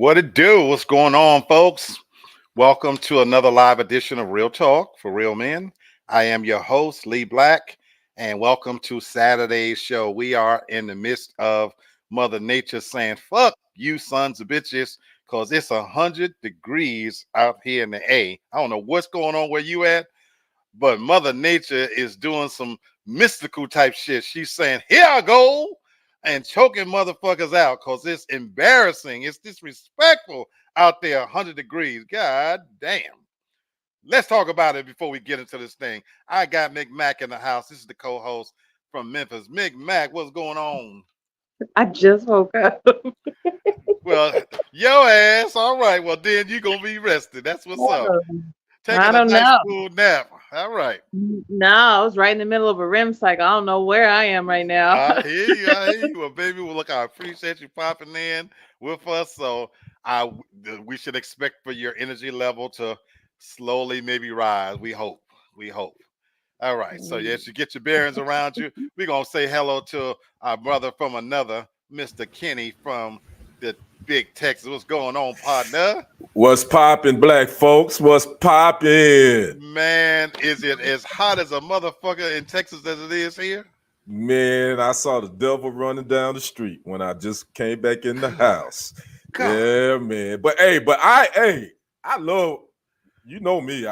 What it do? What's going on, folks? Welcome to another live edition of Real Talk for Real Men. I am your host, Lee Black, and welcome to Saturday's show. We are in the midst of Mother Nature saying, fuck you sons of bitches, because it's 100 degrees out here in the A. I don't know what's going on where you at, but Mother Nature is doing some mystical type shit. She's saying, here I go, and choking motherfuckers out because it's embarrassing. It's disrespectful out there, 100 degrees. God damn. Let's talk about it before we get into this thing. I got Mick Mac in the house. This is the co-host from Memphis. Mick Mac, what's going on? I just woke up. Well, your ass. All right. Well, then you're going to be rested. That's what's up. Taking I a don't nice know. cool nap. All right. No, I was right in the middle of a REM cycle. I don't know where I am right now. I hear you. I hear you. Well, baby, well, look, I appreciate you popping in with us. So we should expect for your energy level to slowly maybe rise. We hope. We hope. All right. So yes, you get your bearings around you. We're gonna say hello to our brother from another, Mr. Kenny from the Big Texas. What's going on, partner? What's poppin', black folks? What's poppin'? Man, is it as hot as a motherfucker in Texas as it is here? Man, I saw the devil running down the street when I just came back in the house. God. Yeah, man. But I love, you know me.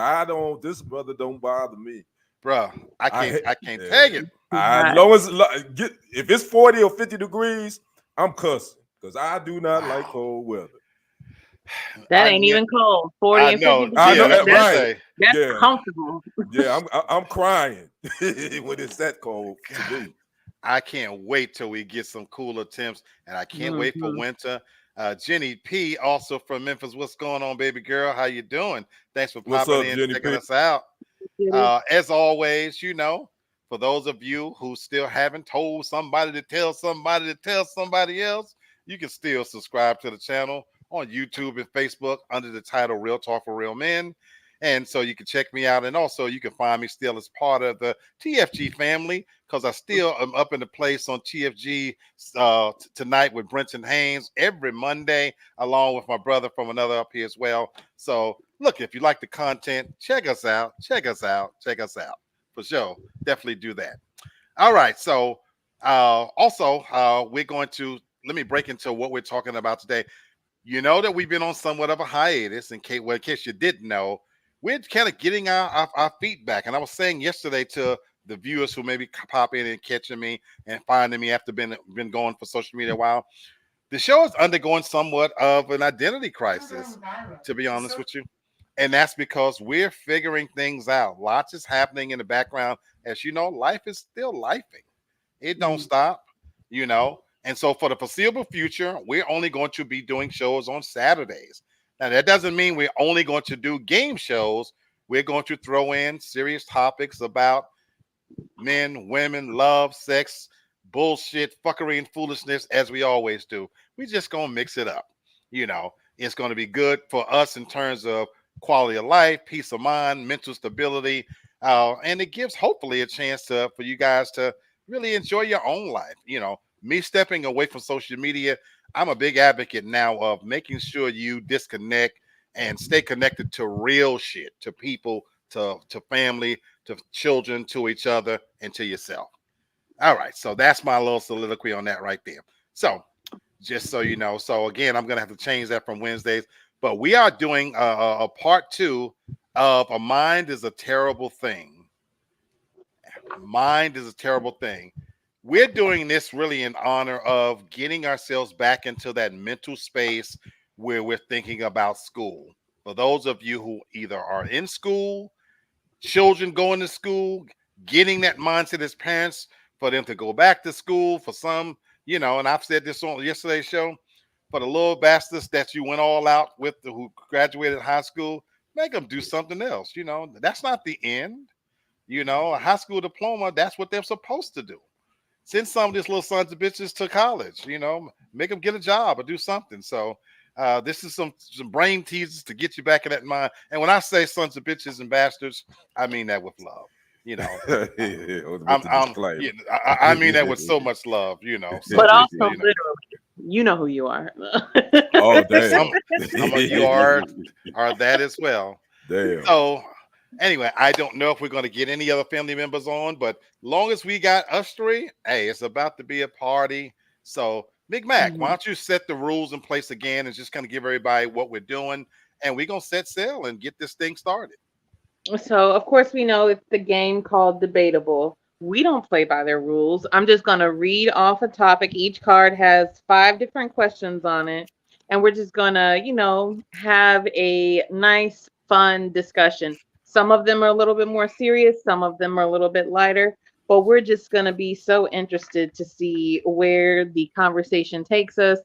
This brother don't bother me. Bro, I can't take it. As long as if it's 40 or 50 degrees, I'm cussing because I do not like cold weather. That ain't even cold. 40 and 50 degrees. I know that's right. That's comfortable. Yeah, I'm crying when it's that cold to me. I can't wait till we get some cooler temps, and I can't wait for winter. Jenny P, also from Memphis. What's going on, baby girl? How you doing? Thanks for popping in, Jenny checking P? us out. As always, for those of you who still haven't told somebody to tell somebody to tell somebody else, you can still subscribe to the channel on YouTube and Facebook under the title Real Talk for Real Men. And so you can check me out. And also you can find me still as part of the TFG family, because I still am up in the place on TFG tonight with Brenton Haynes every Monday, along with my brother from another up here as well. So look, if you like the content, check us out. Check us out. Check us out. For sure. Definitely do that. All right. So we're going to, let me break into what we're talking about today. You know that we've been on somewhat of a hiatus, in case you didn't know. We're kind of getting our feet back. And I was saying yesterday to the viewers who maybe pop in and catching me and finding me after been going for social media a while, the show is undergoing somewhat of an identity crisis, to be honest with you. And that's because we're figuring things out. Lots is happening in the background. As you know, life is still lifing. It don't stop, And so for the foreseeable future, we're only going to be doing shows on Saturdays. Now, that doesn't mean we're only going to do game shows. We're going to throw in serious topics about men, women, love, sex, bullshit, fuckery, and foolishness, as we always do. We're just going to mix it up. It's going to be good for us in terms of quality of life, peace of mind, mental stability. And it gives hopefully a chance for you guys to really enjoy your own life. Me stepping away from social media, I'm a big advocate now of making sure you disconnect and stay connected to real shit, to people, to family, to children, to each other, and to yourself. All right. So that's my little soliloquy on that right there. So just so you know. So again, I'm going to have to change that from Wednesdays. But we are doing a part 2 of A Mind is a Terrible Thing. Mind is a terrible thing. We're doing this really in honor of getting ourselves back into that mental space where we're thinking about school. For those of you who either are in school, children going to school, getting that mindset as parents for them to go back to school, for some, and I've said this on yesterday's show, for the little bastards that you went all out with who graduated high school, make them do something else. That's not the end. A high school diploma, that's what they're supposed to do. Send some of these little sons of bitches to college, make them get a job or do something. So this is some brain teasers to get you back in that mind. And when I say sons of bitches and bastards, I mean that with love. I mean that with so much love, But also literally. You know who you are. Oh damn. Some of you are that as well. Damn. So anyway, I don't know if we're going to get any other family members on, but long as we got us three, hey, it's about to be a party. So Big Mac, why Mhm. don't you set the rules in place again and just kind of give everybody what we're doing, and we're gonna set sail and get this thing started. So, of course, we know it's the game called Debatable. We don't play by their rules. I'm just going to read off a topic. Each card has five different questions on it. And we're just going to, have a nice, fun discussion. Some of them are a little bit more serious, some of them are a little bit lighter. But we're just going to be so interested to see where the conversation takes us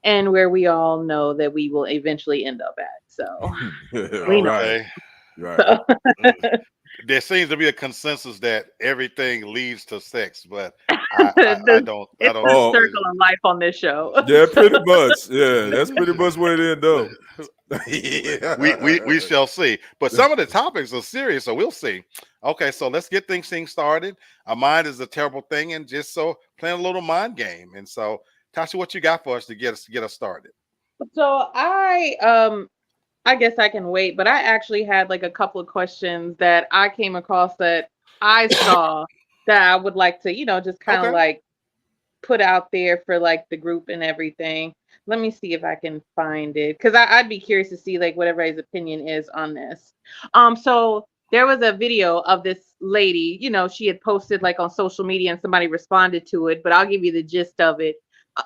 and where we all know that we will eventually end up at. So, we know. Right. Okay. Right. There seems to be a consensus that everything leads to sex, but I don't I It's don't the Oh, circle of life on this show. yeah, pretty much. Yeah, that's pretty much where it end up. we shall see. But some of the topics are serious, so we'll see. Okay, so let's get things started. A mind is a terrible thing, and just so playing a little mind game. And so, Tasha, what you got for us to get us started? So I guess I can wait, but I actually had like a couple of questions that I came across that I saw that I would like to, just kind of Okay. like put out there for like the group and everything. Let me see if I can find it because I'd be curious to see like what everybody's opinion is on this. So there was a video of this lady, she had posted like on social media and somebody responded to it, but I'll give you the gist of it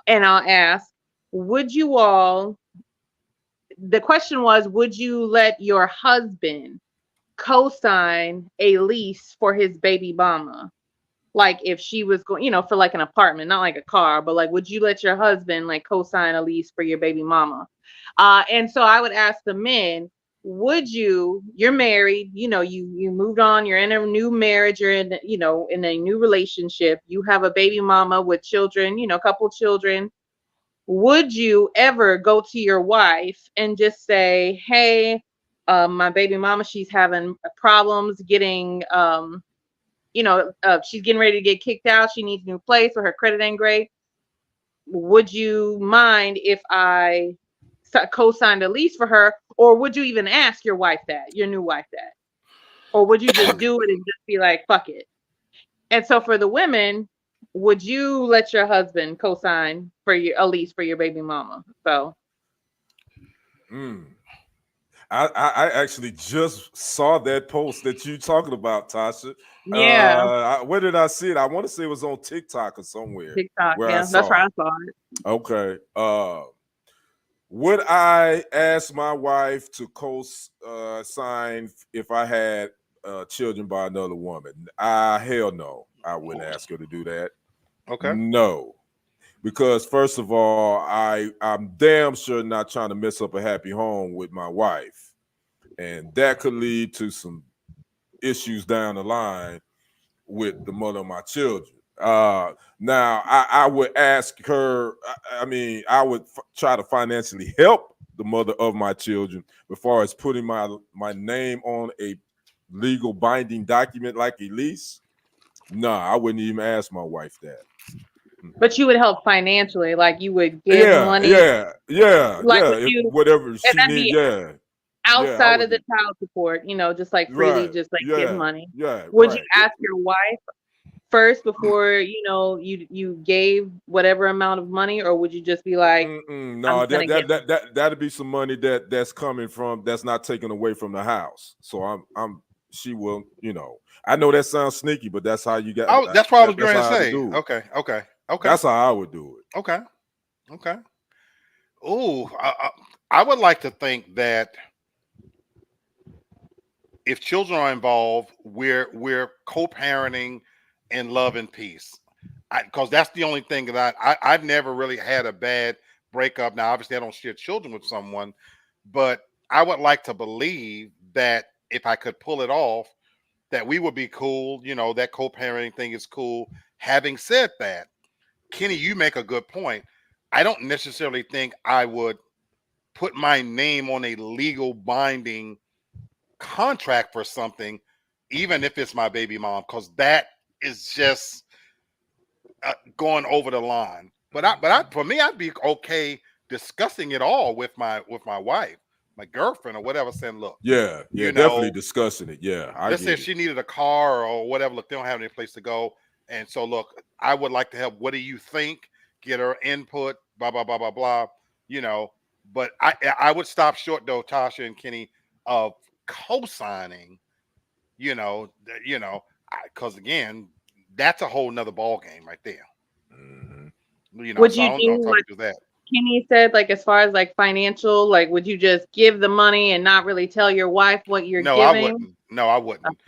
and I'll ask, would you all, the question was, would you let your husband co-sign a lease for his baby mama? Like if she was going, for like an apartment, not like a car, but like, would you let your husband like co-sign a lease for your baby mama? And so I would ask the men, would you're married, you moved on, you're in a new marriage, you're in a new relationship, you have a baby mama with children, a couple children. Would you ever go to your wife and just say, hey, my baby mama, she's having problems getting she's getting ready to get kicked out. She needs a new place or her credit ain't great. Would you mind if I co-signed a lease for her? Or would you even ask your wife that, your new wife that? Or would you just do it and just be like, fuck it? And so for the women, would you let your husband co-sign for a lease for your baby mama? So Mm. I actually just saw that post that you talking about, Tasha. yeah, Where did I see it? I want to say it was on TikTok or somewhere TikTok. where I Yeah, that's where saw I it. saw it. Okay. Would I ask my wife to co-sign if I had children by another woman? Hell no. I wouldn't ask her to do that. Okay. No. Because first of all, I'm damn sure not trying to mess up a happy home with my wife. And that could lead to some issues down the line with the mother of my children. Now, I would ask her, I would try to financially help the mother of my children as far as putting my name on a legal binding document like a lease. No, I wouldn't even ask my wife that. But you would help financially, like you would give Yeah, money, yeah, yeah, like yeah. would If you, whatever and she that'd needs, be yeah, yeah, I outside would of the do. child support, just like freely, Right, just like give yeah, money. yeah, Would you right. ask your wife first before, you gave whatever amount of money, or would you just be like, I'm No, just gonna give it? that'd be some money that's coming from that's not taken away from the house. So she will, I know that sounds sneaky, but that's how you got. That's what I was That's going to how I would say. do it. Okay. That's how I would do it. Okay. Okay. Oh, I would like to think that if children are involved, we're co-parenting in love and peace. Because that's the only thing that I've never really had a bad breakup. Now, obviously, I don't share children with someone, but I would like to believe that if I could pull it off, that we would be cool. That co-parenting thing is cool. Having said that, Kenny, you make a good point. I don't necessarily think I would put my name on a legal binding contract for something, even if it's my baby mom, because that is just going over the line. for me, I'd be okay discussing it all with my wife, my girlfriend, or whatever, saying, look, Yeah, you definitely know, discussing it. Yeah, I let's say get if it. she needed a car or whatever, look, they don't have any place to go. And so, look, I would like to help. What do you think? Get her input, blah, blah, blah, blah, blah, you know. But I would stop short, though, Tasha and Kenny, of co signing, because again, that's a whole nother ball game right there. Mhm. Would So you I don't do talk what to that. Kenny said, like as far as like financial, like would you just give the money and not really tell your wife what you're No, I giving? wouldn't. No, I wouldn't.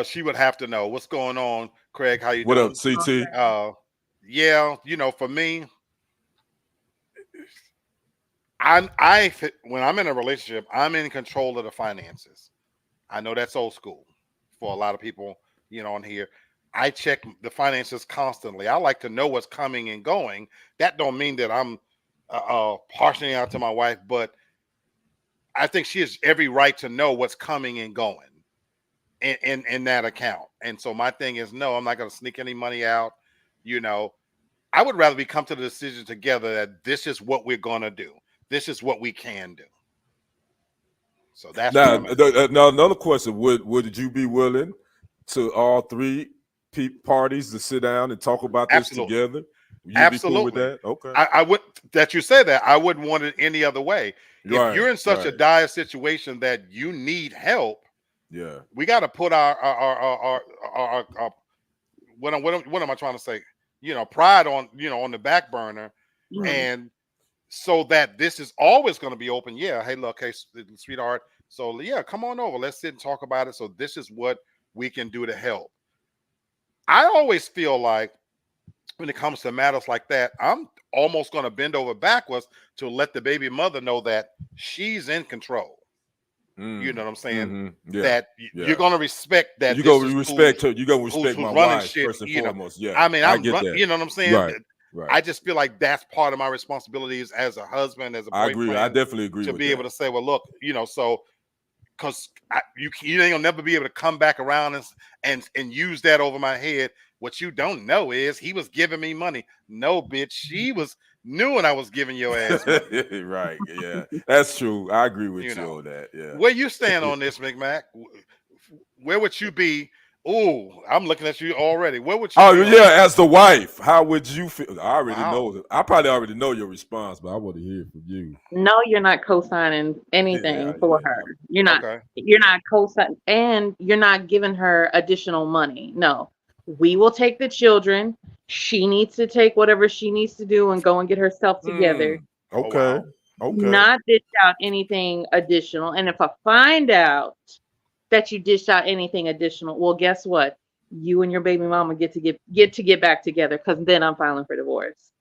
She would have to know what's going on. Craig, how you What up, doing? CT? Okay. Yeah, for me, when I'm in a relationship, I'm in control of the finances. I know that's old school for a lot of people, on here. I check the finances constantly. I like to know what's coming and going. That don't mean that I'm partially out to my wife, but I think she has every right to know what's coming and going in that account. And so my thing is, no, I'm not going to sneak any money out. You know, I would rather we come to the decision together that this is what we're going to do. This is what we can do. So that's where Now, I'm at. now another question: Would you be willing to all three parties to sit down and talk about this Absolutely. together? You'd be cool with Absolutely. that? Okay. I would, that you say that, I wouldn't want it any other way. If Right. you're in such a Right. dire situation that you need help, Yeah. we got to put our what am I trying to say? Pride on the back burner, Mhm. and so that this is always going to be open. Yeah, hey, look, hey, sweetheart. So yeah, come on over. Let's sit and talk about it. So this is what we can do to help. I always feel like when it comes to matters like that, I'm almost going to bend over backwards to let the baby mother know that she's in control. You know what I'm saying? Yeah. That you're Yeah. going to respect that You this go is respect her. You go respect who's my running wife shit. first and foremost. Yeah. I mean, I get that. you know what I'm saying? Right. Right. I just feel like that's part of my responsibilities as a husband, as a I agree. I boyfriend, definitely agree to with be able that. to say, well, look, so because you ain't gonna never be able to come back around and use that over my head. What you don't know is he was giving me money. No, bitch, she was knew when I was giving your ass money. Right. Yeah. That's true. I agree with You you know on that. Yeah. where you stand on this, McMac? Where would you be? Oh, I'm looking at you already. Where would you Oh be on yeah, this? as the wife, how would you feel? I already Wow. know. I probably already know your response, but I want to hear from you. No, you're not co-signing Yeah, anything for her. You're not. Okay. You're not co-signing, and you're not giving her additional money. No, we will take the children. She needs to take whatever she needs to do and go and get herself together. Oh Okay. wow. Okay. Not dish out anything additional. And if I find out that you dish out anything additional, well, guess what? You and your baby mama get back together, because then I'm filing for divorce.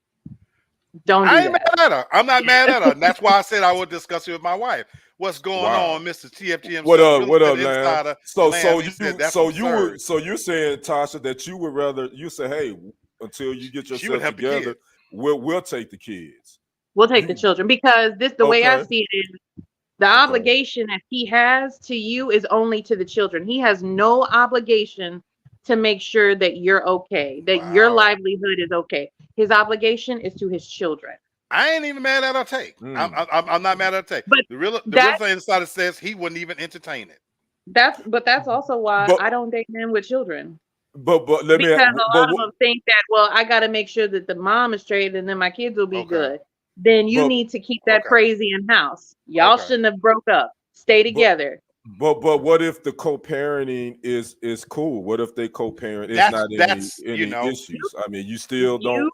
Don't I do ain't that. mad at her. I'm not mad at her. And that's why I said I would discuss it with my wife. What's going Wow. on, Mr. TFG What himself, up? real What estate up, Lamb? insider, So Lamb? He said that's absurd. so you're saying, Tasha, that you would rather you say, hey, until you get She would yourself help the together, kids. we'll take the kids. We'll take the You children, because the way I okay? see it is, the Okay. obligation that he has to you is only to the children. He has no obligation to make sure that you're okay, that your Wow. livelihood is okay. His obligation is to his children. I ain't even mad at her take. Mm. I'm not mad at her take. But The real that estate insider says he wouldn't even entertain it. that's also why But I don't date men with children. but let me Because a but lot of them think that, well, I got to make sure that the mom is straight and then my kids will be Okay. good. Then you but need to keep that Okay. crazy in house. Y'all Okay. shouldn't have broke up. Stay but together. but what if the co-parenting is cool? What if they co-parent? It's not That's any issues. I mean, you still don't.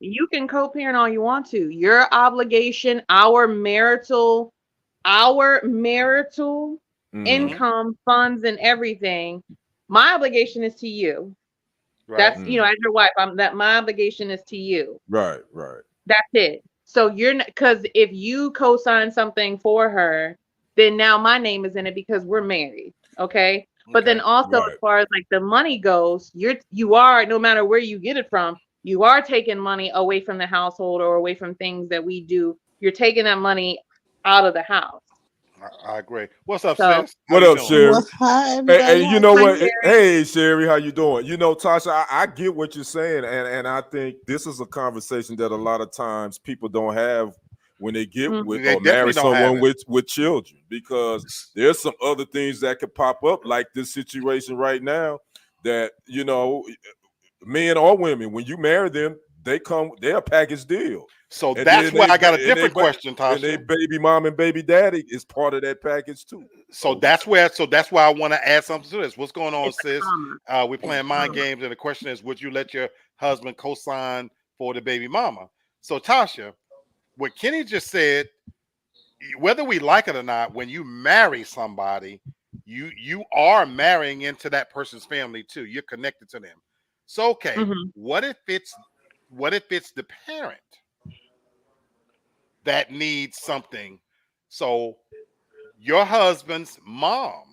You can co-parent all you want to. Your obligation, our marital Mm-hmm. hmm income, funds, and everything. My obligation is to you. right. That's, as your wife. My obligation is to you. Right. Right. That's it. So you're not, because if you co-sign something for her, then now my name is in it because we're married. Okay. But then Okay. also, as Right. far as like the money goes, you are, no matter where you get it from, you are taking money away from the household or away from things that we do. You're taking that money out of the house. I agree. What's up, So sis? How What you up, doing? Sherry? Well, hi Hey, everybody. you Hi know hi, what? Tasha. Sherry. Hey, Sherry, how you doing? You know, Tasha, I get what you're saying, and I think this is a conversation that a lot of times people don't have when they get Mhm. with They or marry definitely don't have someone it. with children, because there's some other things that could pop up, like this situation right now. That men or women, when you marry them, they're a package deal, So and that's then where I got a different question, and they Tasha. baby mom and baby daddy is part of that package too. So So that's why I want to add something to this. What's going on, It's a sis? comma. We're It's playing a mind comma. games, and the question is, would you let your husband co-sign for the baby mama? So Tasha, what Kenny just said, whether we like it or not, when you marry somebody, you are marrying into that person's family too. You're connected to them. So okay, Mhm. what if it's the parent that needs something? So your husband's mom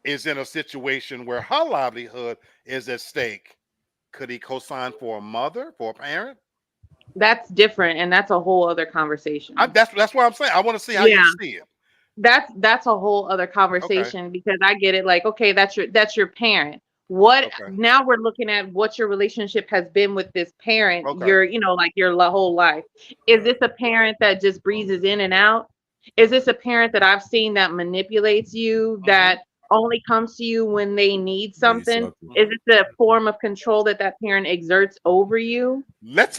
is in a situation where her livelihood is at stake. Could he co-sign for a mother, for a parent? That's different, and that's a whole other conversation. That's what I'm saying. I want to see how you Yeah. see it. That's a whole other Okay, conversation because I get it. Like, okay, that's your parent. What okay, now we're looking at what your relationship has been with this parent, okay. like your whole life. Is right, this a parent that just breezes in and out? Is this a parent that I've seen that manipulates you, Hmm. that only comes to you when they need need something? something. Is Hmm. it a form of control that parent exerts over you? Let's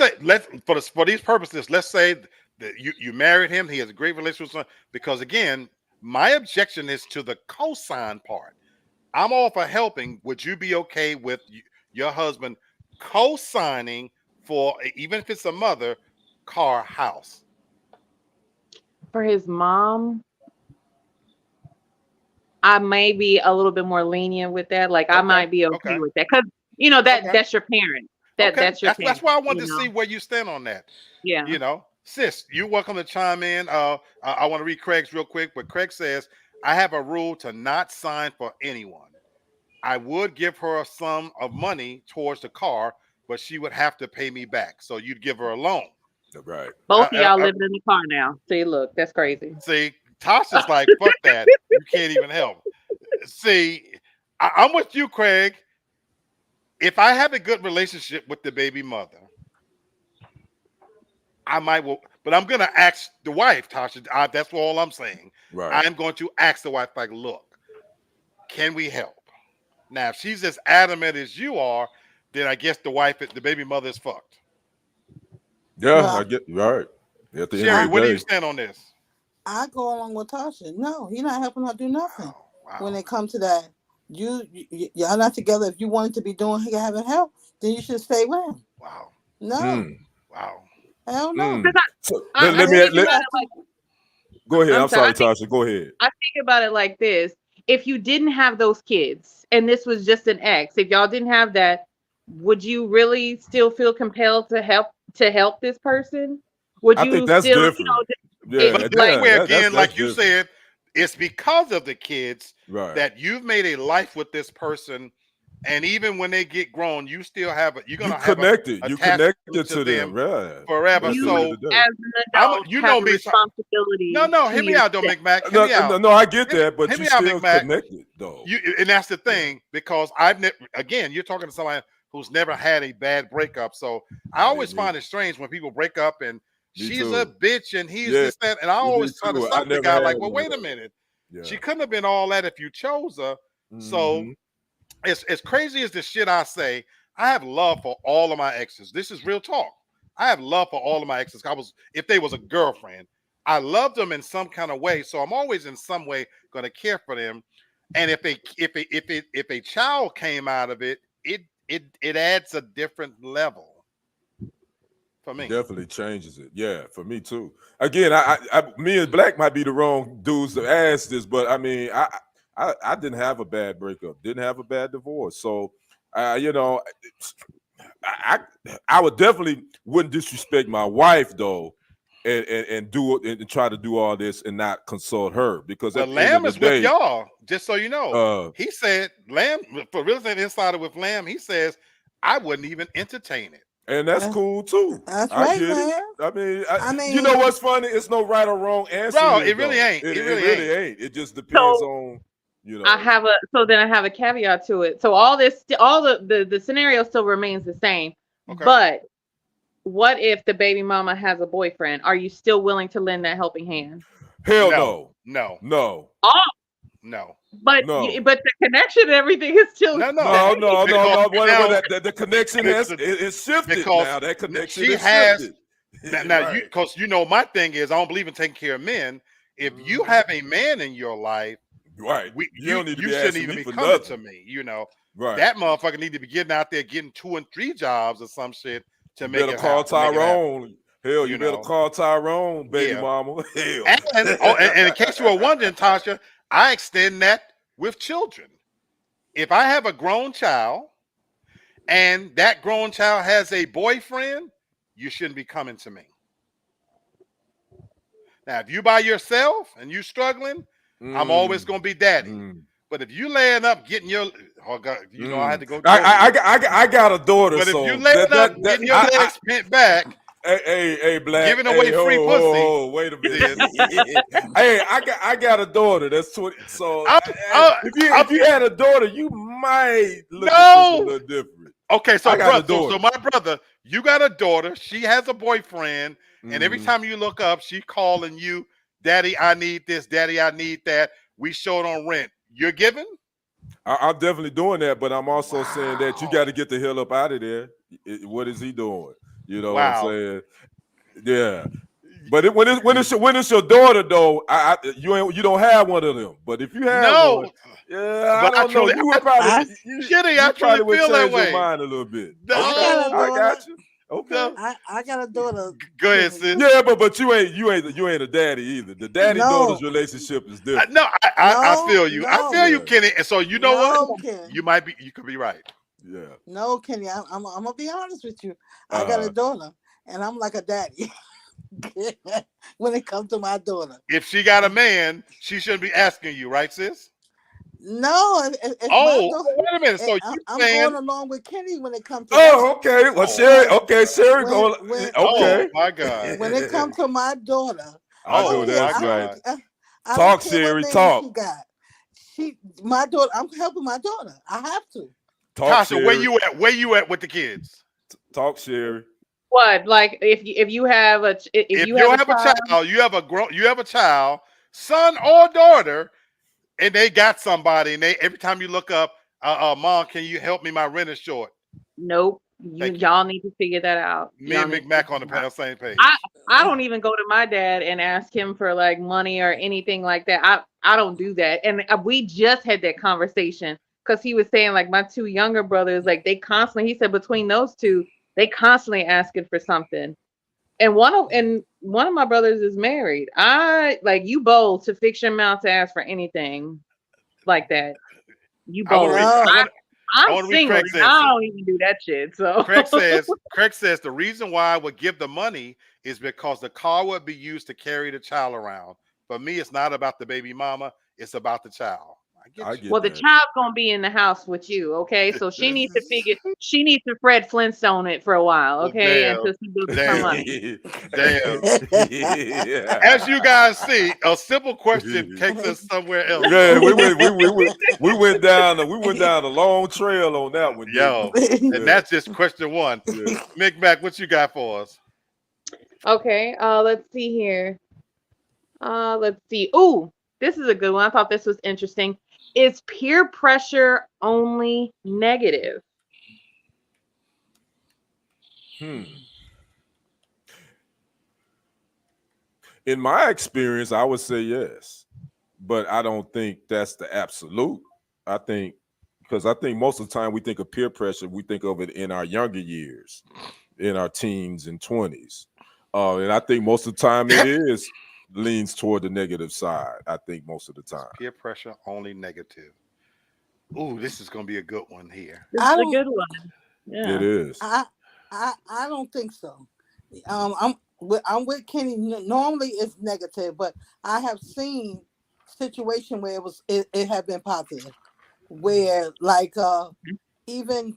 for these purposes, let's say that you married him. He has a great relationship with someone, because again, my objection is to the co-sign part. I'm all for helping. Would you be okay with your husband co-signing for even if it's a mother, car, house? For his mom, I may be a little bit more lenient with that. Like I Okay, might be okay okay, with that because okay, that's your parent. okay. That's your That's parent. why I wanted to see where you stand on that. Yeah. Sis, you're welcome to chime in. I want to read Craig's real quick, but Craig says, I have a rule to not sign for anyone. I would give her a sum of money towards the car, but she would have to pay me back. So you'd give her a loan. Right. Both of y'all I living in the car now. See, look, that's crazy. see. Tasha's like, fuck that. You can't even help. See, I'm with you, Craig. If I have a good relationship with the baby mother, I might will, but I'm gonna ask the wife, Tasha. That's all I'm saying. Right. I'm going to ask the wife, like, look, can we help? Now, if she's as adamant as you are, then I guess the baby mother is fucked. Yeah, I Well, get right. At the end of Sherry, the where do you day, stand on this? I go along with Tasha. No, he's not helping her do nothing Wow, when wow, it comes to that. Y'all not together. If you wanted to be doing having help, then you should stay with him. wow, No, mm, wow. hell no. mm. Because So I, I let And me then think if you let, about have it to, like go ahead. I'm I'm sorry. sorry, Tasha. Go ahead. I think about it like this. If you didn't have those kids and this was just an ex, if y'all didn't have that, would you really still feel compelled to help this person? Would I think you that's still, different. it Yeah, But that's like yeah, where, that's again, like you different. said, it's because of the kids Right. that you've made a life with this person, and even when they get grown, you're You gonna have a connected. You attachment connected to to them. them Yeah. forever. At the you end of So the day. as an adult you have know a me. No, responsibility no, to hear me out, though, yourself. McMac. Hear No, me out. no, I get Hear me, that, but hear you me out, still McMac. connected though. And that's the Yeah. thing, because again, you're talking to somebody who's never had a bad breakup. So I I always didn't find either. it strange when people break up and Me she's a too. bitch and he's Yeah, this, that. And I me always try to too. I stop the never guy, had like, well, one of wait a those. minute. Yeah. She couldn't have been all that if you chose her. So Hmm. as crazy as the shit I say, I have love for all of my exes. This is real talk. I have love for all of my exes. If they was a girlfriend, I loved them in some kind of way. So I'm always in some way going to care for them. And if a child came out of it, it adds a different level for me. Definitely changes it. Yeah, for me too. Again, me and Black might be the wrong dudes to ask this, but I mean, I didn't have a bad breakup, didn't have a bad divorce, so you know, I I would definitely wouldn't disrespect my wife though, and do it and try to do all this and not consult her, because Well, at the end of Lamb the is with day, y'all, just so you know. uh, He said Lamb, for Real Estate Insider with Lamb, he says I wouldn't even entertain it. And that's cool too. That's I right, get man. it. I mean, I mean, you know what's funny? It's no right or wrong answer. No, here, it really though. ain't. It really really ain't. It just depends on, you know. Then I have a caveat to it. So all the scenario still remains the same. Okay. But what if the baby mama has a boyfriend? Are you still willing to lend that helping hand? Hell No. no. No. No. Oh, No. but No. but the connection and everything is still No. No. Because now- The connection has it's shifted because now. That connection she is has shifted. now Right. because my thing is I don't believe in taking care of men. If you have a man in your life, Right. You don't need to be shouldn't asking even me be for coming nothing. to me. You know, Right. that motherfucker need to be getting out there getting 2 and 3 jobs or some shit to You make better it call happen. Make it happen. Tyrone. Hell, you better know. call Tyrone, baby Yeah. mama. Hell. And in case you were wondering, Tasha, I extend that with children. If I have a grown child and that grown child has a boyfriend, you shouldn't be coming to me. Now, if you by yourself and you struggling, I'm always gonna be daddy. But if you laying up getting your, oh God, I had to go. I got a daughter. But so if you laying up getting your legs bent back, hey, Black, giving away free pussy. Wait a minute. Hey, I got a daughter. That's 20. So if you had a daughter, you might look at this a little different. Okay, so I got a daughter. So my brother, you got a daughter. She has a boyfriend, and every time you look up, she calling you, "Daddy, I need this. Daddy, I need that." We showed on rent. You're giving? I'm definitely doing that, but I'm also saying that you got to get the hell up out of there. What is he doing? You know what I'm saying? Yeah. But when it's your daughter though, you don't have one of them. But if you have one, I don't know. You would probably I truly would feel that change your way. mind a little bit. No. I got you. Okay. I got a daughter. Go ahead, sis. Yeah, but you ain't a daddy either. The daddy-daughter's relationship is different. I feel you. No. I feel you, Kenny. And so you know what? Kenny. You could be right. Yeah. No, Kenny, I'm gonna be honest with you. I got a daughter, and I'm like a daddy when it comes to my daughter. If she got a man, she shouldn't be asking you, right, sis? No, it's wait a minute. So I'm going along with Kenny when it comes to. Okay. Well, Sherry, go. Okay. Oh my God. When it comes to my daughter, I know that's right. Talk, Sherry. Talk. My daughter. I'm helping my daughter. I have to. Talk, Tasha, where you at with the kids? Talk, Sherry. What, like if you have a you have a child, son or daughter, and they got somebody, and every time you look up, Mom, can you help me? My rent is short. Nope. Y'all need to figure that out. Me and McMack on the same page. I don't even go to my dad and ask him for like money or anything like that. I don't do that. And we just had that conversation because he was saying like my 2 younger brothers, like he said between those 2, they constantly asking for something. And one of my brothers is married. I like you bold to fix your mouth to ask for anything like that. You bold. I'm single. I don't even do that shit. So Craig says the reason why I would give the money is because the car would be used to carry the child around. For me, it's not about the baby mama, it's about the child. I get the child's gonna be in the house with you, okay? So she needs to Fred Flintstone it for a while, okay? Until she builds some money. Damn. As you guys see, a simple question takes us somewhere else. Yeah, we went down a long trail on that one. Yo, and that's just question 1. Yeah. McMack, what you got for us? Okay, let's see here. Let's see. Ooh, this is a good one. I thought this was interesting. Is peer pressure only negative? In my experience, I would say yes, but I don't think that's the absolute. I think most of the time we think of peer pressure, we think of it in our younger years, in our teens and 20s. And I think most of the time it leans toward the negative side. I think most of the time. Peer pressure only negative. Ooh, this is gonna be a good one here. This is a good one. Yeah. It is. I don't think so. I'm with Kenny. Normally it's negative, but I have seen situation where it had been positive, where like even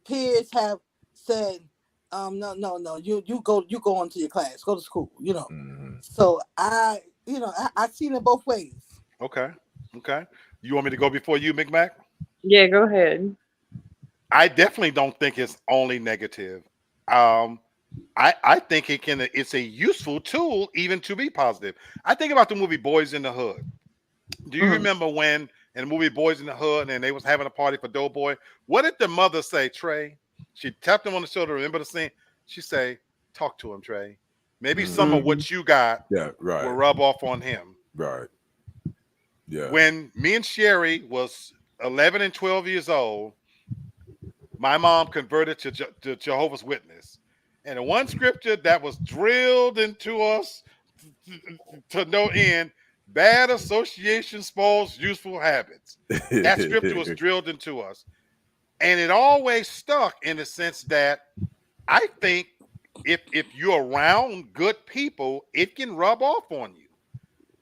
peers have said, No. You go on to your class, go to school. Mhm. So I seen it both ways. Okay. Okay. You want me to go before you, McMac? Yeah, go ahead. I definitely don't think it's only negative. Um, I think it's a useful tool even to be positive. I think about the movie Boys in the Hood. Do you Mhm. remember when in the movie Boys in the Hood and they was having a party for Doughboy? What did the mother say, Trey? She tapped him on the shoulder. Remember the scene? She say, "Talk to him, Trey. Maybe some of Mhm. what you got Yeah, will right, rub off on him." right. Yeah. When me and Sherry was 11 and 12 years old, my mom converted to Jehovah's Witness. And the one scripture that was drilled into us to no end, bad association spoils useful habits. That scripture was drilled into us. And it always stuck in the sense that I think if you're around good people, it can rub off on you.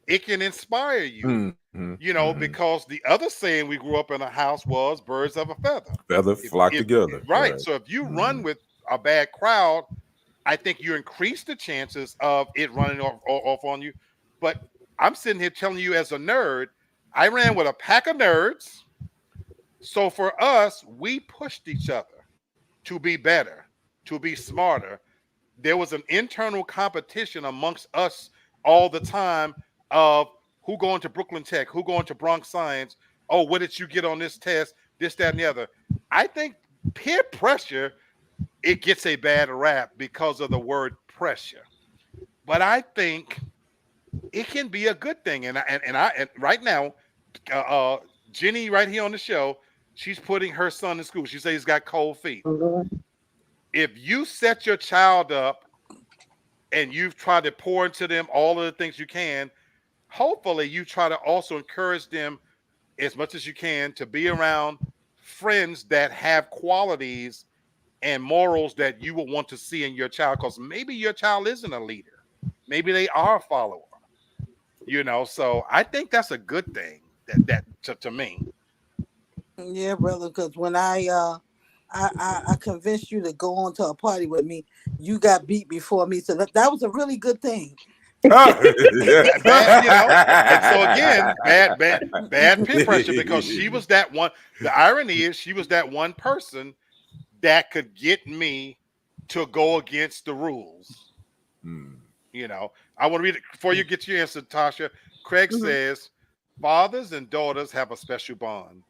It can inspire you, Mhm, mhm. because the other saying we grew up in a house was birds of a feather. Feather flock If together. right, Right. so if you run Mhm. with a bad crowd, I think you increase the chances of it running off on you. But I'm sitting here telling you as a nerd, I ran with a pack of nerds. So for us, we pushed each other to be better, to be smarter. There was an internal competition amongst us all the time of who going to Brooklyn Tech, who going to Bronx Science. Oh, what did you get on this test? This, that, and the other. I think peer pressure, it gets a bad rap because of the word pressure. But I think it can be a good thing. And right now, uh, uh, Jenny right here on the show, she's putting her son in school. She says he's got cold feet. If you set your child up and you've tried to pour into them all of the things you can, hopefully you try to also encourage them as much as you can to be around friends that have qualities and morals that you will want to see in your child, because maybe your child isn't a leader, maybe they are a follower. So I think that's a good thing, to me. Yeah, brother. Because when I convinced you to go on to a party with me, you got beat before me. So that was a really good thing. And so again, bad peer pressure, because she was that one. The irony is she was that one person that could get me to go against the rules. Mm. I want to read it before you get to your answer, Tasha. Craig Mhm. says, fathers and daughters have a special bond.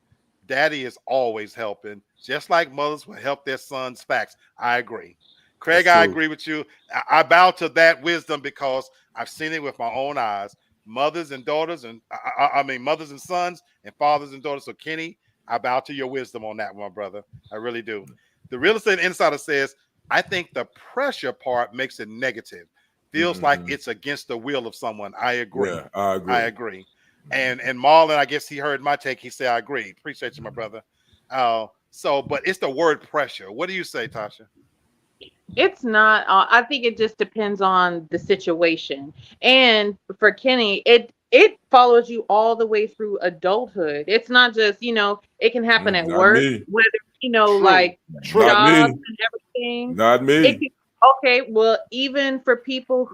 Daddy is always helping, just like mothers will help their sons. Facts. I agree. That's Craig, I true. agree with you. I bow to that wisdom because I've seen it with my own eyes. Mothers and daughters, and I mean mothers and sons, and fathers and daughters. So Kenny, I bow to your wisdom on that one, brother. I really do. The real estate insider says, I think the pressure part makes it negative. Feels like Mhm. it's against the will of someone. I agree. Yeah, I I agree. agree. And Marlon, I guess he heard my take. He said, I agree. Appreciate you, my brother. But it's the word pressure. What do you say, Tasha? It's not. I think it just depends on the situation. And for Kenny, it follows you all the way through adulthood. It's not just it can happen at Not work, me. whether True. like Not True. jobs me. and everything. Not It me. can, okay, well, even for people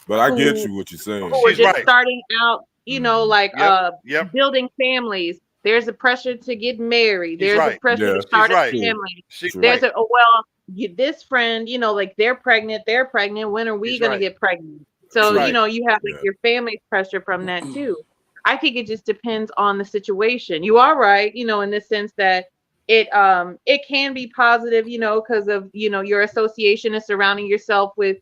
But I get who you what you're saying. who are She's just right. starting out, Mhm. like Yep. Yep. building families. There's a pressure to get married. He's There's a right. pressure to Yeah, She's start a right. true, family. She's true. There's right. a well, this friend, like they're pregnant. They're pregnant. When are we He's gonna right. get pregnant? He's So True. right. you have like Yeah. your family's pressure from that too. I think it just depends on the situation. You are right, in the sense that it can be positive, because of your association and surrounding yourself with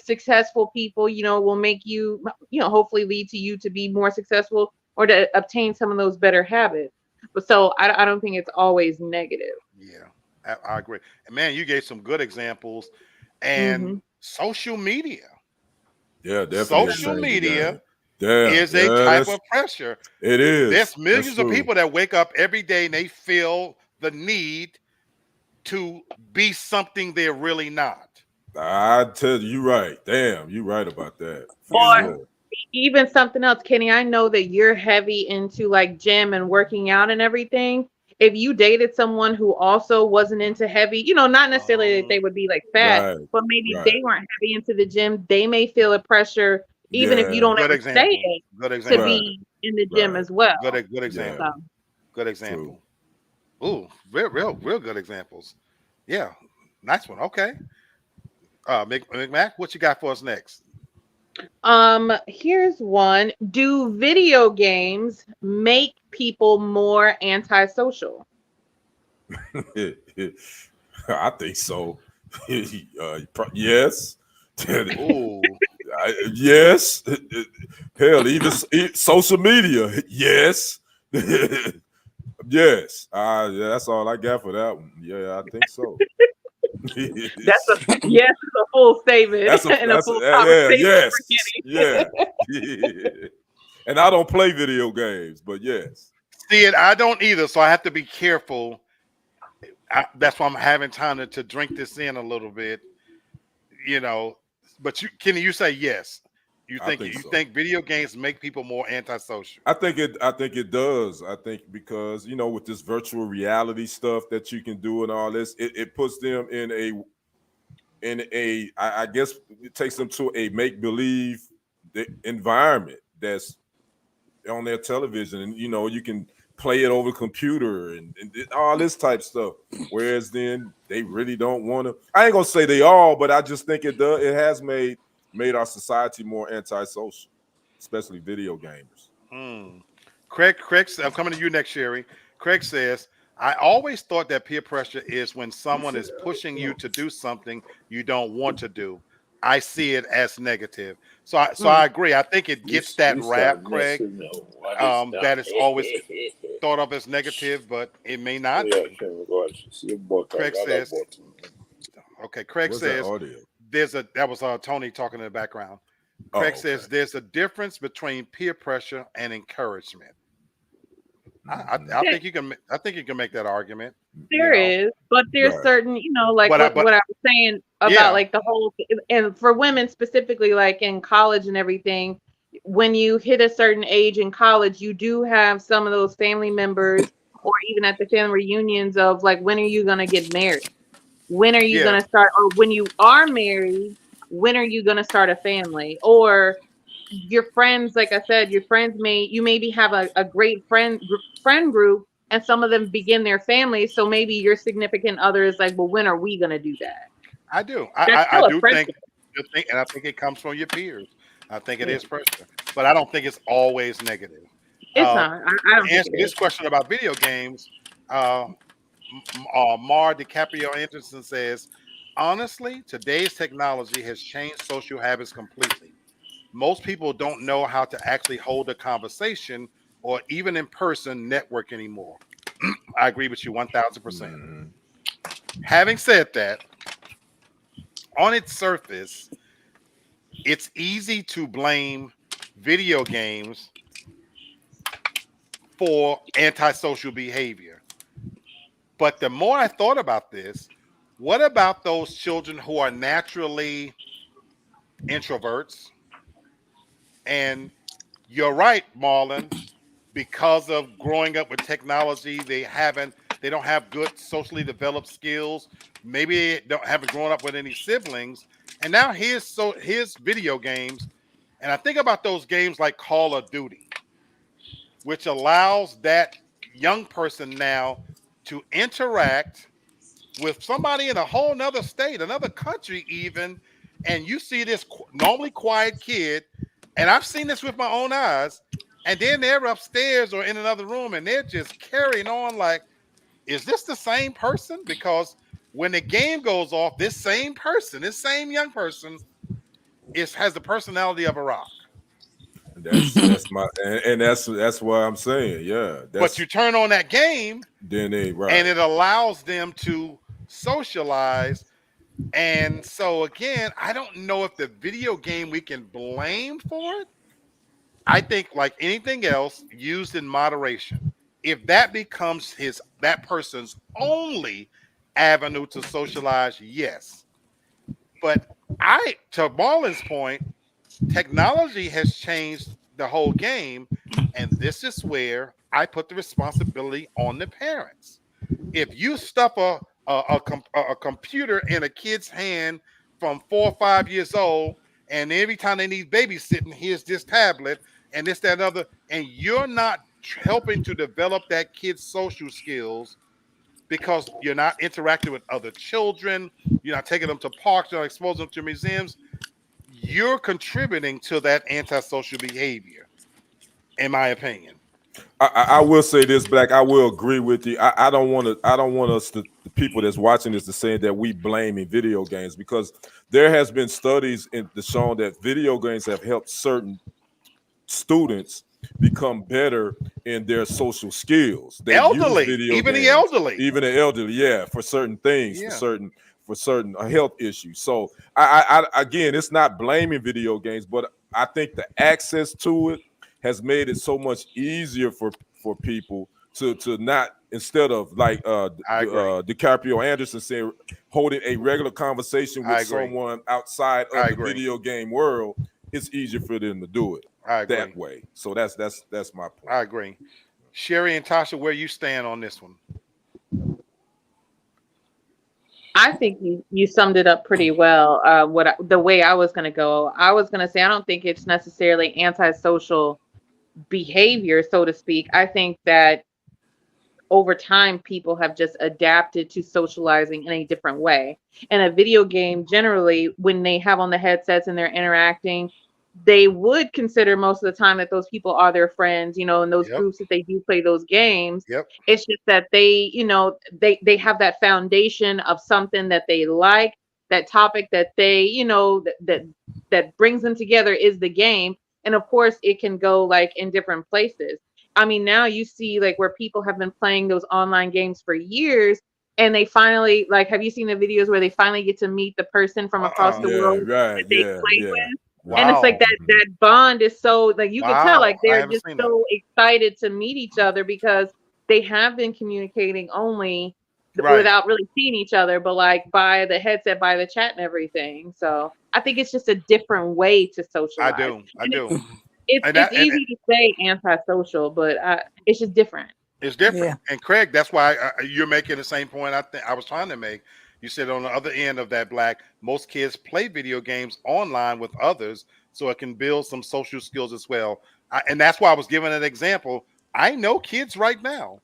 successful people, will make you, hopefully lead to you to be more successful or to obtain some of those better habits. But so I don't think it's always negative. Yeah, I agree. And man, you gave some good examples. And Hmm. social media. Yeah, definitely has Social changed the media game. Yeah, is a yeah, type of pressure. it is. There's That's millions of true. people that wake up every day and they feel the need to be something they're really not. I tell you, right. Damn, you right about that for You Or know, sure. even something else, Kenny. I know that you're heavy into like gym and working out and everything. if you dated someone who also wasn't into heavy, not necessarily that they would be like fat, Right. but maybe if Right. they weren't heavy into the gym, they may feel a pressure, even if you Yeah. don't Good ever say example. it, Good to example. Right. be in the gym Right. as well. Good Yeah. So example. Good True. example. Ooh, real good examples. Yeah, nice one. Okay. McMac, what you got for us next? here's one. Do video games make people more antisocial? I think so. Yes. Ooh, Yes. Hell, even social media. Yes. Yes. Yeah, that's all I got for that one. Yeah, I think so. That's a yes, is a full statement and a full Yeah, conversation for yes. Kenny. Yeah. And I don't play video games, but yes. see it. I don't either, so I have to be careful. That's why I'm having time to drink this in a little bit. You know, but Kenny, you say yes. I think You so. think video games make people more antisocial? I think it does. I think because with this virtual reality stuff that you can do and all this, it puts them I guess it takes them to a make believe environment that's on their television, and you can play it over computer and all this type stuff. Whereas then they really don't want to. I ain't gonna say they all, but I just think it does. It has made our society more antisocial, especially video gamers. Hmm. Craig, I'm coming to you next, Sherry. Craig says, I always thought that peer pressure is when someone is pushing you to do something you don't want to do. I see it as negative. So Mm. I agree. I think it gets that rap, Craig, that is always thought of as negative, but it may not be. Craig says, okay, Craig What's that says, audio? that was Tony talking in the background. Craig Oh, says okay. there's a difference between peer pressure and encouragement. Mhm. I think you can. I think you can make that argument. You There know, is, but there's Right. certain, like but what I was saying about yeah, like the whole, and for women specifically, like in college and everything, when you hit a certain age in college, you do have some of those family members, or even at the family reunions of like, when are you gonna get married? When are you yeah, gonna start? Or when you are married, when are you gonna start a family? Or your friends, like I said, your friends you maybe have a great friend group, and some of them begin their families. So maybe your significant other is like, well, when are we gonna do that? I do. That's I still a do think, pressure. and I think it comes from your peers. I think it Yeah. is pressure, but I don't think it's always negative. It's Uh, not. I don't to think answer it is. this question about video games, uh, Mar DiCaprio Anderson says, honestly, today's technology has changed social habits completely. Most people don't know how to actually hold a conversation or even in person network anymore. I agree with you 1000%. Mhm. Having said that, on its surface, it's easy to blame video games for antisocial behavior. But the more I thought about this, what about those children who are naturally introverts? And you're right, Marlon, because of growing up with technology, they don't have good socially developed skills. Maybe they haven't grown up with any siblings. And now here's video games. And I think about those games like Call of Duty, which allows that young person now to interact with somebody in a whole nother state, another country, even. And you see this normally quiet kid, and I've seen this with my own eyes. And then they're upstairs or in another room, and they're just carrying on like, is this the same person? Because when the game goes off, this same person, this same young person, has the personality of a rock. That's my and that's what I'm saying. Yeah, But that's you turn on that game, then they and right. it allows them to socialize. And so again, I don't know if the video game we can blame for it. I think like anything else, used in moderation. If that becomes that person's only avenue to socialize, yes. But to Marlon's point, technology has changed the whole game. And this is where I put the responsibility on the parents. If you stuff a computer in a kid's hand from 4 or 5 years old, and every time they need babysitting, here's this tablet and this, that, and other, and you're not helping to develop that kid's social skills because you're not interacting with other children, you're not taking them to parks, you're not exposing them to museums, you're contributing to that antisocial behavior, in my opinion. I will say this, Black. I will agree with you. I don't want to. I don't want us to, the people that's watching this, to say that we blaming video games, because there has been studies in the shown that video games have helped certain students become better in their social skills. They use Elderly, video even the games, elderly. even the elderly, yeah, for certain things, Yeah. for certain health issues. So again, it's not blaming video games, but I think the access to it has made it so much easier for people to not, instead of like I agree. DiCaprio Anderson saying, holding a regular conversation I with agree. someone outside I of the agree. video game world, it's easier for them to do it I agree. that way. So that's my point. I agree. Sherry and Tasha, where you stand on this one? I think you summed it up pretty well. The way I was going to go, I was going to say I don't think it's necessarily antisocial behavior, so to speak. I think that over time people have just adapted to socializing in a different way. And a video game, generally, when they have on the headsets and they're interacting, they would consider most of the time that those people are their friends, in those Yep. groups that they do play those games. Yep. It's just that they have that foundation of something that they like, that topic that they, that brings them together is the game. And of course it can go like in different places. I mean, now you see like where people have been playing those online games for years, and they finally, like, have you seen the videos where they finally get to meet the person from across the Yeah, world right. that they Yeah, played yeah. with? Right. And it's like Wow. that bond is so, like, you can tell Wow. like I they're haven't just seen that. so excited to meet each other because they have been communicating only Right. without really seeing each other, but like by the headset, by the chat and everything. So I think it's just a different way to I socialize. do. I And do. it's easy to say antisocial, but it's just different. It's different. Yeah. And Craig, that's why you're making the same point I think I was trying to make. You said on the other end of that, Black, most kids play video games online with others, so it can build some social skills as well. And that's why I was giving an example. I know kids right now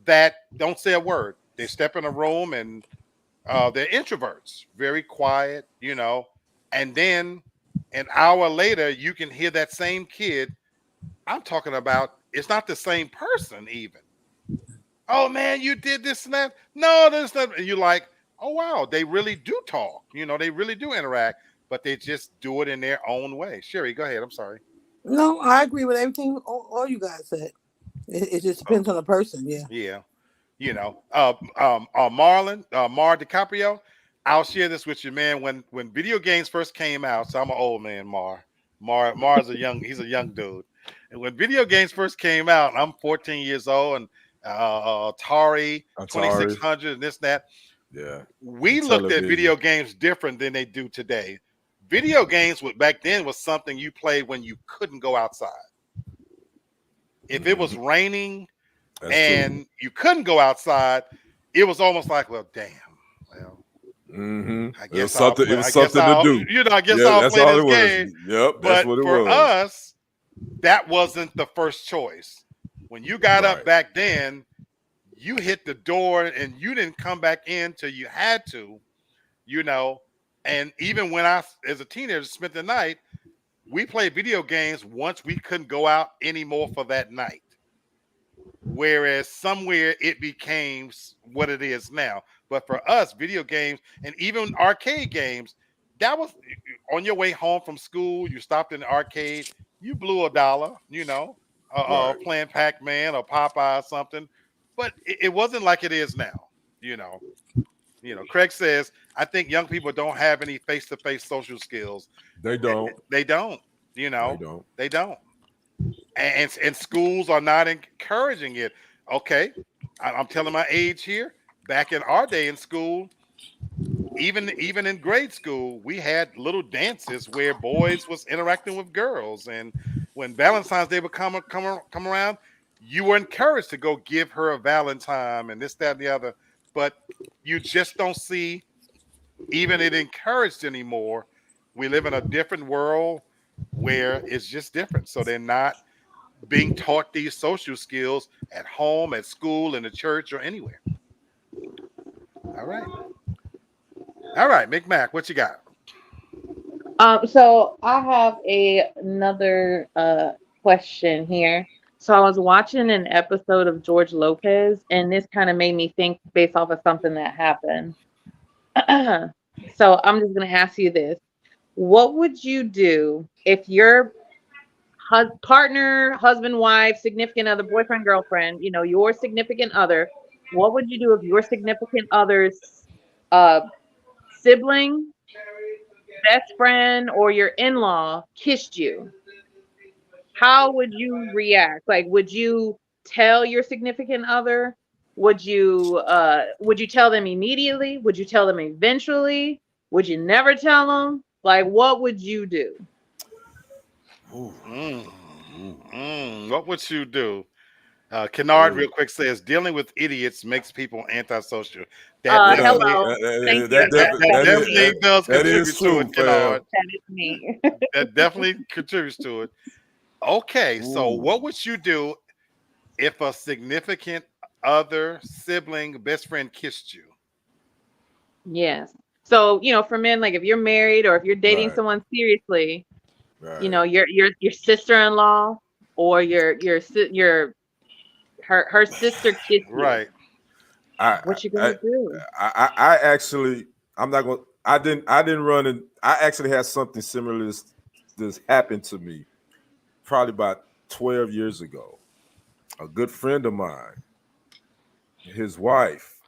that don't say a word. They step in a room and they're introverts, very quiet, and then an hour later, you can hear that same kid. I'm talking about, it's not the same person even. Oh man, you did this and that. No, this not. And you're like, oh wow, they really do talk. They really do interact, but they just do it in their own way. Sherry, go ahead. I'm sorry. No, I agree with everything all you guys said. It just depends on the person. Yeah. Yeah, Mar DiCaprio. I'll share this with you, man. When video games first came out, so I'm an old man, Mar's he's a young dude. And when video games first came out, I'm 14 years old, and Atari 2600 and this, that. Yeah. We And looked at television. video games different than they do today. Video games back then was something you played when you couldn't go outside. If it was raining That's and true. you couldn't go outside, it was almost like, well, damn. Well, I It guess was something. It was something to I'll, do. I guess Yeah, I'll that's play all this it was. game. Yep, that's But what it for was. us, that wasn't the first choice. When you got up Right. back then, you hit the door and you didn't come back in till you had to, And even when I, as a teenager, spent the night, we played video games once we couldn't go out anymore for that night. Whereas somewhere it became what it is now. But for us, video games and even arcade games, that was on your way home from school. You stopped in the arcade, you blew $1, Right. playing Pac-Man or Popeye or something. But it wasn't like it is now. Craig says, I think young people don't have any face-to-face social skills. They don't. They don't. They don't. They don't. And schools are not encouraging it. Okay, I'm telling my age here. Back in our day in school, even in grade school, we had little dances where boys was interacting with girls, and when Valentine's Day would come around, you were encouraged to go give her a Valentine and this, that, and the other. But you just don't see even it encouraged anymore. We live in a different world where it's just different. So they're not being taught these social skills at home, at school, in the church, or anywhere. All right. All right, McMac, what you got? So I have another question here. So I was watching an episode of George Lopez, and this kind of made me think based off of something that happened. So I'm just gonna ask you this: what would you do if your partner, husband, wife, significant other, boyfriend, girlfriend, your significant other? What would you do if your significant other's uh, sibling, best friend, or your in-law kissed you? How would you react? Like, would you tell your significant other? Would you tell them immediately? Would you tell them eventually? Would you never tell them? Like, what would you do? Mm, what would you do? Kennard, real quick, says dealing with idiots makes people antisocial. That definitely, Hello. Thank you. that definitely does that contribute is to true, it, Kennard. That is me. That definitely contributes to it. Okay, so what would you do if a significant other, sibling, best friend kissed you? Yes. So, for men, like if you're married or if you're dating Right. someone seriously, Right. your sister-in-law or her sister kissed you. Right. What you gonna do? I actually, I'm not going. I didn't run in. I actually had something similar to this happen to me probably about 12 years ago. A good friend of mine, his wife,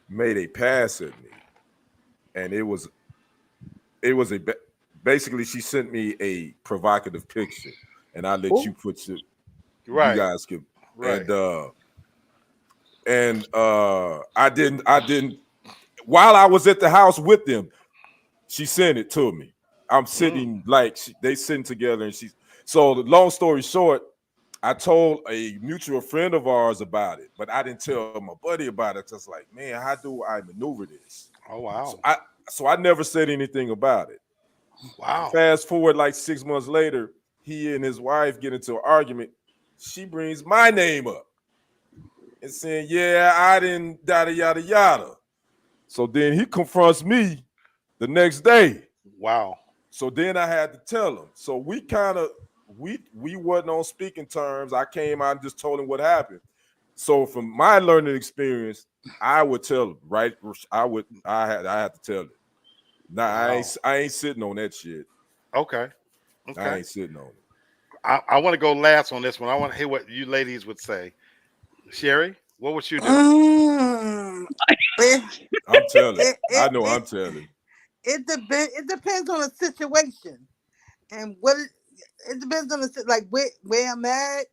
made a pass at me, and it was basically she sent me a provocative picture, and I let you put your Right. you guys could Right. and I didn't while I was at the house with them, she sent it to me. I'm sitting they sitting together, and so the long story short, I told a mutual friend of ours about it, but I didn't tell my buddy about it. Just like, man, how do I maneuver this? Oh wow. So I never said anything about it. Wow. Fast forward like 6 months later, he and his wife get into an argument. She brings my name up and saying, yeah, I didn't yada yada yada. So then he confronts me the next day. Wow. So then I had to tell him. So we kind of we wasn't on speaking terms. I came out and just told him what happened. So from my learning experience, I would tell him, right? I had to tell him. Nah, Wow. I ain't sitting on that shit. Okay. I ain't sitting on it. I want to go last on this one. I want to hear what you ladies would say. Sherry, what would you do? I'm telling. I know I'm telling. It depends on the situation, and it depends on like where I'm at.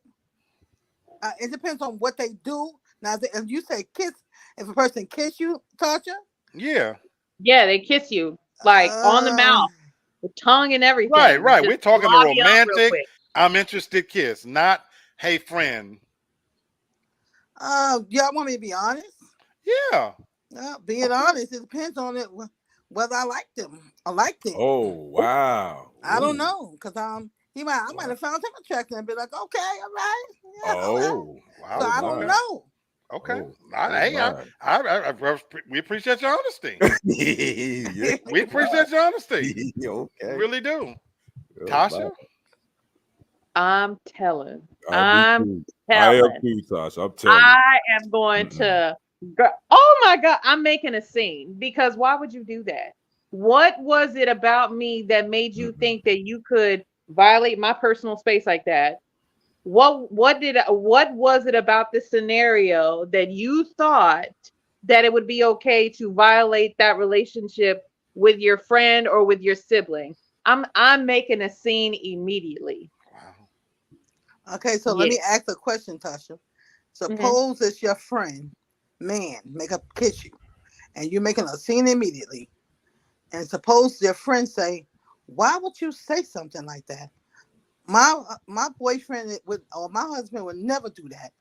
It depends on what they do. Now, if you say kiss, if a person kiss you, Tasha. Yeah. Yeah, they kiss you like on the mouth, the tongue and everything. Right. Just We're talking a lob you up real romantic, quick. I'm interested kiss, not hey friend. Y'all want me to be honest? Yeah. Being honest, it depends on it whether I like them. I like them. Oh wow! I don't know, because I might have found him attractive and be like, okay, all right. Yeah, oh wow. So I don't know. Okay. We appreciate your honesty. We appreciate your honesty. Okay. Really do. Tasha? I'm telling. I am too, Tasha. I'm telling. I am going to oh my God, I'm making a scene, because why would you do that? What was it about me that made you think that you could violate my personal space like that? What was it about this scenario that you thought that it would be okay to violate that relationship with your friend or with your sibling? I'm making a scene immediately. Wow. Okay, so let me ask a question, Tasha. Suppose it's your friend, man, make a kiss you, and you're making a scene immediately. And suppose your friend say, "Why would you say something like that?" my boyfriend would, or my husband would never do that.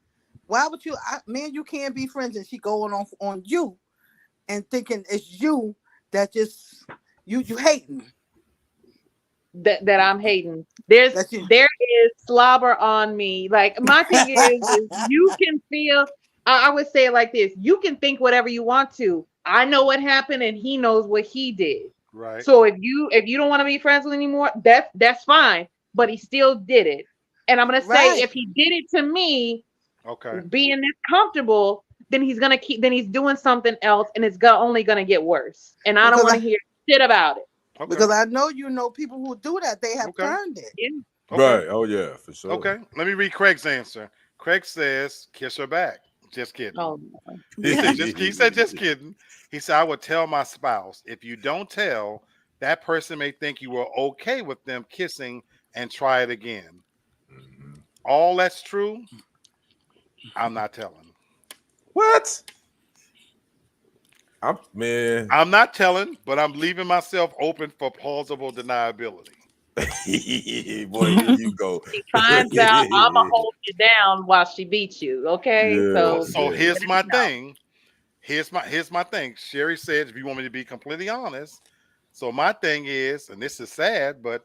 Why would you? Me and you can't be friends, and she going on you and thinking it's you that just you hating. That I'm hating. There That's you. is slobber on me. Like my thing is you can feel. I would say it like this: you can think whatever you want to. I know what happened, and he knows what he did. Right. So if you don't want to be friends with anymore, that's fine. But he still did it, and I'm gonna say Right. if he did it to me, Okay. being this comfortable, then he's gonna keep. Then he's doing something else, and it's only gonna get worse. And I don't want to hear shit about it. Okay. Because I know people who do that. They have turned it. Yeah. Okay. Right. Oh yeah, for sure. Okay. Let me read Craig's answer. Craig says, "Kiss her back." Just kidding. Oh, He said, just kidding. He said, I would tell my spouse, if you don't tell, that person may think you were okay with them kissing and try it again. Mhm. All that's true, I'm not telling. What? Man. I'm not telling, but I'm leaving myself open for plausible deniability. Boy, here you go. she finds out I'ma hold you down while she beats you. Okay, Yeah. So Yeah. here's my thing. Here's my thing. Sherry said, if you want me to be completely honest. So my thing is, and this is sad, but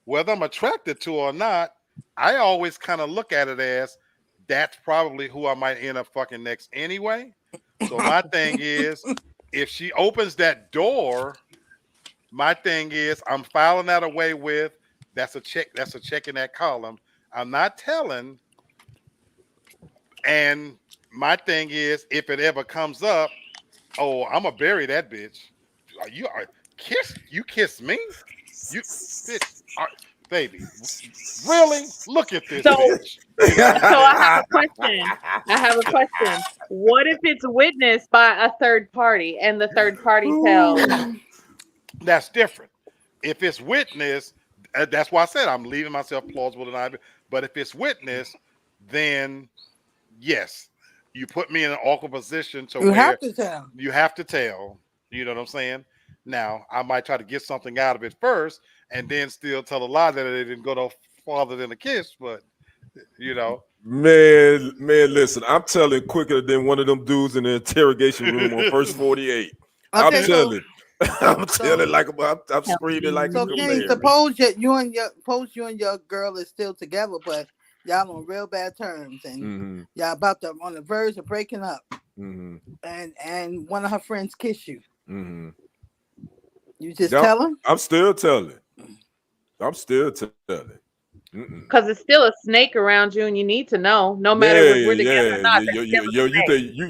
whether I'm attracted to or not, I always kind of look at it as that's probably who I might end up fucking next anyway. So my thing is, if she opens that door, my thing is I'm filing that away with that's a check. That's a check in that column. I'm not telling. And my thing is, if it ever comes up, oh, I'm gonna bury that bitch. You are kiss. You kiss me. You bitch, baby. Really? Look at this So- bitch. So I have a question. What if it's witnessed by a third party and the third party tells? That's different. If it's witness, that's why I said I'm leaving myself plausible deniability. But if it's witness, then yes, you put me in an awkward position to You where have to tell. you have to tell. You know what I'm saying? Now, I might try to get something out of it first and then still tell a lie that it didn't go no farther than a kiss, but you know. Man, listen, I'm telling quicker than one of them dudes in the interrogation room on First 48. Okay, I'm telling. I'm telling like I'm screaming like So a Kenny, canary. suppose you and your girl is still together, but y'all on real bad terms, and Mhm, y'all about to on the verge of breaking up, mhm, and one of her friends kiss you. mhm. You just Yep. tell him. I'm still telling. Mm-mm. Because it's still a snake around you, and you need to know, no matter if we're together or not. Yo, there's still a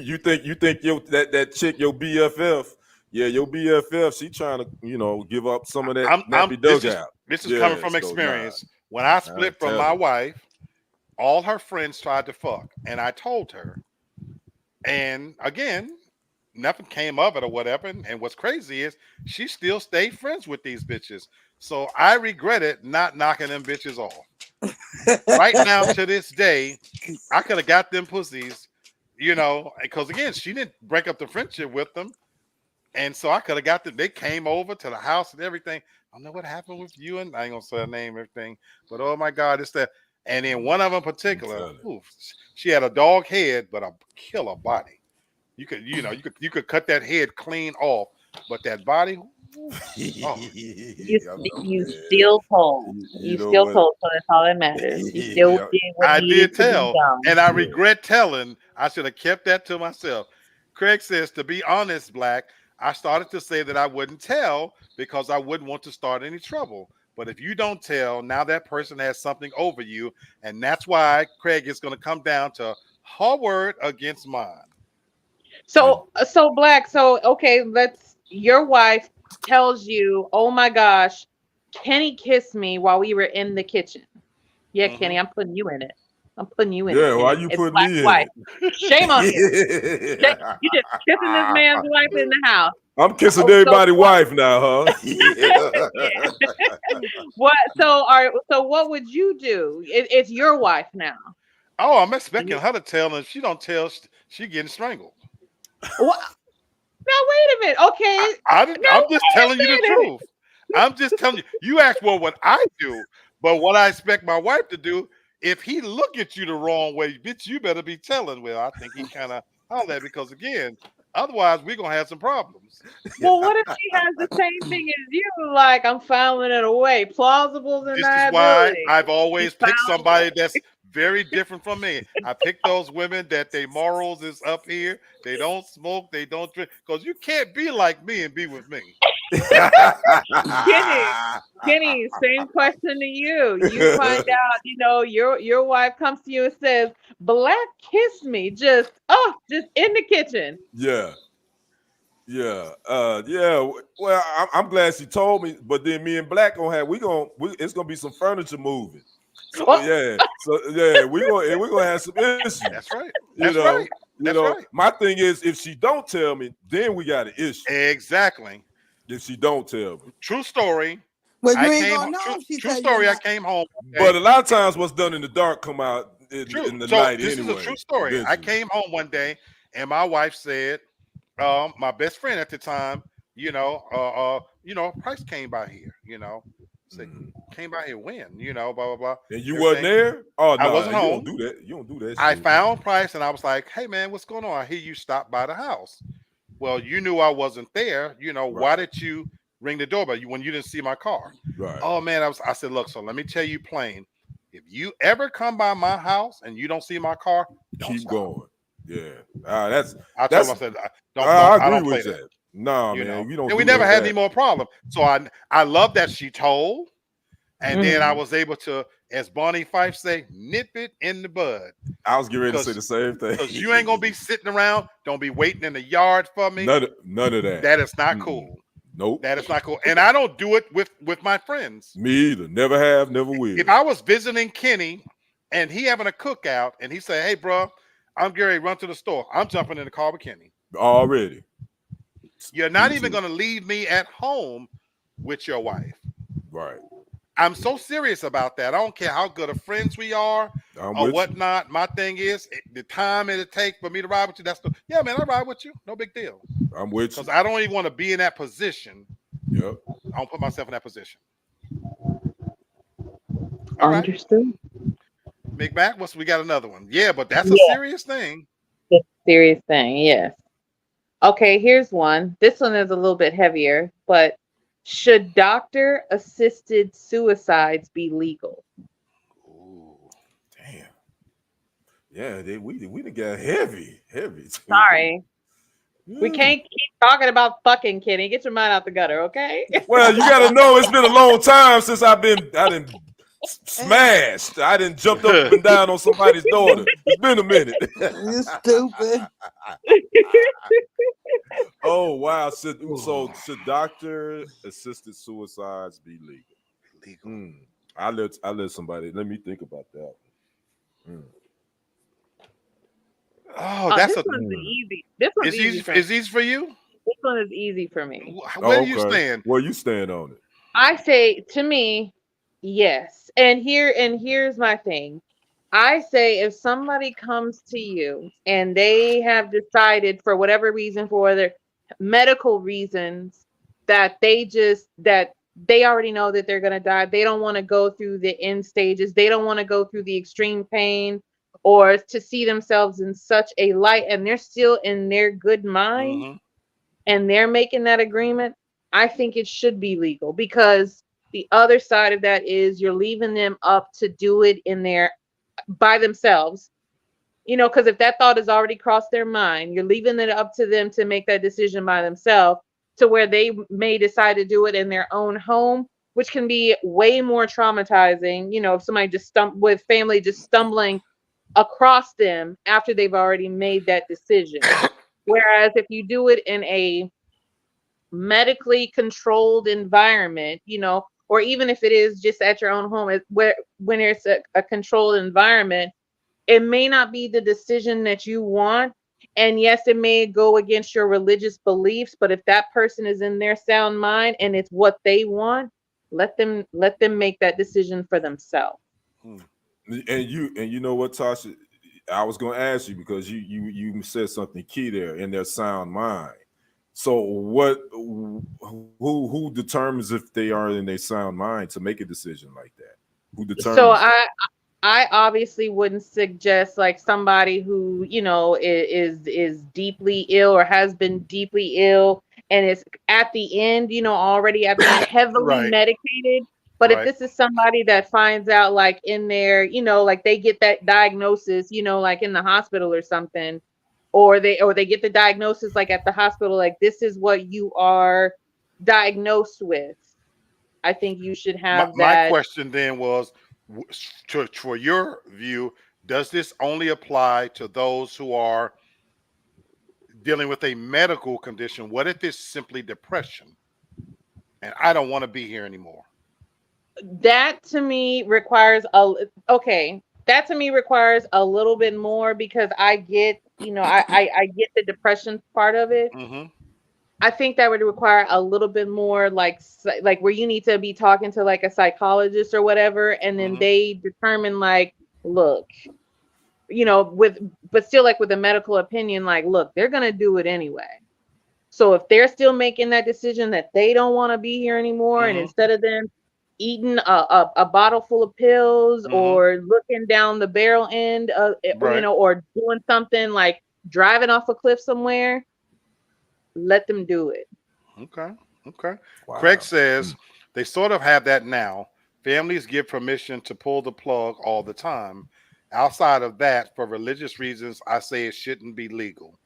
you snake. think that chick, your BFF, your BFF, she trying to give up some of that nappy dugout. This is coming from so, experience. When I split from my wife, all her friends tried to fuck, and I told her. And again, nothing came of it or whatever. And what's crazy is she still stayed friends with these bitches. So I regretted not knocking them bitches off. Right now, to this day, I could have got them pussies, because again, she didn't break up the friendship with them. And so I could have got them. They came over to the house and everything. I don't know what happened with you, and I ain't gonna say her name, everything. But oh my God, it's that. And then one of them in particular, she had a dog head, but a killer body. You could cut that head clean off, but that body. You still told. You still told, so that's all that matters. You still did what I needed did to be tell, done. and I regret telling. I should have kept that to myself. Craig says, to be honest, Black, I started to say that I wouldn't tell because I wouldn't want to start any trouble. But if you don't tell, now that person has something over you, and that's why Craig is going to come down to her word against mine. So Black. So okay, your wife tells you, "Oh my gosh, Kenny kissed me while we were in the kitchen." Yeah, Kenny, I'm putting you in it. I'm putting you in it. Yeah, why Kenny. you It's putting Black's me in wife. it? Shame on you. You just kissing this man's wife in the house. I'm kissing everybody's wife now, huh? What? So what would you do? It's your wife now. Oh, I'm expecting her to tell, and if she don't tell, she getting strangled. What? Now wait a minute. Okay. I'm just telling you the truth. I'm just telling you. You asked, well, what I do, But what I expect my wife to do, if he look at you the wrong way, bitch, you better be telling. Well, I think he kind of holler that because again, otherwise we're gonna have some problems. Well, what if she has the same thing as you? Like, I'm filing it away. Plausible This is why deniability. I've You always picked filed somebody that's very different from me. I pick those women that their morals is up here. They don't smoke, they don't drink. Because you can't be like me and be with me. Kenny, same question to you. You find out, your wife comes to you and says, "Black kiss me," just in the kitchen. Yeah. Well, I'm glad she told me, but then me and Black gonna have it's gonna be some furniture moving. So Oh. we're gonna have some issues. That's right. That's right. That's right. My thing is, if she don't tell me, then we got an issue. Exactly. If she don't tell me, true story. Well, you I ain't came gonna know if she true tell you story. I not. came home. but a lot of times, what's done in the dark come out True. in the So light this anyway. is a true story. I eventually. came home one day and my wife said, my best friend at the time, Price came by here, say came by here when, blah blah blah. And you wasn't there? Oh I no, wasn't you home. don't do that. You don't do that. I shit. found Price and I was like, hey man, what's going on? I hear you stopped by the house. Well, you knew I wasn't there. Why did you ring the doorbell when you didn't see my car? Right. Oh man, I said, look, so let me tell you plain. If you ever come by my house and you don't see my car, don't keep stop. going. Yeah. I told him, I said, I agree don't play with that. that. No, man, we don't. And we do never that. had any more problem. So I love that she told, and then I was able to, as Bonnie Fife say, nip it in the bud. I was getting ready to say the same thing. Because you ain't gonna be sitting around. Don't be waiting in the yard for me. None of that. That is not cool. Nope. That is not cool. And I don't do it with my friends. Me either. Never have, never will. If I was visiting Kenny and he having a cookout and he say, hey, bro, I'm Gary, run to the store. I'm jumping in the car with Kenny. Already. You're not even going to leave me at home with your wife. Right. I'm so serious about that. I don't care how good of friends we are or whatnot. My thing is the time it'll take for me to ride with you. Yeah, man, I ride with you. No big deal. I'm with you. Because I don't even want to be in that position. Yep. I don't put myself in that position. Understood. Big Mac, we got another one. Yeah, but that's a serious thing. It's a serious thing, yes. Okay, here's one. This one is a little bit heavier, but should doctor-assisted suicides be legal? Ooh, damn. Yeah, we done got heavy. Sorry. We can't keep talking about fucking, Kenny. Get your mind out the gutter, okay? Well, you gotta know it's been a long time since I didn't smashed. I didn't jumped up and down on somebody's daughter. It's been a minute. You stupid. Oh wow! Should doctor-assisted suicides be legal? Legal. I let somebody. Let me think about that. Oh, that's this one's easy. This one's easy. Is easy for you? This one is easy for me. Where do you stand? Where you stand on it? I say, to me, yes. And here's my thing. I say if somebody comes to you and they have decided for whatever reason, for their medical reasons, that they already know that they're going to die. They don't want to go through the end stages. They don't want to go through the extreme pain or to see themselves in such a light, and they're still in their good mind and they're making that agreement. I think it should be legal, because the other side of that is you're leaving them up to do it by themselves, because if that thought has already crossed their mind, you're leaving it up to them to make that decision by themselves, to where they may decide to do it in their own home, which can be way more traumatizing, if somebody with family just stumbling across them after they've already made that decision. Whereas if you do it in a medically controlled environment, or even if it is just at your own home, when it's a controlled environment, it may not be the decision that you want. And yes, it may go against your religious beliefs, but if that person is in their sound mind and it's what they want, let them make that decision for themselves. And you know what, Tasha, I was going to ask you, because you said something key there, in their sound mind. So who determines if they are in their sound mind to make a decision like that? Who So determines that? I obviously wouldn't suggest like somebody who, is deeply ill or has been deeply ill and is at the end, already at the end, heavily Right, medicated. But if right. this is somebody that finds out like in their, like they get that diagnosis, like in the hospital or something, or they get the diagnosis like at the hospital, like this is what you are diagnosed with. I think you should have My that. question then was, for your view, does this only apply to those who are dealing with a medical condition? What if it's simply depression and I don't want to be here anymore? That to me requires a okay. That to me requires a little bit more because I get, I get the depression part of it. Hmm. I think that would require a little bit more like like where you need to be talking to like a psychologist or whatever, and then Hmm. they determine like, look, with but still like with a medical opinion, like, look, they're gonna do it anyway. So if they're still making that decision that they don't want to be here anymore, and Hmm. instead of them eating a bottle full of pills Hmm. or looking down the barrel end of, Right. or doing something like driving off a cliff somewhere, let them do it. Okay. Okay. Craig Wow. says they sort of have that now. Families give permission to pull the plug all the time. Outside of that, for religious reasons, I say it shouldn't be legal.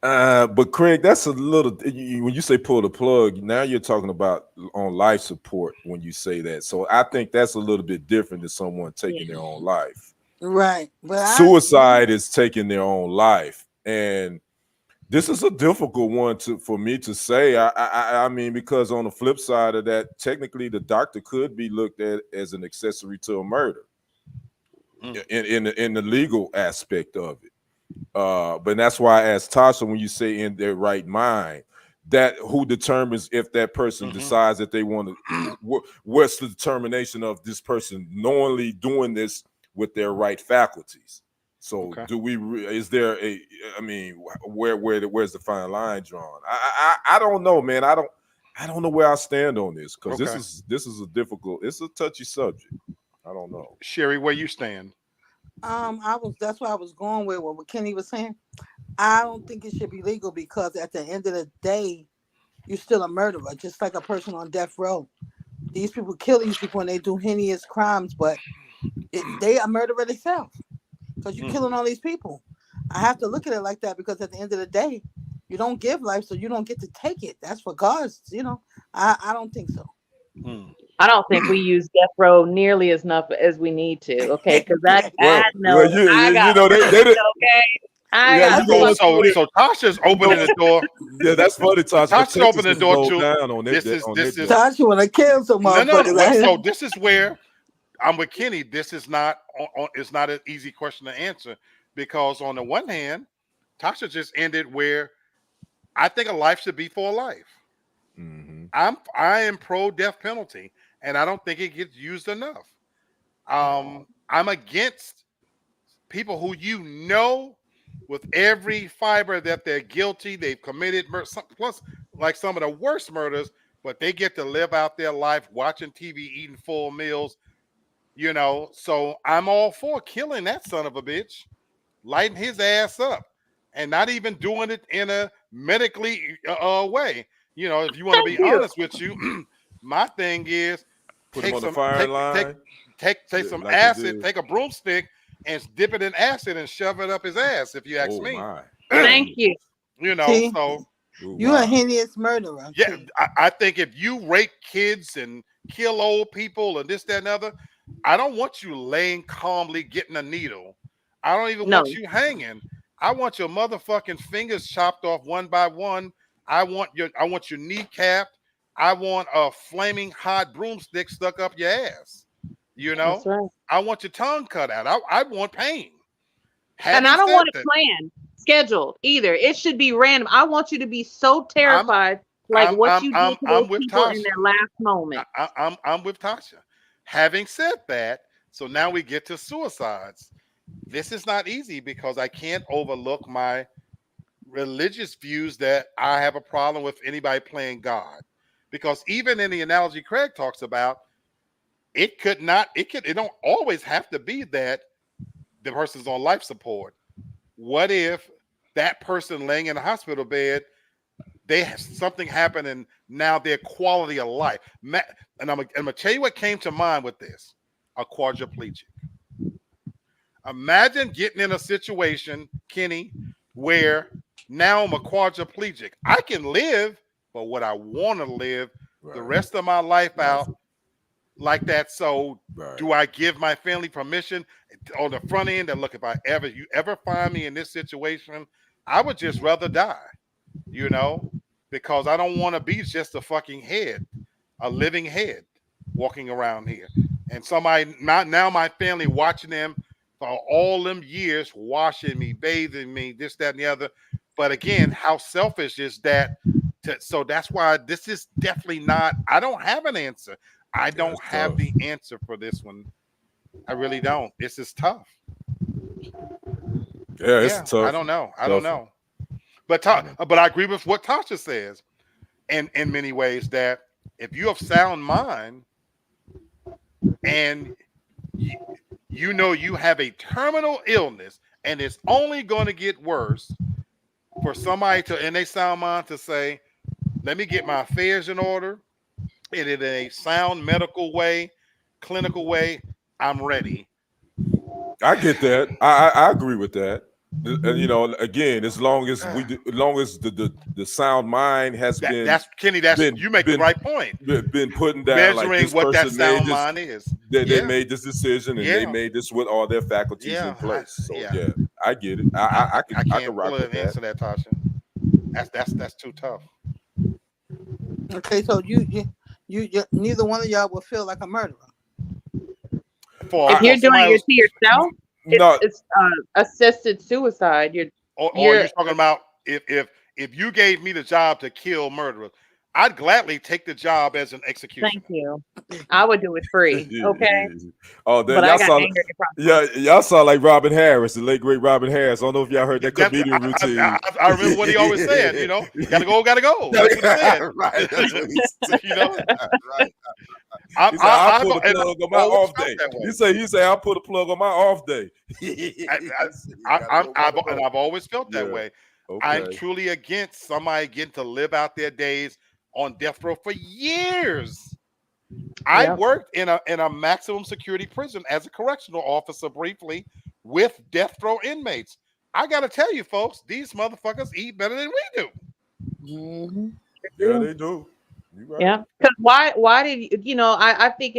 But Craig, that's a little. When you say pull the plug, now you're talking about on life support when you say that. So I think that's a little bit different than someone taking their Yeah. own life. Right. But Suicide is taking their own life, and this is a difficult one for me to say. I mean, because on the flip side of that, technically the doctor could be looked at as an accessory to a murder Mm. in the legal aspect of it. But that's why I asked Tasha, when you say in their right mind, that who determines if that person Hmm. decides that they want to, what's the determination of this person knowingly doing this with their right faculties? So Okay. do we, is there a, I mean, where's the fine line drawn? I don't know, man. I don't know where I stand on this, because Okay. this is a difficult, it's a touchy subject. I don't know. Sherry, where you stand? that's what I was going with what Kenny was saying. I don't think it should be legal because at the end of the day, you're still a murderer, just like a person on death row. These people kill these people and they do heinous crimes, but they are murderer themselves because you're Mm. killing all these people. I have to look at it like that because at the end of the day, you don't give life, so you don't get to take it. That's for God's. I don't think so. Mm. I don't think we use death row nearly as enough as we need to. Okay, because I Well, know I got they friends. did. Okay, I Yeah, got you So going fucking so through it. so Tasha's You know, opening the door. yeah, that's funny, Tasha, because Tasha's Texas opening the just door rolled to down on this it is on this that is death. Tasha want to kill some no. motherfuckers. Wait, so this is where I'm with Kenny. This is not it's not an easy question to answer, because on the one hand, Tasha just ended where I think a life should be for a life. Hmm. I am pro death penalty, and I don't think it gets used enough. I'm against people who with every fiber that they're guilty, they've committed plus like some of the worst murders, but they get to live out their life watching TV, eating full meals. So I'm all for killing that son of a bitch, lighting his ass up, and not even doing it in a medically way. If you want to thank be you. honest with you, my thing is Put them take on the some firing take line, take yeah, some like they acid, did. take a broomstick and dip it in acid and shove it up his ass. If you ask Oh me, my. Thank you. See, so Oh you're a my. heinous murderer. yeah, See, I think if you rape kids and kill old people and this, that, and other, I don't want you laying calmly getting a needle. I don't even want No, you hanging. I want your motherfucking fingers chopped off one by one. I want your kneecapped. I want a flaming hot broomstick stuck up your ass. You that's know, right. I want your tongue cut out. I want pain. And I Having don't said want it that, planned, scheduled either. It should be random. I want you to be so I'm terrified, like I'm what I'm you did I'm to those I'm with people in Tasha. their last moment. I'm with Tasha. Having said that, so now we get to suicides. This is not easy because I can't overlook my religious views that I have a problem with anybody playing God. Because even in the analogy Craig talks about, it could not. It don't always have to be that the person's on life support. What if that person laying in a hospital bed, something happened and now their quality of life. And I'm gonna tell you what came to mind with this: a quadriplegic. Imagine getting in a situation, Kenny, where now I'm a quadriplegic. I can live, but what I want to live the rest of my life out like that. So do I give my family permission on the front end that, look, if you ever find me in this situation, I would just rather die, because I don't want to be just a fucking head, a living head walking around here. And somebody, now my family watching them for all them years, washing me, bathing me, this, that, and the other. But again, how selfish is that? So that's why this is definitely not, I don't have an answer. I don't have the answer for this one. I really don't. This is tough. Yeah, it's tough. I don't know. But I agree with what Tasha says, and in many ways, that if you have sound mind and you have a terminal illness and it's only going to get worse, for somebody in their sound mind to say, let me get my affairs in order, and in a sound medical way, clinical way, I'm ready. I get that. I agree with that. And again, as long as the sound mind has been, that's Kenny. You make the right point. Been putting down measuring like this what that person sound made this, mind is. They made this decision and they made this with all their faculties in place. So I get it. I can rock with that. Answer that, Tasha. That's too tough. Okay, so you neither one of y'all will feel like a murderer. If you're doing it to yourself, it's assisted suicide. You're talking about if you gave me the job to kill murderers, I'd gladly take the job as an executioner. Thank you. I would do it free. Okay. Oh, then y'all saw like Robin Harris, the late great Robin Harris. I don't know if y'all heard that comedian routine. I remember what he always said. Gotta go. That's what he said. Right. That's what he said. Right. I put a plug on my off day. He say I put a plug on my off day. I've always felt that way. Okay. I'm truly against somebody getting to live out their days on death row for years. I worked in a maximum security prison as a correctional officer briefly with death row inmates. I got to tell you, folks, these motherfuckers eat better than we do. Mm-hmm. Yeah, they do. Right. Yeah, because why did I think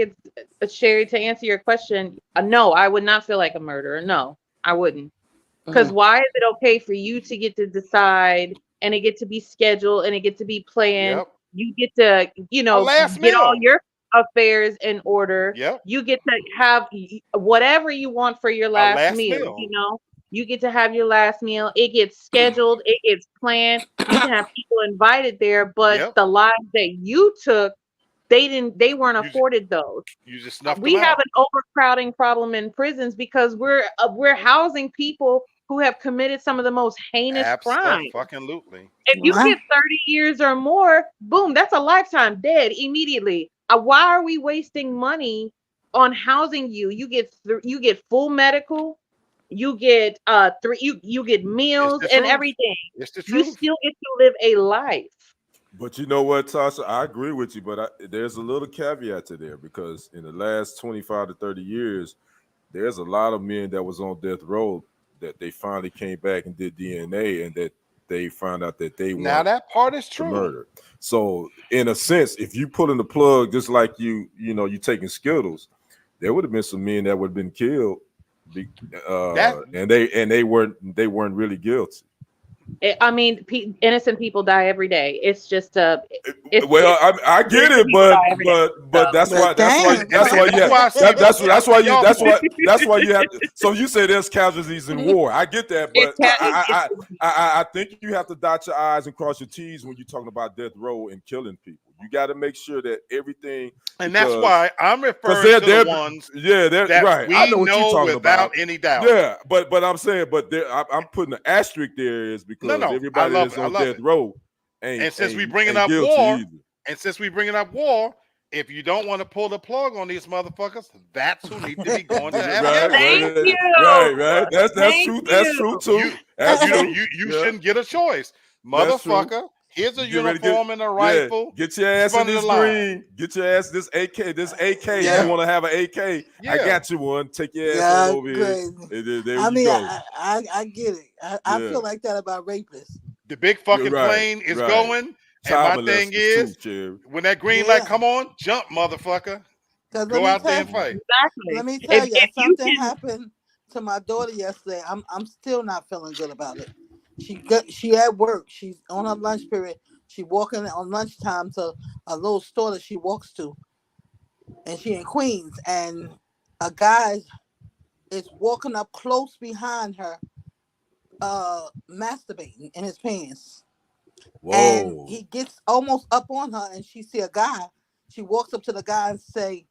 it's Sherry, to answer your question. No, I would not feel like a murderer. No, I wouldn't. Because why is it okay for you to get to decide and it get to be scheduled and it get to be planned? Yep. You get to get all your affairs in order. Yep. You get to have whatever you want for your last meal. You get to have your last meal. It gets scheduled. It gets planned. You can have people invited there, but the lives that you took, they weren't afforded those. You just snuffed We have an overcrowding problem in prisons because we're housing people who have committed some of the most heinous crimes. Absolutely. If you get 30 years or more, boom, that's a lifetime, dead immediately. Why are we wasting money on housing you? You get full medical. You get you get meals and everything. It's the truth. You still get to live a life. But you know what, Tasha? I agree with you, but there's a little caveat to there, because in the last 25 to 30 years, there's a lot of men that was on death row that they finally came back and did DNA, and that they found out that they now that part is true. Murder. So in a sense, if you pulling the plug just like you taking Skittles, there would have been some men that would have been killed. And they weren't really guilty. I mean, innocent people die every day. It's just I get it, but that's why you have to. So you say there's casualties in war. I get that, but I think you have to dot your I's and cross your T's when you're talking about death row and killing people. You got to make sure that everything. And that's why I'm referring to the ones that right. we I know what you're talking without about. any doubt. Yeah, but I'm saying, I'm putting an asterisk there is because everybody that's on death row ain't. And since we bringing up war, if you don't want to pull the plug on these motherfuckers, that's who need to be going to Right, Afghanistan. Thank you. right. That's Thank true. That's you. true too. You That's you true. you Yeah, shouldn't get a choice, that's true. motherfucker. Here's a You get ready to get uniform and a rifle. get your ass in Front of the this line. green. Get your ass this AK. This AK. You Yeah. want to have an AK? I Yeah. got you one. Take your ass on Yeah, over here. crazy. There I you mean, go. I get it. I Yeah. feel like that about rapists. The big You're fucking right. plane is Right. going, and my Child thing molesters too, is, Cherry. when that green Yeah. light come on, jump, motherfucker. Cause Go out there and fight. Exactly. let me tell you, If you something can, happened to my daughter yesterday. I'm still not feeling good about it. She at work. She's on her lunch period. She walking on lunchtime to a little store that she walks to, and she in Queens. And a guy is walking up close behind her, masturbating in his pants. And Whoa. he gets almost up on her, and she see a guy. She walks up to the guy and say,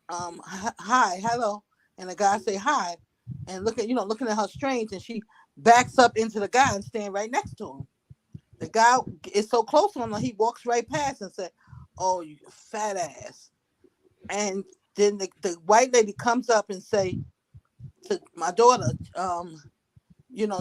hi, hello. And the guy say hi, and looking at her strange, and she backs up into the guy and stand right next to him. The guy is so close to him, he walks right past and said, "Oh, you fat ass." And then the white lady comes up and say to my daughter,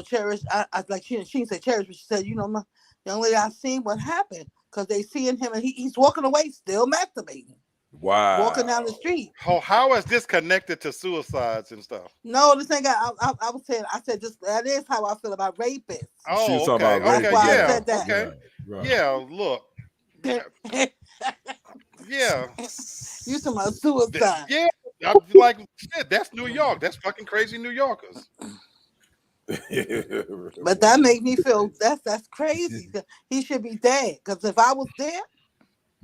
Cherish, I like she didn't say Cherish, but she said, my young lady, I seen what happened, because they seeing him and he's walking away still masturbating, Wow. walking down the street. How is this connected to suicides and stuff? No, this ain't got. I was saying. I said just that is how I feel about rapists. She was Oh, talking okay, about rape. That's why I yeah, said that. okay, Right. yeah. Look, yeah. You talking about suicide? Yeah, I'm like shit. That's New York. That's fucking crazy New Yorkers. But that make me feel that's crazy. He should be dead. Because if I was there,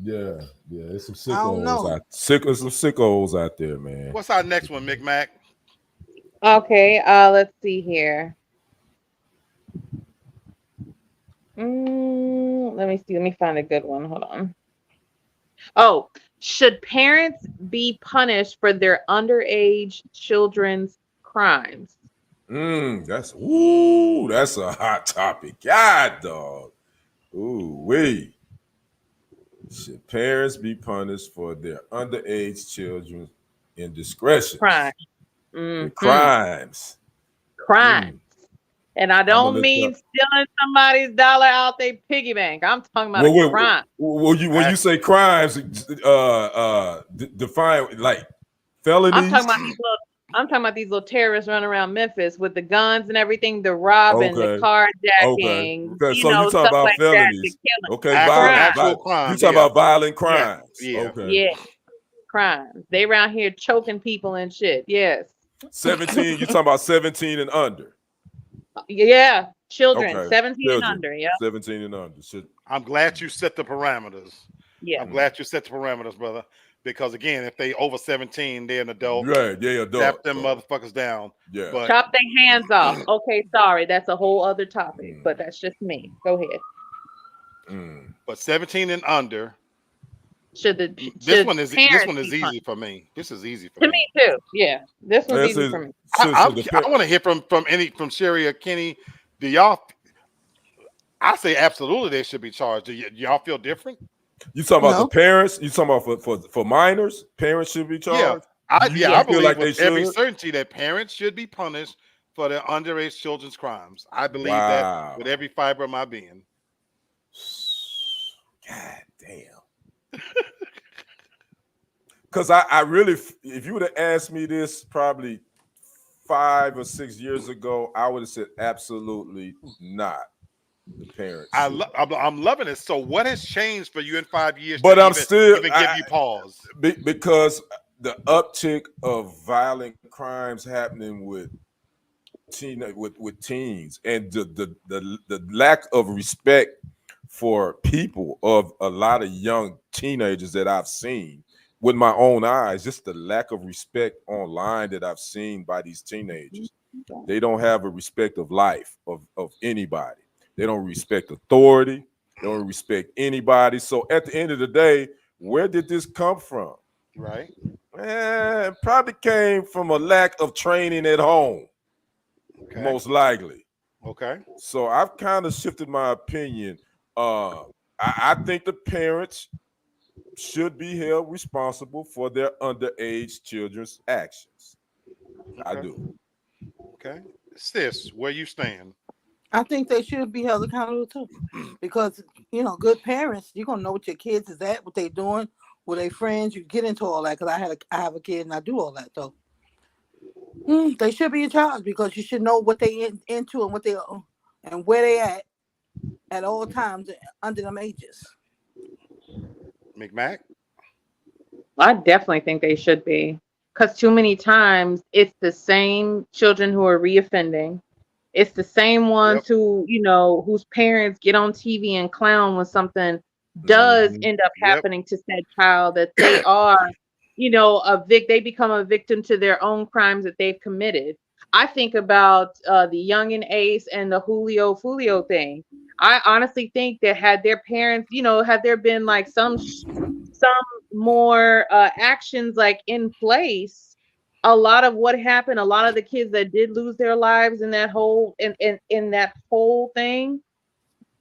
yeah. There's some I don't know. some sickos out there, man. What's our next one, Mac? okay, let's see here. Let me see. Let me find a good one. Hold on. Oh, should parents be punished for their underage children's crimes? That's a hot topic. God, dog. Ooh, wee. Should parents be punished for their underage children's indiscretions? Crime. Crimes. Crime. And I don't mean up. stealing somebody's dollar out their piggy bank. I'm talking about a crime. When you say crimes, define like felonies. I'm talking about these little terrorists running around Memphis with the guns and everything, the robbing, the carjacking, Okay. So you talk about like felonies. That, okay, actual crime. You talk about violent crimes. Yeah. Okay. Yeah. Crimes. They around here choking people and shit. Yes. 17, you talking about 17 and under. Yeah. Children, Okay. 17 and under. Yeah. 17 and under. I'm glad you set the parameters. Yeah. I'm glad you set the parameters, brother. Because again, if they over 17, they're an adult. Right, yeah, adult. Tap them motherfuckers down. Yeah. But, chop their hands off. Okay, sorry. That's a whole other topic, but that's just me. Go ahead. But 17 and under. This one is easy for me. This is easy for me. To me too. Yeah. This one's easy for me. I want to hear from Sherry or Kenny. Do y'all? I say absolutely they should be charged. Do y'all feel different? You talking about the parents? You talking about for minors? Parents should be charged? I believe like with every certainty that parents should be punished for their underage children's crimes. I believe that with every fiber of my being. God damn. Because I really, if you would have asked me this probably 5 or 6 years ago, I would have said absolutely not. The parents. I'm loving it. So what has changed for you in 5 years? But I'm still even give you pause because the uptick of violent crimes happening with teens and the lack of respect for people of a lot of young teenagers that I've seen with my own eyes, just the lack of respect online that I've seen by these teenagers. They don't have a respect of life of anybody. They don't respect authority. They don't respect anybody. So at the end of the day, where did this come from? Right. It probably came from a lack of training at home, most likely. Okay. So I've kind of shifted my opinion. I think the parents should be held responsible for their underage children's actions. I Okay. do. Okay. Sis, where you stand? I think they should be held accountable too, because good parents, you're gonna know what your kids is at, what they doing, with their friends. You get into all that because I have a kid and I do all that. So they should be in charge because you should know what they into and what they and where they at all times under them ages. McMack? I definitely think they should be. Because too many times it's the same children who are reoffending. It's the same Yep. ones whose parents get on TV and clown when something does Mhm. end up Yep. happening to said child, that they are, they become a victim to their own crimes that they've committed. I think about the Young and Ace and the Julio Fulio thing. I honestly think that had their parents, had there been like some more actions like in place, a lot of what happened, a lot of the kids that did lose their lives in that whole in that whole thing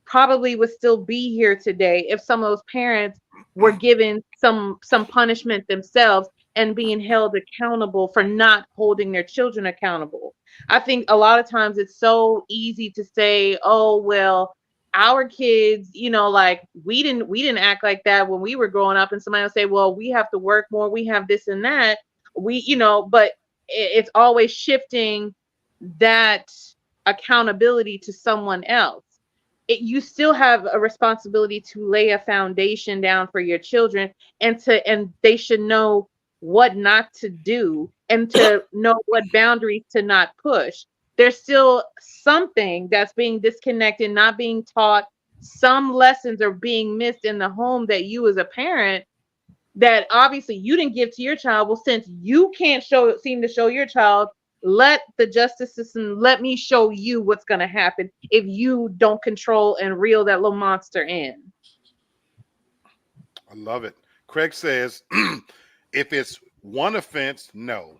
probably would still be here today if some of those parents were given some punishment themselves and being held accountable for not holding their children accountable. I think a lot of times it's so easy to say, "Oh, well, our kids, like we didn't act like that when we were growing up," and somebody will say, "Well, we have to work more, we have this and that." But it's always shifting that accountability to someone else. You still have a responsibility to lay a foundation down for your children, and they should know what not to do and to know what boundaries to not push. There's still something that's being disconnected, not being taught. Some lessons are being missed in the home that you as a parent, that obviously you didn't give to your child. Well, since you can't seem to show your child, let the justice system, let me show you what's going to happen if you don't control and reel that little monster in. I love it. Craig says, if it's one offense, no.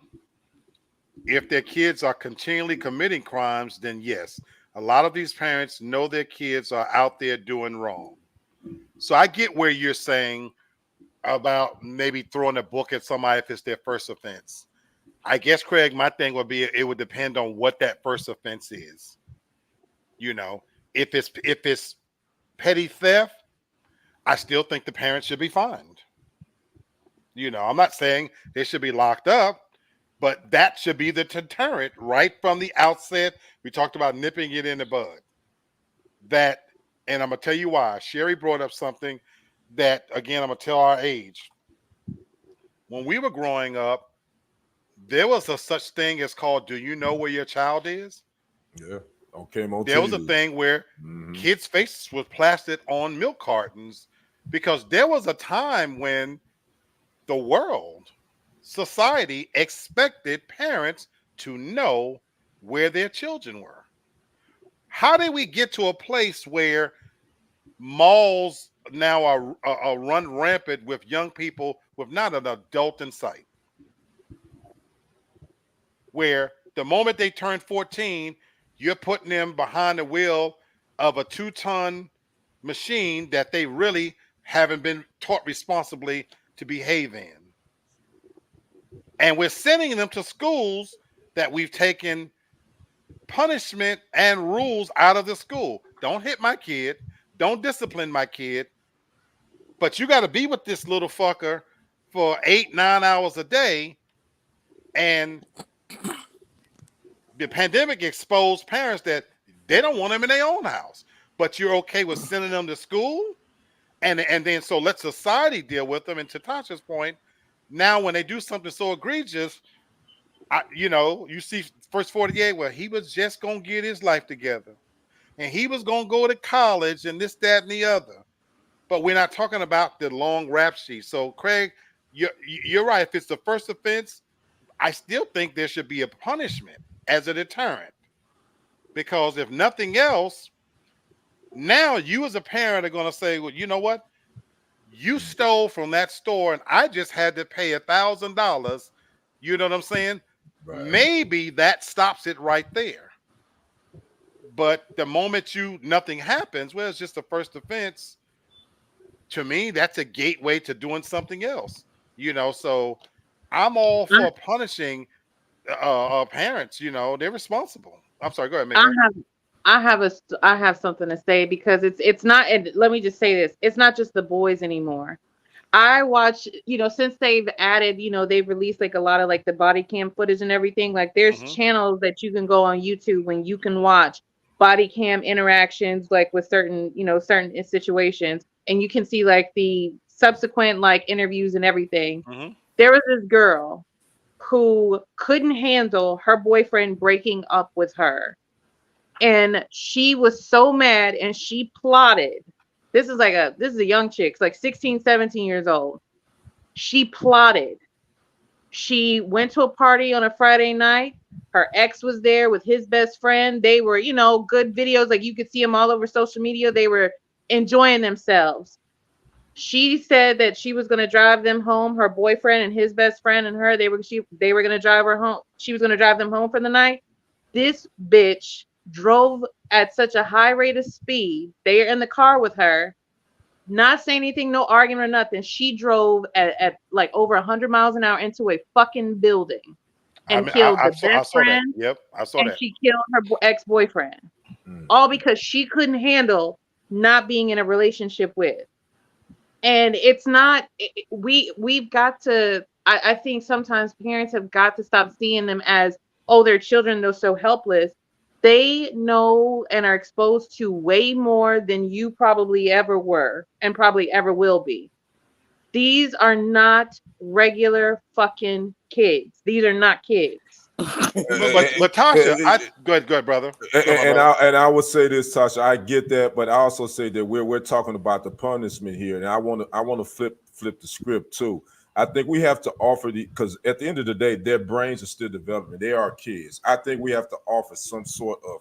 If their kids are continually committing crimes, then yes. A lot of these parents know their kids are out there doing wrong. So I get where you're saying about maybe throwing a book at somebody if it's their first offense. I guess, Craig, my thing would be it would depend on what that first offense is. You know, if it's petty theft, I still think the parents should be fined. I'm not saying they should be locked up, but that should be the deterrent right from the outset. We talked about nipping it in the bud. That, and I'm gonna tell you why. Sherry brought up something that, again, I'm gonna tell our age. When we were growing up, there was a such thing as called "Do you know where your child is?" Yeah. Okay, on There was a TV. thing where Hmm. kids' faces were plastered on milk cartons because there was a time when the world, society expected parents to know where their children were. How did we get to a place where malls now are run rampant with young people with not an adult in sight? Where the moment they turn 14, you're putting them behind the wheel of a 2-ton machine that they really haven't been taught responsibly to behave in. And we're sending them to schools that we've taken punishment and rules out of the school. Don't hit my kid. Don't discipline my kid. But you got to be with this little fucker for 8, 9 hours a day. And the pandemic exposed parents that they don't want them in their own house. But you're okay with sending them to school? And then so let society deal with them. And to Tasha's point, now when they do something so egregious, you see first 48, well, he was just gonna get his life together, and he was gonna go to college, and this, that, and the other. But we're not talking about the long rap sheet. So, Craig, you're right. If it's the first offense, I still think there should be a punishment as a deterrent, because if nothing else, now you as a parent are gonna say, well, you know what? You stole from that store, and I just had to pay $1,000. You know what I'm saying? Right. Maybe that stops it right there. But the moment nothing happens, well, it's just the first offense. to me, that's a gateway to doing something else. So I'm all for punishing parents. They're responsible. I'm sorry. Go ahead, I Megan. have I have something to say because it's not, and let me just say this, it's not just the boys anymore. I watch, since they've added, they've released like a lot of like the body cam footage and everything. Like there's Hmm. channels that you can go on YouTube when you can watch body cam interactions like with certain, certain situations, and you can see like the subsequent like interviews and everything. Hmm. There was this girl who couldn't handle her boyfriend breaking up with her. And she was so mad and she plotted. This is a young chick, like 16, 17 years old. She plotted. She went to a party on a Friday night. Her ex was there with his best friend. They were, good videos. Like you could see them all over social media. They were enjoying themselves. She said that she was going to drive them home. Her boyfriend and his best friend and her, they were going to drive her home. She was going to drive them home for the night. This bitch drove at such a high rate of speed. They're in the car with her, not saying anything, no argument or nothing. She drove at like over 100 miles an hour into a fucking building I and mean, I, killed I the saw I best saw that. friend, Yep, I saw and that. she killed her ex-boyfriend. Mm. All because she couldn't handle not being in a relationship with. And it's not, we've got to, I think sometimes parents have got to stop seeing them as, oh, they're children, they're so helpless. They know and are exposed to way more than you probably ever were and probably ever will be. These are not regular fucking kids. These are not kids. But Tasha, go ahead, brother. Go, my And brother. I would say this, Tasha. I get that, but I also say that we're talking about the punishment here, and I want to flip the script too. I think we have to offer because at the end of the day, their brains are still developing. They are kids. I think we have to offer some sort of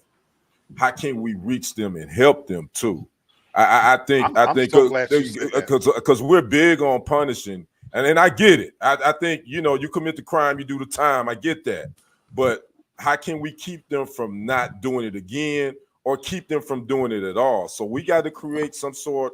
how can we reach them and help them too. I think So glad you said that. because we're big on punishing, and I get it. I think you commit the crime, you do the time. I get that, but how can we keep them from not doing it again or keep them from doing it at all? So we got to create some sort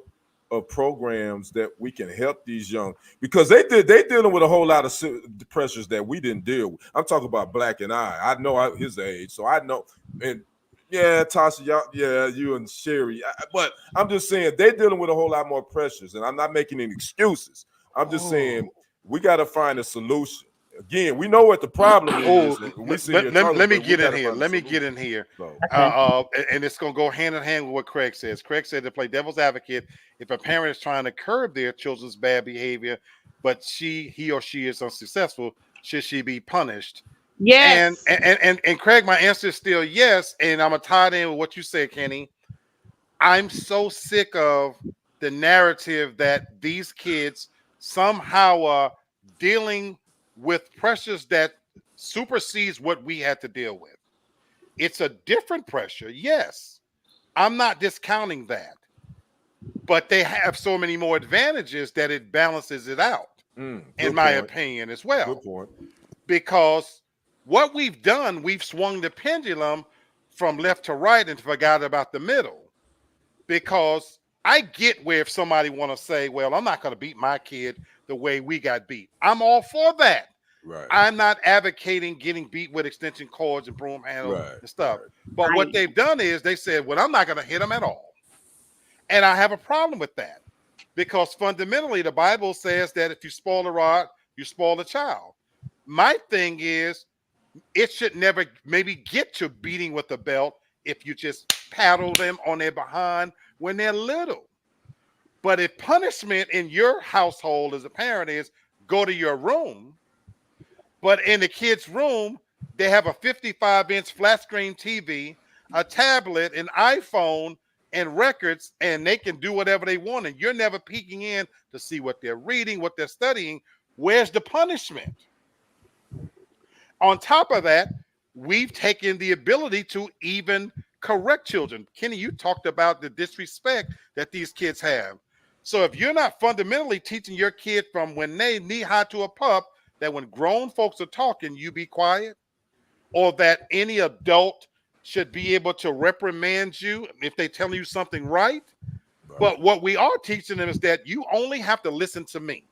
of programs that we can help these young because they dealing with a whole lot of pressures that we didn't deal with. I'm talking about Black and I know his age, so I know. And yeah, Tasha, you and Sherry, but I'm just saying they're dealing with a whole lot more pressures, and I'm not making any excuses. I'm just saying we got to find a solution. Again, we know what the problem is. We sit here talking, let me but we get in got to here. find a Let me solution. get in here. So, And it's going to go hand in hand with what Craig says. Craig said to play devil's advocate, if a parent is trying to curb their children's bad behavior, but he or she is unsuccessful, should she be punished? And Yes. and Craig, my answer is still yes. And I'm gonna tie it in with what you said, Kenny. I'm so sick of the narrative that these kids somehow are dealing with pressures that supersedes what we had to deal with. It's a different pressure, yes. I'm not discounting that, but they have so many more advantages that it balances it out, in my opinion, as well. Good point. Because what we've done, we've swung the pendulum from left to right and forgot about the middle. Because I get where if somebody want to say, well, I'm not going to beat my kid the way we got beat. I'm all for that. Right. I'm not advocating getting beat with extension cords and broom handles and stuff. Right. But what Right. they've done is they said, well, I'm not going to hit them at all. And I have a problem with that because fundamentally the Bible says that if you spoil a rod, you spoil a child. My thing is, it should never maybe get to beating with a belt if you just paddle them on their behind when they're little. But if punishment in your household as a parent is go to your room, but in the kid's room, they have a 55-inch flat screen TV, a tablet, an iPhone, and records, and they can do whatever they want. And you're never peeking in to see what they're reading, what they're studying. Where's the punishment? On top of that, we've taken the ability to even correct children. Kenny, you talked about the disrespect that these kids have. So if you're not fundamentally teaching your kid from when they knee high to a pup that when grown folks are talking, you be quiet, or that any adult should be able to reprimand you if they're telling you something right, Right. But what we are teaching them is that you only have to listen to me.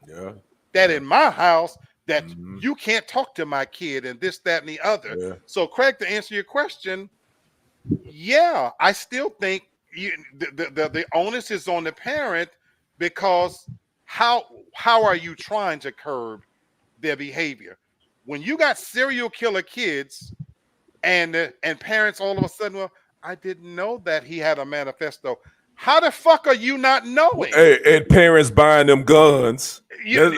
Yeah. That in my house, that Mhm. you can't talk to my kid and this, that, and the other. Yeah. So, Craig, to answer your question, yeah, I still think the onus is on the parent, because how are you trying to curb their behavior when you got serial killer kids and parents all of a sudden, well, I didn't know that he had a manifesto. How the fuck are you not knowing? Hey, and parents buying them guns. You,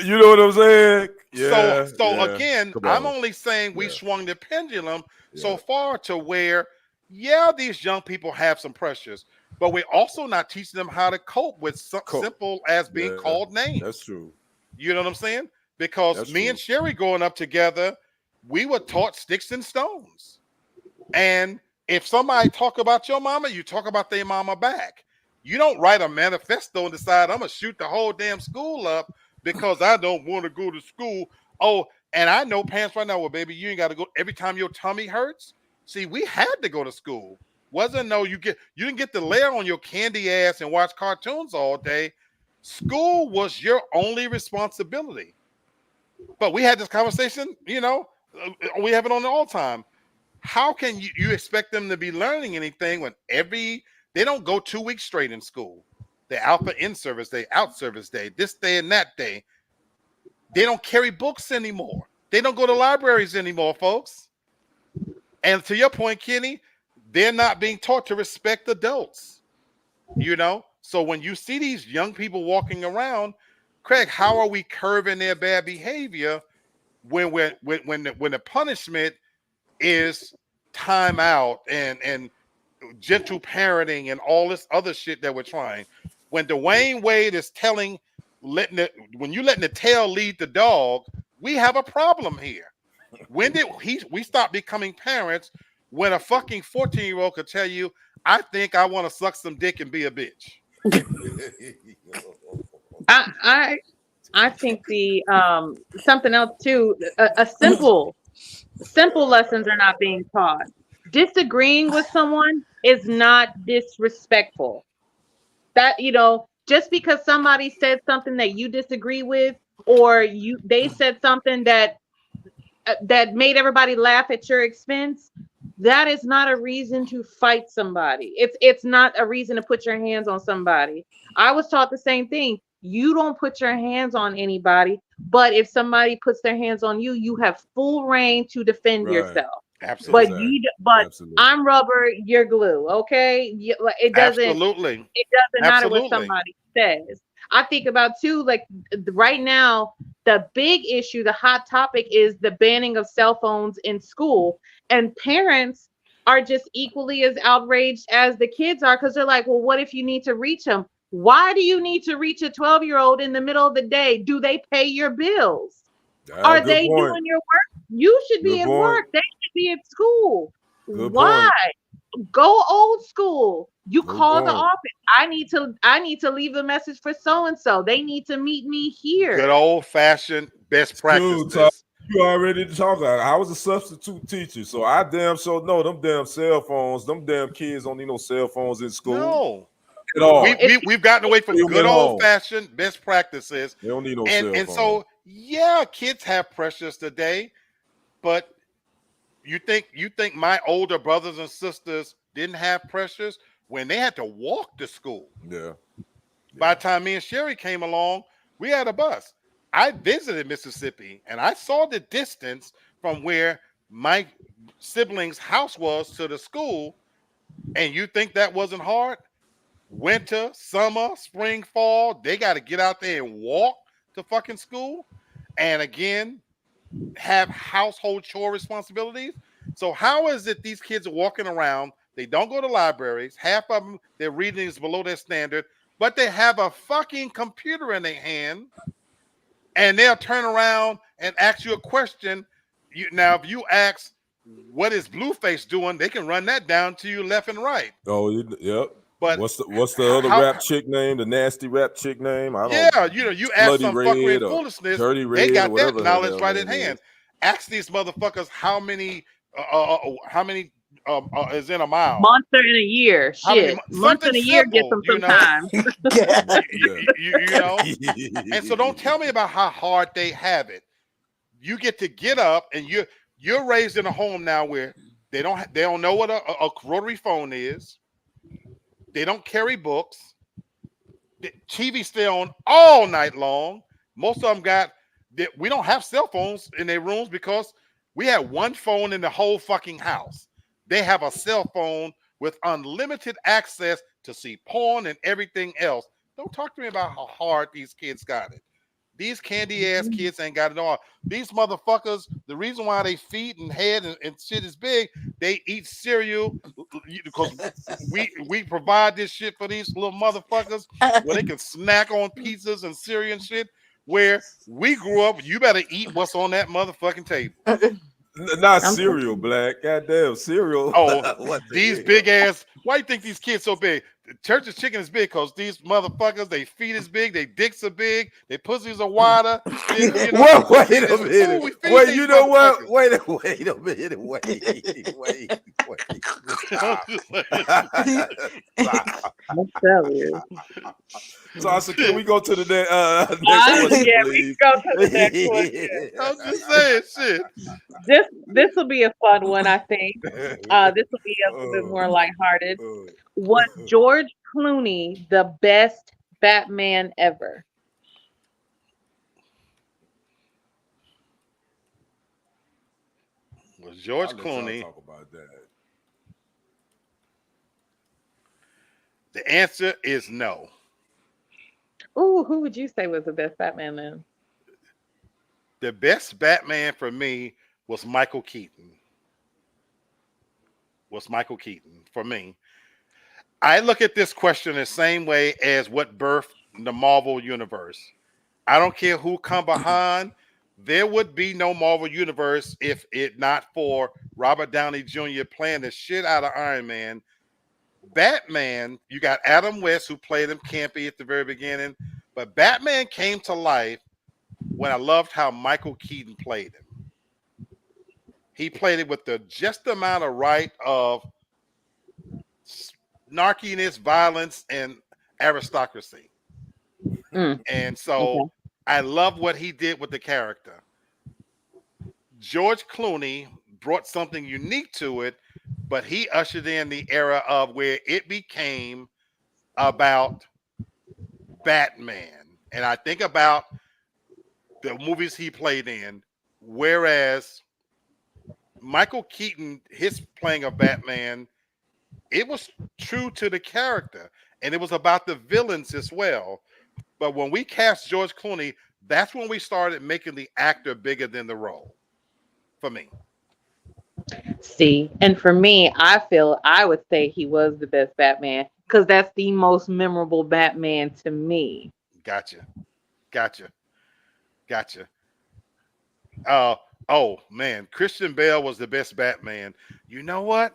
You know what I'm saying? so Yeah. so Yeah. again, Come I'm on. only saying we Yeah. swung the pendulum so Yeah. far to where, yeah, these young people have some pressures, but we're also not teaching them how to cope with simple as being Yeah. called names. That's true. You know what I'm saying? Because That's me true. and Sherry growing up together, we were taught sticks and stones. And if somebody talk about your mama, you talk about their mama back. You don't write a manifesto and decide I'm gonna shoot the whole damn school up because I don't want to go to school. Oh, and I know parents right now, well, baby, you ain't got to go every time your tummy hurts. See, we had to go to school. Wasn't no you didn't get to lay on your candy ass and watch cartoons all day. School was your only responsibility. But we had this conversation, we have it on all time. How can you expect them to be learning anything when they don't go 2 weeks straight in school? They alpha in service day, out service day, this day and that day. They don't carry books anymore. They don't go to libraries anymore, folks. And to your point, Kenny, they're not being taught to respect adults. So when you see these young people walking around, Craig, how are we curbing their bad behavior when the punishment is time out and gentle parenting and all this other shit that we're trying? When Dwayne Wade is when you letting the tail lead the dog, we have a problem here. When did we stop becoming parents when a fucking 14-year-old could tell you, I think I want to suck some dick and be a bitch? I think the something else too. A simple lessons are not being taught. Disagreeing with someone is not disrespectful. That just because somebody said something that you disagree with, or they said something that made everybody laugh at your expense, that is not a reason to fight somebody. It's not a reason to put your hands on somebody. I was taught the same thing. You don't put your hands on anybody, but if somebody puts their hands on you, you have full reign to defend Right. yourself. Absolutely. But Absolutely. I'm rubber, you're glue. Okay, it doesn't. Absolutely. It doesn't matter what Absolutely. somebody says. I think about too, like right now, the big issue, the hot topic is the banning of cell phones in school, and parents are just equally as outraged as the kids are, because they're like, well, what if you need to reach them? Why do you need to reach a 12-year-old in the middle of the day? Do they pay your bills? Are Good they point. doing your work? You should be Good at point. work. They should be at school. Good Why? point. Go old school. You Good call the point. office. I need to leave a message for so and so. They need to meet me here. Good old-fashioned best Dude, practices. you already talking. I was a substitute teacher, so I damn sure know them damn cell phones. Them damn kids don't need no cell phones in school No. at all. We've gotten away from Leave good them at home. old-fashioned best practices. They don't need no cell And phone. so, yeah, kids have pressures today, but you think my older brothers and sisters didn't have pressures when they had to walk to school? Yeah. By the time me and Sherry came along, we had a bus. I visited Mississippi and I saw the distance from where my siblings' house was to the school. And you think that wasn't hard? Winter, summer, spring, fall, they got to get out there and walk to fucking school. And again, have household chore responsibilities. So how is it these kids are walking around? They don't go to libraries. Half of them, their reading is below their standard, but they have a fucking computer in their hand, and they'll turn around and ask you a question. Now, if you ask, what is Blueface doing? They can run that down to you left and right. Oh, yep. But what's the other rap chick name? The nasty rap chick name? I don't. Yeah, you ask some fuckery and foolishness. Dirty Red, they got or that whatever knowledge right in hand. Ask these motherfuckers how many is in a mile. Monster in a year. How many Shit. Month something in a year gets simple, them you know? sometime. Yeah. You know? And so don't tell me about how hard they have it. You get up and you're raised in a home now where they don't know what a rotary phone is. They don't carry books. The TV stay on all night long. Most of them we don't have cell phones in their rooms because we had one phone in the whole fucking house. They have a cell phone with unlimited access to see porn and everything else. Don't talk to me about how hard these kids got it. These candy ass kids ain't got it all. These motherfuckers, the reason why they feet and head and shit is big, they eat cereal because we provide this shit for these little motherfuckers where they can snack on pizzas and cereal and shit. Where we grew up, you better eat what's on that motherfucking table. Not cereal, Black. Goddamn cereal. Oh, these big ass. Why you think these kids so big? Church's chicken is big because these motherfuckers, they feet is big, they dicks are big, they pussies are wider. You know, Well, wait a minute. Wait, you know what? Wait a minute. Wait. Stop. Stop. I'm telling you. So can we go to the next question, Yeah, please? we can go to the next question. I'm just saying shit. This will be a fun one, I think. This will be a little bit more lighthearted. Was George Clooney the best Batman ever? Was George I'll let y'all Clooney? talk about that. The answer is no. Ooh, who would you say was the best Batman then? The best Batman for me was Michael Keaton. For me. I look at this question the same way as what birthed the Marvel Universe. I don't care who come behind. There would be no Marvel Universe if it not for Robert Downey Jr. playing the shit out of Iron Man. Batman, you got Adam West who played him campy at the very beginning, but Batman came to life when I loved how Michael Keaton played him. He played it with the just amount of right of snarkiness, violence, and aristocracy. And so I love what he did with the character. George Clooney brought something unique to it, but he ushered in the era of where it became about Batman. And I think about the movies he played in, whereas Michael Keaton, his playing of Batman, it was true to the character, and it was about the villains as well. But when we cast George Clooney, that's when we started making the actor bigger than the role, for me. See, and for me, I would say he was the best Batman because that's the most memorable Batman to me. Gotcha. Oh man, Christian Bale was the best Batman. You know what?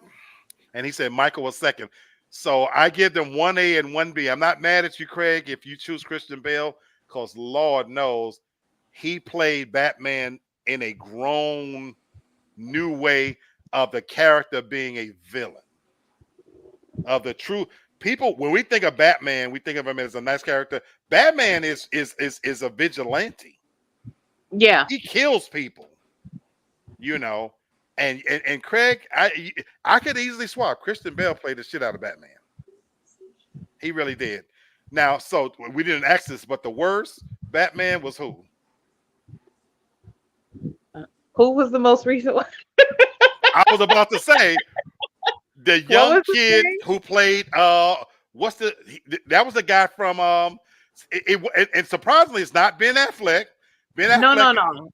And he said Michael was second. So I give them 1A and 1B. I'm not mad at you, Craig, if you choose Christian Bale, because Lord knows he played Batman in a grown, new way of the character being a villain. Of the true people, when we think of Batman, we think of him as a nice character. Batman is a vigilante. Yeah. He kills people, you know. And Craig, I could easily swap. Christian Bale played the shit out of Batman. He really did. Now, so we didn't ask this, but the worst Batman was who? Who was the most recent one? I was about to say the young kid who played that was the guy from and surprisingly it's not Ben Affleck. Ben Affleck.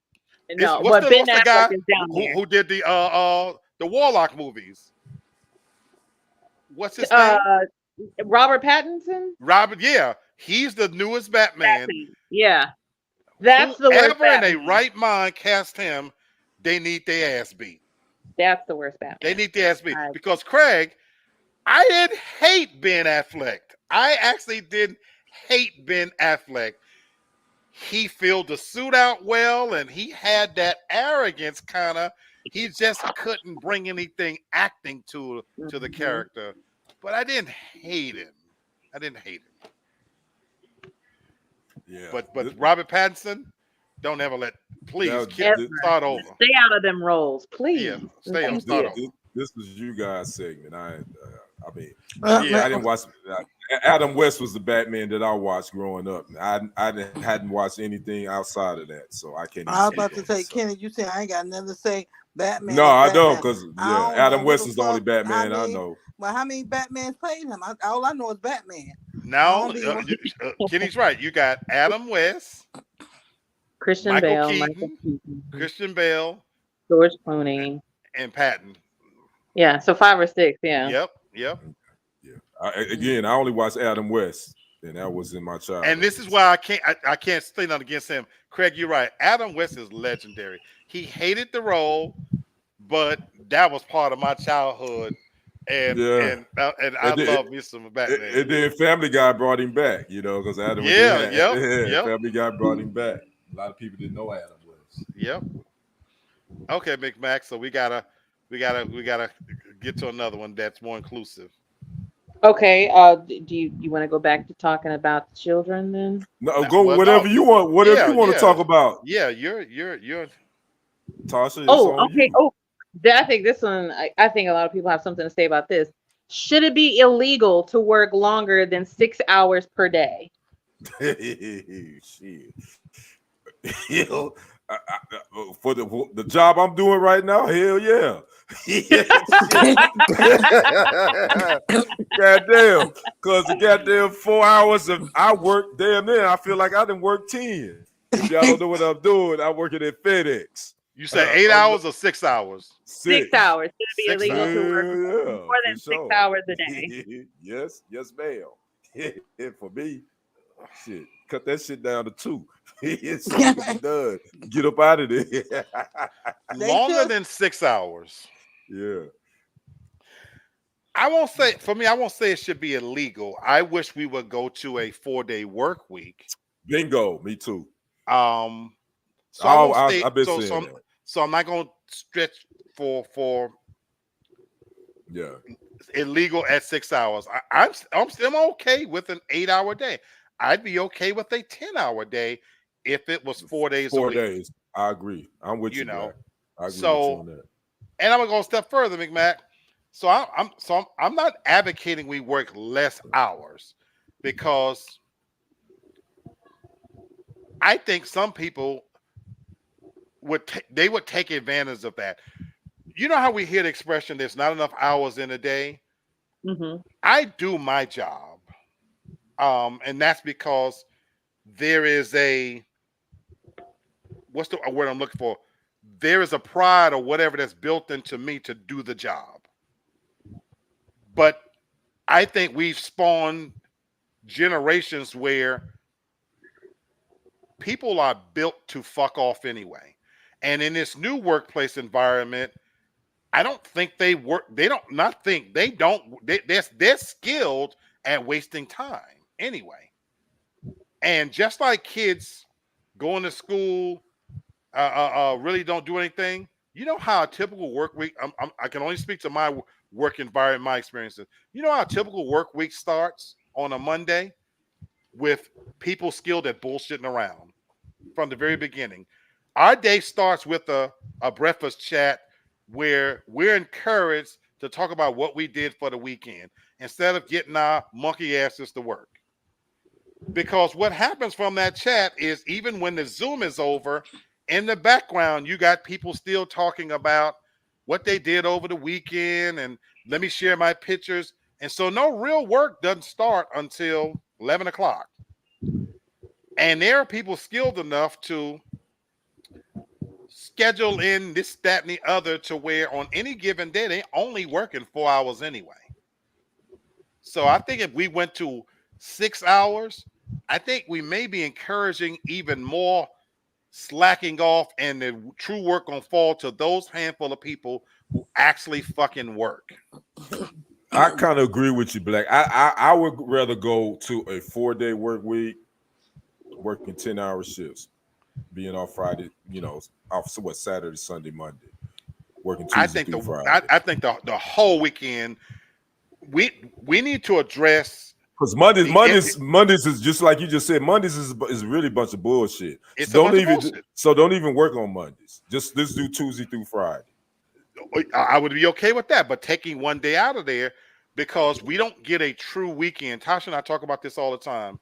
No, but Ben Affleck guy is down there. Who did the Warlock movies? What's his name? Robert Pattinson. Robert, yeah, he's the newest Batman. Yeah, that's the worst. Whoever in a right mind cast him, they need their ass beat. That's the worst Batman. They need their ass beat because Craig, I didn't hate Ben Affleck. I actually didn't hate Ben Affleck. He filled the suit out well, and he had that arrogance kind of. he just couldn't bring anything acting to the character. But I didn't hate him. Yeah. But Robert Pattinson, don't ever please Ever. start over. Stay out of them roles, please. Yeah, stay on. Thank Start you. over. This was you guys' segment. I mean, Yeah. I didn't watch. Adam West was the Batman that I watched growing up. I hadn't watched anything outside of that, so I can't. I was Even about to say, Kenny, you said I ain't got nothing to say. Batman. No, I don't, Batman. because I don't know Adam who West the is the only fuck- Batman how I many- know. Well, how many Batmans played him? All I know is Batman. Now, I don't Kenny's right. You got Adam West, Christian Michael Bale, Keaton, Michael Keaton, Christian Bale, George Clooney. and Patton. Yeah, so 5 or 6. Yeah. Yep. Yeah. Again, I only watched Adam West, and that was in my childhood. And this is why I can't say nothing against him. Craig, you're right. Adam West is legendary. He hated the role, but that was part of my childhood. And I love me some Batman. And then Family Guy brought him back, because Adam. Yep. Family Guy brought him back. A lot of people didn't know Adam West. Yep. Okay, McMax. So we gotta get to another one that's more inclusive. Okay. Do you want to go back to talking about the children then? No, whatever you want. Whatever you want to talk about. Yeah, you're Tasha. Okay. Oh, I think this one. I think a lot of people have something to say about this. Should it be illegal to work longer than 6 hours per day? Shit. For the job I'm doing right now, hell yeah. Goddamn, because the goddamn 4 hours of I work damn near, I feel like I didn't work 10. If y'all don't know what I'm doing, I'm working at FedEx. You say 8 hours or 6 hours? 6 hours. Should it be 6 illegal hours. to work more than 6 hours a day? Yes, ma'am. For me, shit, cut that shit down to 2. It's done. Get up out of there. Longer than 6 hours. Yeah. I won't say it should be illegal. I wish we would go to a 4-day work week. Bingo, me too. So I've been saying that. So I'm not going to stretch for illegal at 6 hours. I'm okay with an 8-hour day. I'd be okay with a 10-hour day if it was 4 days. 4 days. I agree. I'm with you. Know. I agree with you on that. And I'm gonna go a step further, McMack. So I'm not advocating we work less hours, because I think some people would take advantage of that. You know how we hear the expression, "There's not enough hours in a day." Mm-hmm. I do my job, and that's because there is what's the word I'm looking for? There is a pride or whatever that's built into me to do the job. But I think we've spawned generations where people are built to fuck off anyway. And in this new workplace environment, I don't think they work. They're skilled at wasting time anyway. And just like kids going to school, really don't do anything. You know how a typical work week, I can only speak to my work environment, my experiences. You know how a typical work week starts on a Monday with people skilled at bullshitting around from the very beginning. Our day starts with a breakfast chat where we're encouraged to talk about what we did for the weekend instead of getting our monkey asses to work. Because what happens from that chat is, even when the Zoom is over, in the background, you got people still talking about what they did over the weekend and let me share my pictures. And so no real work doesn't start until 11 o'clock. And there are people skilled enough to schedule in this, that, and the other to where on any given day, they only working 4 hours anyway. So I think if we went to 6 hours, I think we may be encouraging even more slacking off, and the true work gonna fall to those handful of people who actually fucking work. I kind of agree with you, Black. I would rather go to a 4-day work week, working 10-hour shifts, being off Friday, off Saturday, Sunday, Monday. working I Tuesday think through Friday. I think the whole weekend we need to address Because the Mondays is just like you just said. Mondays is really a bunch of bullshit. it's a bunch of bullshit. So don't even work on Mondays. Just let's do Tuesday through Friday. I would be okay with that, but taking one day out of there because we don't get a true weekend. Tasha and I talk about this all the time.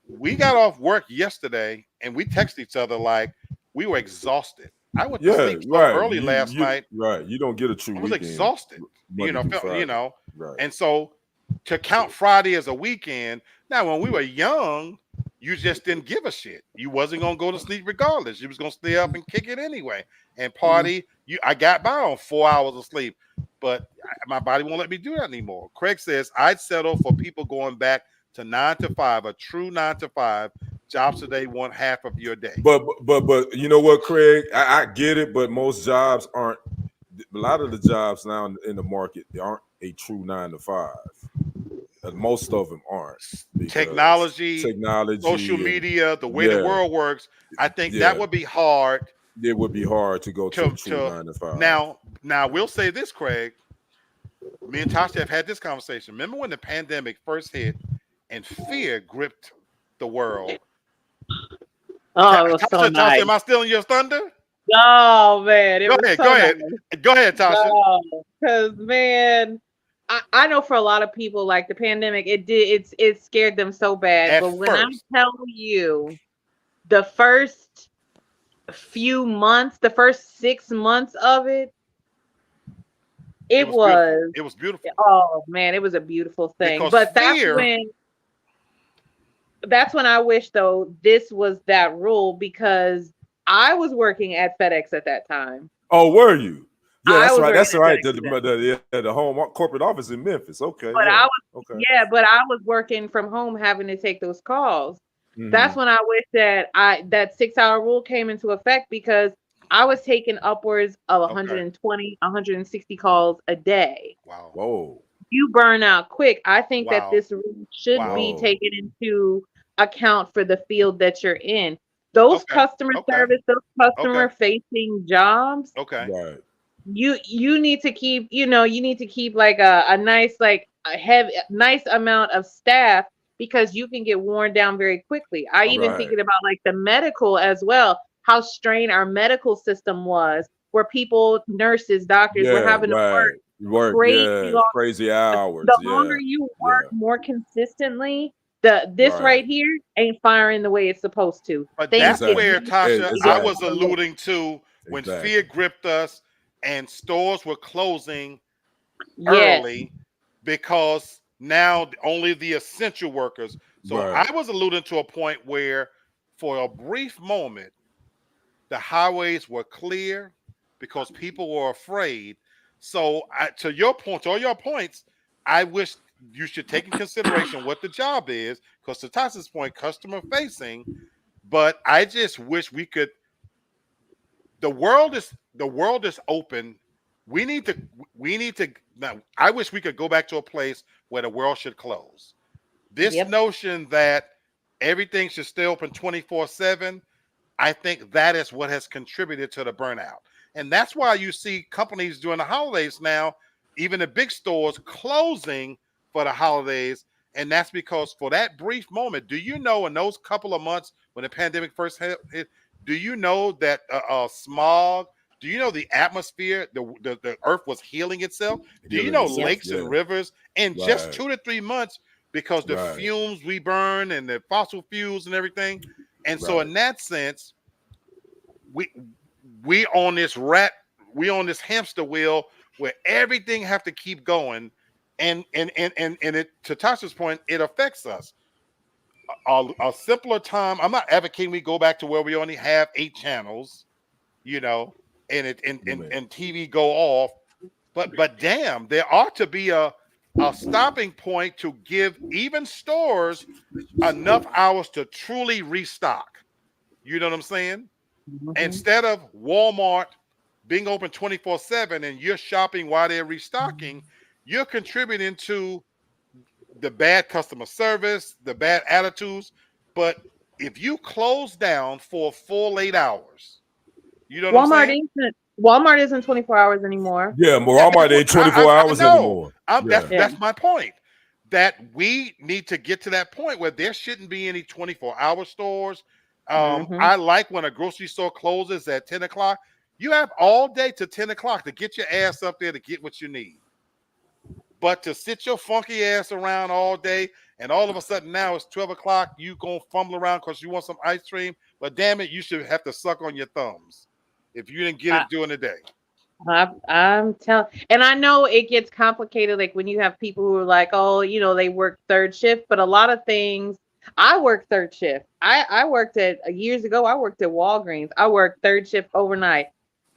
We got off work yesterday and we text each other like we were exhausted. I went to sleep so early last night. Right. You don't get a true I was weekend. exhausted. Monday through Friday. Right. And so to count Friday as a weekend. Now, when we were young, you just didn't give a shit. You wasn't gonna go to sleep regardless. You was gonna stay up and kick it anyway and party. I got by on 4 hours of sleep, but my body won't let me do that anymore. Craig says I'd settle for people going back to 9 to 5, a true 9 to 5. Jobs today want half of your day. But you know what, Craig? I get it, but most jobs aren't. A lot of the jobs now in the market, they aren't a true 9 to 5. Most of them aren't. Technology, social and media, the way the world works, I think that would be hard. It would be hard to go to a true 9 to 5. Now we'll say this, Craig. Me and Tasha have had this conversation. Remember when the pandemic first hit and fear gripped the world? Oh, it was so nice. Tasha, am I stealing your thunder? Oh man, go ahead. Go ahead, Tasha. Because man, I know for a lot of people, like the pandemic, it scared them so bad. But when I tell you, the first few months, the first 6 months of it, it was beautiful. Oh man, it was a beautiful thing. Because but that's when I wish though this was that rule, because I was working at FedEx at that time. Oh, were you? Yeah, that's right. That's right. The home corporate office in Memphis. Okay. But but I was working from home, having to take those calls. Mm-hmm. That's when I wish that that 6 hour rule came into effect, because I was taking upwards of 120, 160 calls a day. Wow. Whoa. You burn out quick. I think that this rule should be taken into account for the field that you're in. Those customer service, those customer facing jobs. Okay. Right. You need to keep, you need to keep like a nice, like a nice amount of staff, because you can get worn down very quickly. I even thinking about like the medical as well, how strained our medical system was, where people, nurses, doctors were having to work crazy hours. The longer you work more consistently, this right here ain't firing the way it's supposed to. But that's where, Tasha, I was alluding to when fear gripped us and stores were closing early because now only the essential workers. So I was alluding to a point where for a brief moment, the highways were clear because people were afraid. So to your point, to all your points, I wish you should take in consideration what the job is, because to Tasha's point, customer facing. But I just wish we could. The world is open. We need to. Now, I wish we could go back to a place where the world should close. This notion that everything should stay open 24/7, I think that is what has contributed to the burnout. And that's why you see companies during the holidays now, even the big stores, closing for the holidays. And that's because for that brief moment, do you know in those couple of months when the pandemic first hit, do you know that smog, do you know the atmosphere, the earth was healing itself? Do you know lakes and rivers in just 2 to 3 months, because the fumes we burn and the fossil fuels and everything? And so in that sense, we on this hamster wheel where everything have to keep going, and it, to Tasha's point, it affects us. A simpler time. I'm not advocating we go back to where we only have 8 channels, and TV go off, but damn, there ought to be a stopping point to give even stores enough hours to truly restock. You know what I'm saying? Mm-hmm. Instead of Walmart being open 24/7 and you're shopping while they're restocking, you're contributing to the bad customer service, the bad attitudes. But if you close down for a full 8 hours, you know what I'm saying? Walmart isn't 24 hours anymore. Yeah, Walmart ain't 24 hours know. anymore. That's my point. That we need to get to that point where there shouldn't be any 24-hour stores. I like when a grocery store closes at 10 o'clock. You have all day to 10 o'clock to get your ass up there to get what you need. But to sit your funky ass around all day and all of a sudden now it's 12 o'clock, you gonna fumble around because you want some ice cream. But damn it, you should have to suck on your thumbs if you didn't get it during the day. I'm telling, and I know it gets complicated. Like when you have people who are like, oh, they work third shift, but a lot of things. I work third shift. I worked at years ago. I worked at Walgreens. I worked third shift overnight.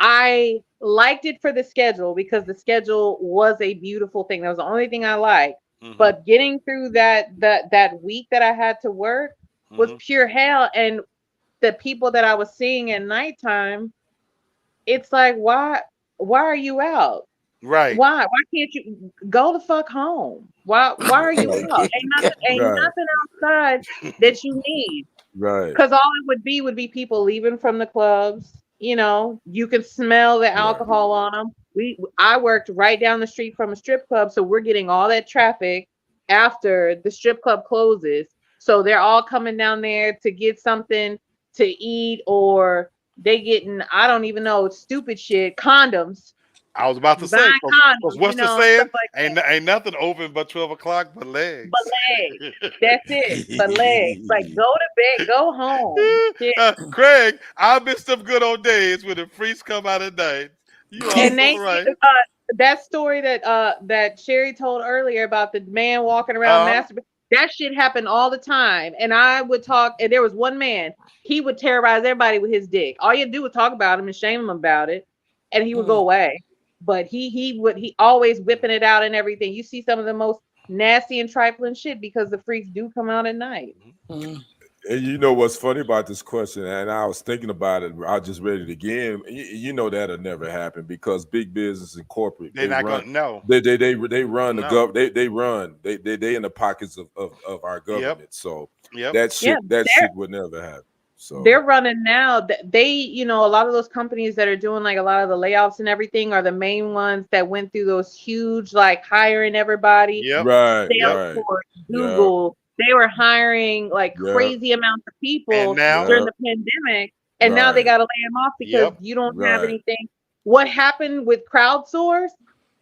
I liked it for the schedule because the schedule was a beautiful thing. That was the only thing I liked. But getting through that week that I had to work was pure hell. And the people that I was seeing at nighttime, it's like, why are you out? Right. Why can't you go the fuck home? Why are you out? Ain't nothing outside that you need. Right. Because all it would be people leaving from the clubs. You can smell the alcohol on them. I worked right down the street from a strip club, so we're getting all that traffic after the strip club closes. So they're all coming down there to get something to eat, or they getting, I don't even know, stupid shit, condoms. I was about to say, because what's the saying? Ain't nothing open but 12 o'clock but legs. But legs. That's it. But legs. Like, go to bed, go home. Craig, I miss some good old days when the freaks come out at night. You are right. That story that Sherry told earlier about the man walking around masturbating, that shit happened all the time. And I would talk, and there was one man, he would terrorize everybody with his dick. All you do was talk about him and shame him about it, and he would go away. But he always whipping it out and everything. You see some of the most nasty and trifling shit because the freaks do come out at night. And you know what's funny about this question, and I was thinking about it, I just read it again. You know that'll never happen because big business and corporate, they're not gonna know. They run the government. They in the pockets of our government. So that shit would never happen. So they're running now. They, a lot of those companies that are doing like a lot of the layoffs and everything are the main ones that went through those huge, like hiring everybody. Right. Salesforce, Google. They were hiring like crazy amounts of people during the pandemic, and now they got to lay them off because you don't have anything. What happened with crowdsource?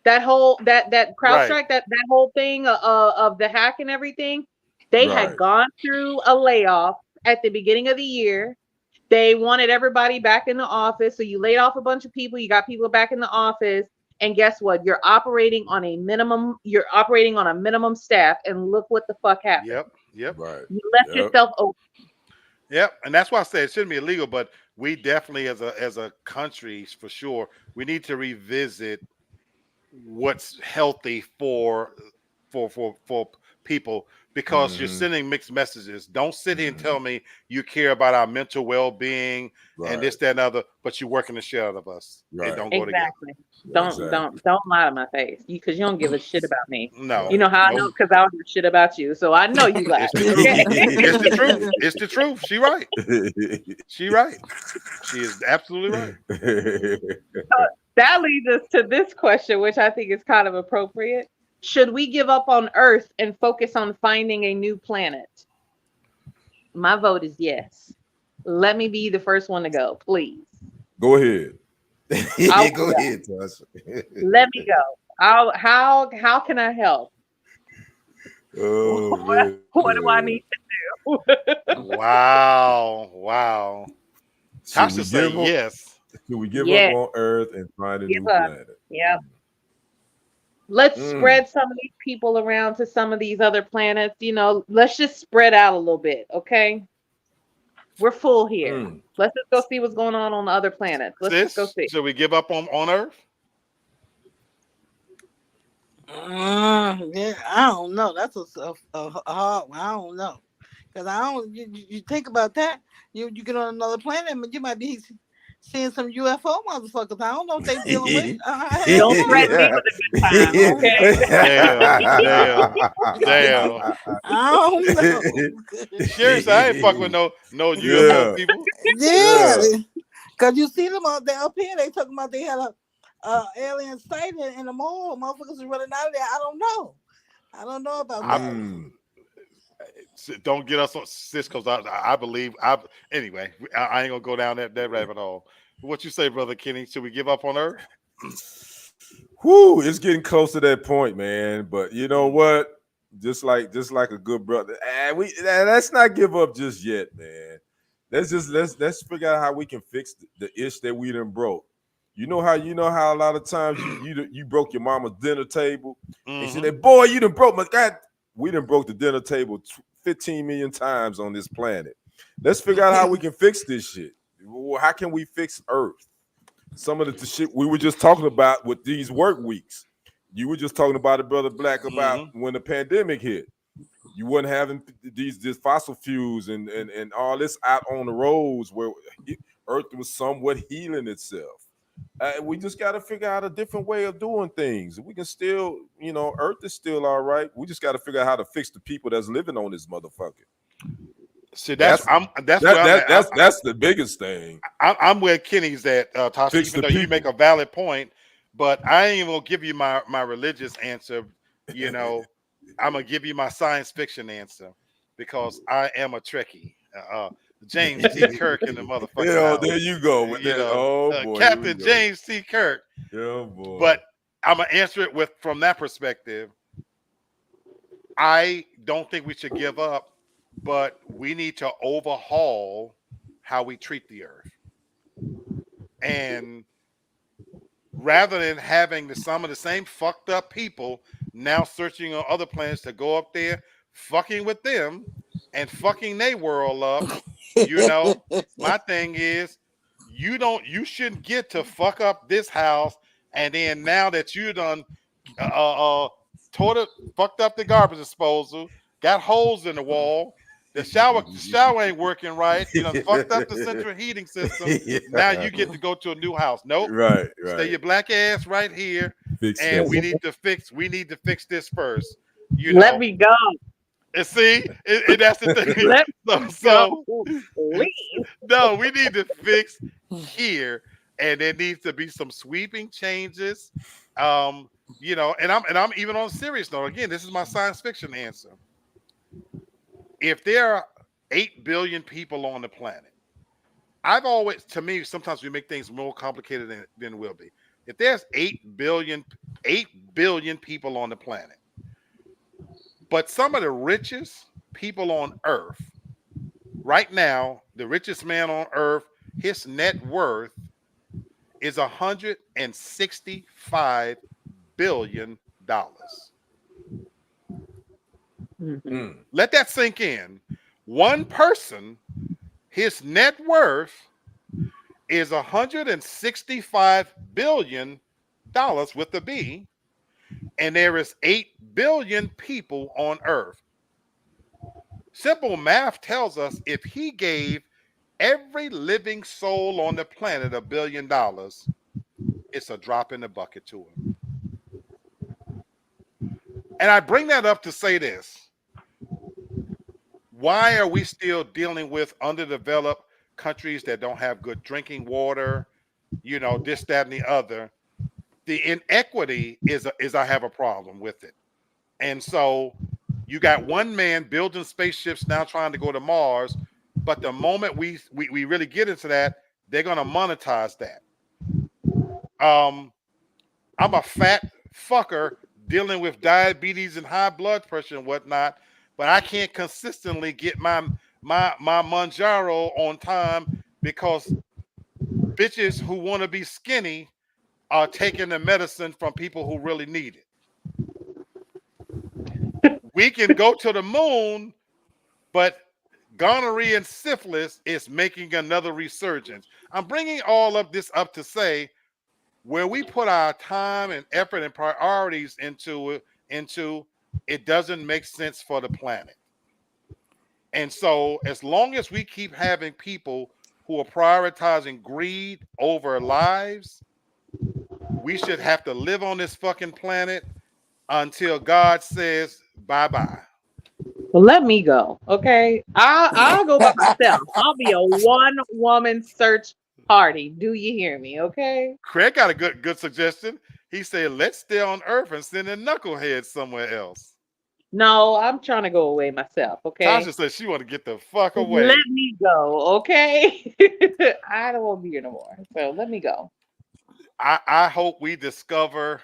That whole that CrowdStrike, that whole thing of the hack and everything. They had gone through a layoff at the beginning of the year. They wanted everybody back in the office. So you laid off a bunch of people. You got people back in the office. And guess what? You're operating on a minimum staff. And look what the fuck happened. Yep. Right. You left yourself open. Yep. And that's why I say it shouldn't be illegal, but we definitely as a country, for sure, we need to revisit what's healthy for people, because you're sending mixed messages. Don't sit here and tell me you care about our mental well-being and this, that, and other, but you're working the shit out of us. They don't go together. Don't lie to my face, because you don't give a shit about me. No. You know how I know? Because I don't give a shit about you. So I know you lie. It's the truth. It's the truth. She right. She right. She is absolutely right. That leads us to this question, which I think is kind of appropriate. Should we give up on Earth and focus on finding a new planet? My vote is yes. Let me be the first one to go, please. Go ahead. Go ahead, Tasha. Let me go. How can I help? Oh, what do I need to do? Wow. Tasha say yes. Should we give up on Earth and find a new planet? Yep. Let's spread some of these people around to some of these other planets. Let's just spread out a little bit, okay? We're full here. Let's just go see what's going on the other planets. Let's just go see. Should we give up on Earth? Yeah, I don't know. That's a hard one. I don't know, because you think about that. You get on another planet, but you might be seeing some UFO motherfuckers. I don't know if they dealing with. Don't threaten me with a good time, okay? Damn. I don't know. Seriously, I ain't fuck with no UFO people. Yeah. Cause you see them up here, they talking about they had a alien sighting in the mall. Motherfuckers is running out of there. I don't know. I don't know about that. Don't get us on Cisco's. I believe. Anyway. I ain't gonna go down that rabbit hole. What you say, brother Kenny? Should we give up on Earth? Whoo, it's getting close to that point, man. But you know what? Just like a good brother, let's not give up just yet, man. Let's figure out how we can fix the ish that we done broke. You know how a lot of times you broke your mama's dinner table, and she said, "Boy, you done broke my God." We done broke the dinner table 15 million times on this planet. Let's figure out how we can fix this shit. How can we fix Earth? Some of the shit we were just talking about with these work weeks. You were just talking about it, Brother Black, about when the pandemic hit. You wasn't having these fossil fuels and all this out on the roads where Earth was somewhat healing itself. We just got to figure out a different way of doing things. We can still, Earth is still all right. We just got to figure out how to fix the people that's living on this motherfucker. See, that's the biggest thing. I'm where Kenny's at, Tasha, even though you make a valid point, but I ain't even gonna give you my religious answer. I'm gonna give you my science fiction answer because I am a Trekkie. James T. Kirk in the motherfucker. There you go. Boy, Captain James T. Kirk. Yeah, boy. But I'm gonna answer it from that perspective. I don't think we should give up, but we need to overhaul how we treat the Earth. And rather than having some of the same fucked up people now searching on other planets to go up there, fucking with them and fucking their world up, my thing is you shouldn't get to fuck up this house, and then now that you done fucked up the garbage disposal, got holes in the wall, the shower ain't working right, you done fucked up the central heating system. Now you get to go to a new house. Nope. Right. Stay your black ass right here. We need to fix this first. Let me go. And see, that's the thing. No, we need to fix here, and there needs to be some sweeping changes. And I'm even on a serious note. Again, this is my science fiction answer. If there are 8 billion people on the planet, to me, sometimes we make things more complicated than it will be. If there's 8 billion people on the planet, but some of the richest people on Earth, right now, the richest man on Earth, his net worth is $165 billion. Let that sink in. One person, his net worth is $165 billion with a B, and there is 8 billion people on Earth. Simple math tells us if he gave every living soul on the planet $1 billion, it's a drop in the bucket to him. And I bring that up to say this. Why are we still dealing with underdeveloped countries that don't have good drinking water, this, that, and the other? The inequity is I have a problem with it. And so you got one man building spaceships now trying to go to Mars, but the moment we really get into that, they're going to monetize that. I'm a fat fucker dealing with diabetes and high blood pressure and whatnot, but I can't consistently get my Manjaro on time because bitches who want to be skinny are taking the medicine from people who really need it. We can go to the moon, but gonorrhea and syphilis is making another resurgence. I'm bringing all of this up to say where we put our time and effort and priorities into it doesn't make sense for the planet. And so as long as we keep having people who are prioritizing greed over lives, we should have to live on this fucking planet until God says bye-bye. Well, let me go, okay? I'll go by myself. I'll be a one-woman search party. Do you hear me? Okay. Craig got a good suggestion. He said, "Let's stay on Earth and send a knucklehead somewhere else." No, I'm trying to go away myself. Tasha Okay. said she want to get the fuck Let away. me go. Okay. I don't want to be here no more. So let me go. I hope we discover,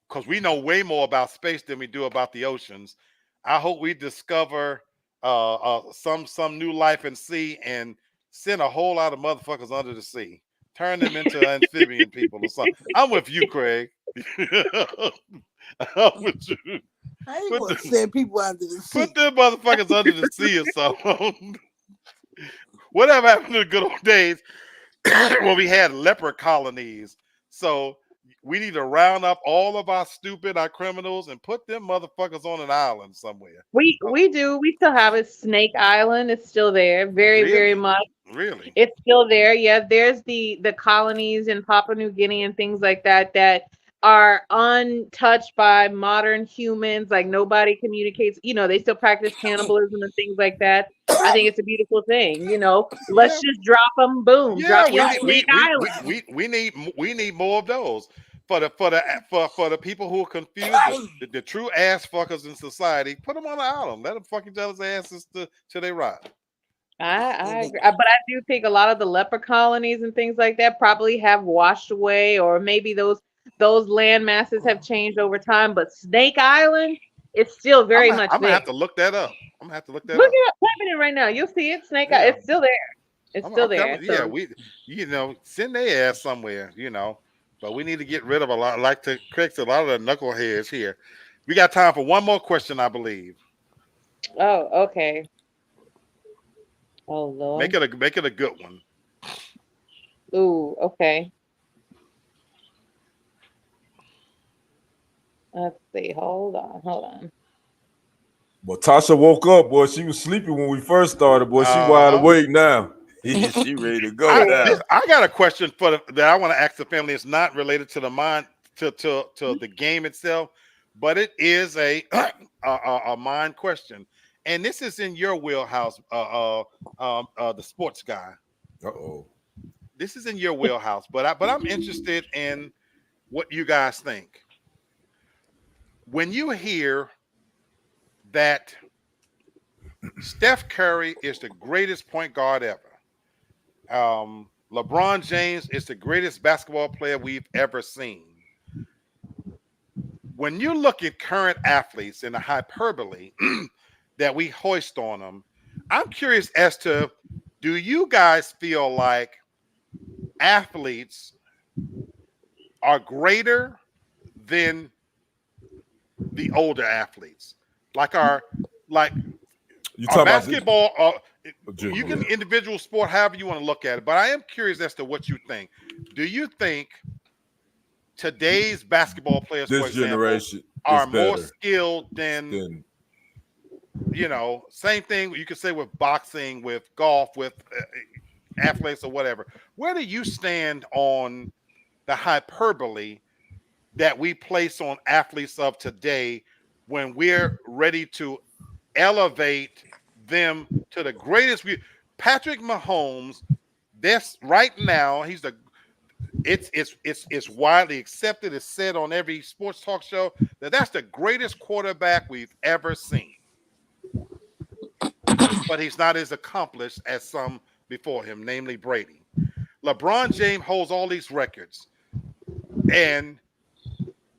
because we know way more about space than we do about the oceans. I hope we discover some new life in sea and send a whole lot of motherfuckers under the sea, turn them into amphibian people or something. I'm with you, Craig. I'm with you. I ain't Put gonna the, send people under the sea. put them motherfuckers under the sea or something. Whatever happened to the good old days when we had leper colonies? So we need to round up all of our criminals and put them motherfuckers on an island somewhere. We do. We still have it. Snake Island is still there. Very, very Really? much. Really? It's still there. Yeah, there's the colonies in Papua New Guinea and things like that that are untouched by modern humans. Like nobody communicates. They still practice cannibalism and things like that. I think it's a beautiful thing. Let's Yeah. just drop them. Boom, Yeah, drop you on Snake Island. we need more of those for the people who are confused, the true ass fuckers in society. Put them on the island. Let them fuck each other's asses till they rot. I agree. But I do think a lot of the leper colonies and things like that probably have washed away, or maybe those land masses have changed over time. But Snake Island is still very much I'm gonna there. have to look that up. I'm gonna have to look that Look up. it up, type it in right now. You'll see it. Snake Yeah. Island. It's still there. It's still I'm there. telling you, yeah, So we send their ass somewhere, but we need to get rid of a lot, like to correct a lot of the knuckleheads here. We got time for one more question, I believe. okay. Oh Make Lord. it a good one. Ooh, okay. Let's see. Hold on. Well, Tasha woke up, boy. She was sleeping when we first started, boy. She wide Uh-huh. awake now. She ready to go now. I got a question that I want to ask the family. It's not related to the mind to the game itself, but it is a mind question, and this is in your wheelhouse, the sports guy. Uh-oh. This is in your wheelhouse, but I'm interested in what you guys think when you hear that Steph Curry is the greatest point guard ever. LeBron James is the greatest basketball player we've ever seen. When you look at current athletes and the hyperbole that we hoist on them, I'm curious as to, do you guys feel like athletes are greater than the older athletes? Like our You talking basketball, about you can individual sport however you want to look at it, but I am curious as to what you think. Do you think today's basketball players, for this example, generation are is more better skilled than same thing you could say with boxing, with golf, with athletes or whatever? Where do you stand on the hyperbole that we place on athletes of today when we're ready to elevate them to the greatest? Patrick Mahomes, this right now, it's widely accepted. It's said on every sports talk show that that's the greatest quarterback we've ever seen. But he's not as accomplished as some before him, namely Brady. LeBron James holds all these records, and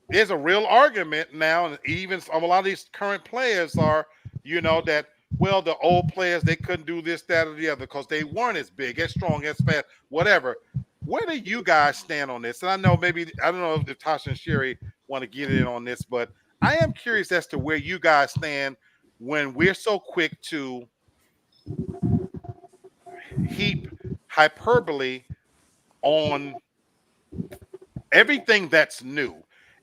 there's a real argument now, and even a lot of these current players are, that, well, the old players, they couldn't do this, that, or the other because they weren't as big, as strong, as fast, whatever. Where do you guys stand on this? And I don't know if Tasha and Sherry want to get in on this, but I am curious as to where you guys stand when we're so quick to heap hyperbole on everything that's new.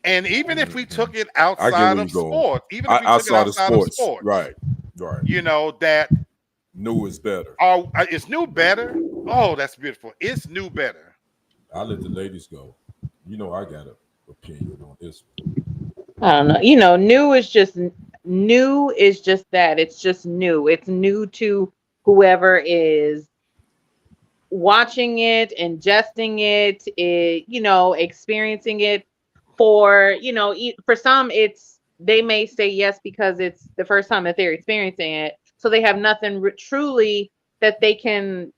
And even if we took it outside of sports, right, that new is better. Is new better? Oh, that's beautiful. It's new better. I'll let the ladies go. I got an opinion on this. I don't know. New is just that. It's just new. It's new to whoever is watching it, ingesting it, experiencing it for some they may say yes because it's the first time that they're experiencing it. So they have nothing truly that they can,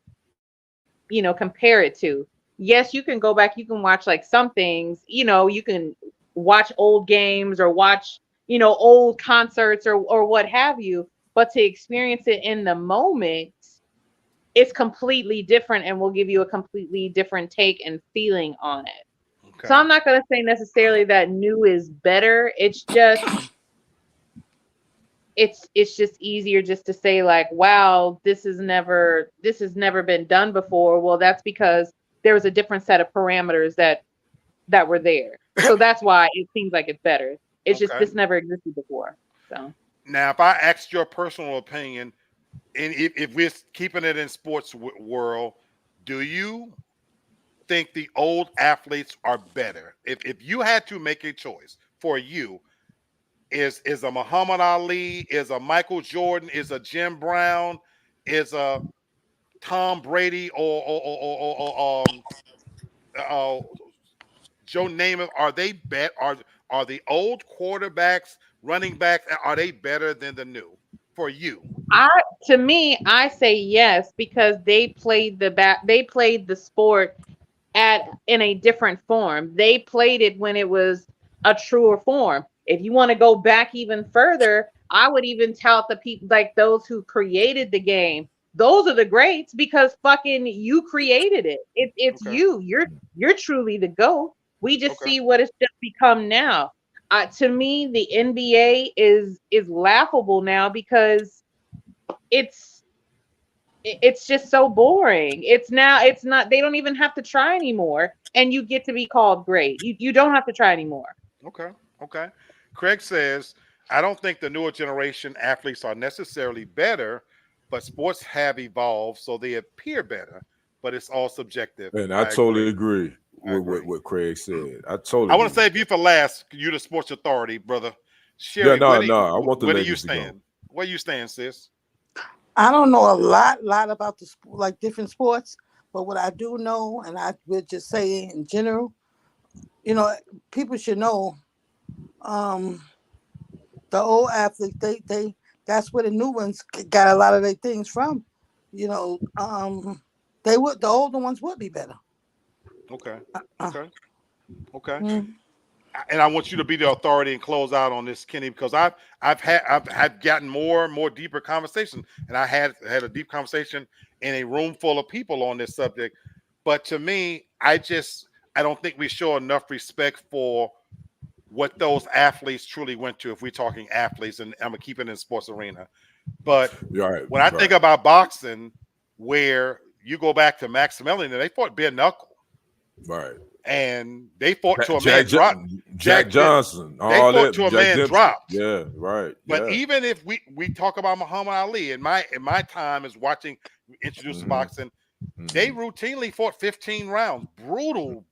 compare it to. Yes, you can go back, you can watch like some things, you can watch old games or watch, old concerts or what have you, but to experience it in the moment, it's completely different and will give you a completely different take and feeling on it. Okay. So I'm not going to say necessarily that new is better. It's just easier just to say like, wow, this has never been done before. Well, that's because there was a different set of parameters that were there. So that's why it seems like it's better. It's just Okay. this never existed before. So Now, if I asked your personal opinion, and if we're keeping it in sports world, do you think the old athletes are better? If you had to make a choice for you, is a Muhammad Ali, is a Michael Jordan, is a Jim Brown, is a Tom Brady, or uh, Joe Namath, are they are the old quarterbacks, running backs, are they better than the new for you? I to me, I say yes because they played the sport in a different form. They played it when it was a truer form. If you want to go back even further, I would even tout the people like those who created the game. Those are the greats because fucking you created it. It's Okay. you. You're truly the GOAT. We just Okay. see what it's just become now. To me, the NBA is laughable now because it's it's just so boring. It's not they don't even have to try anymore and you get to be called great. You don't have to try anymore. Okay. Okay. Craig says, I don't think the newer generation athletes are necessarily better, but sports have evolved so they appear better, but it's all subjective. And I I totally agree. agree I with agree. what Craig said. I totally I want to agree with save you that. for last. You're the sports authority, brother. Yeah, Sherry, no, no. I want the where do you ladies to go. stand? Where you stand, sis? I don't know a lot about like different sports, but what I do know, and I would just say in general, you know, people should know, um, the old athletes, they that's where the new ones got a lot of their things from. You know, the older ones would be better. Okay. Uh, Okay. Okay. mm, And I want you to be the authority and close out on this, Kenny, because I've gotten more deeper conversation, and I had a deep conversation in a room full of people on this subject. But to me, I don't think we show enough respect for what those athletes truly went to. If we're talking athletes, and I'm gonna keep it in sports arena, but You're right, when I think right, about boxing, where you go back to Maximilian, they fought bare knuckle, right. and they fought to a man Jack, Jack, drop. Jack Johnson, They all fought that. to a Jack man Dempsey. dropped. Yeah, right. But Yeah. even if we talk about Muhammad Ali, in my time as watching introduced to Mm-hmm. boxing, they Mm-hmm. routinely fought 15 rounds, brutal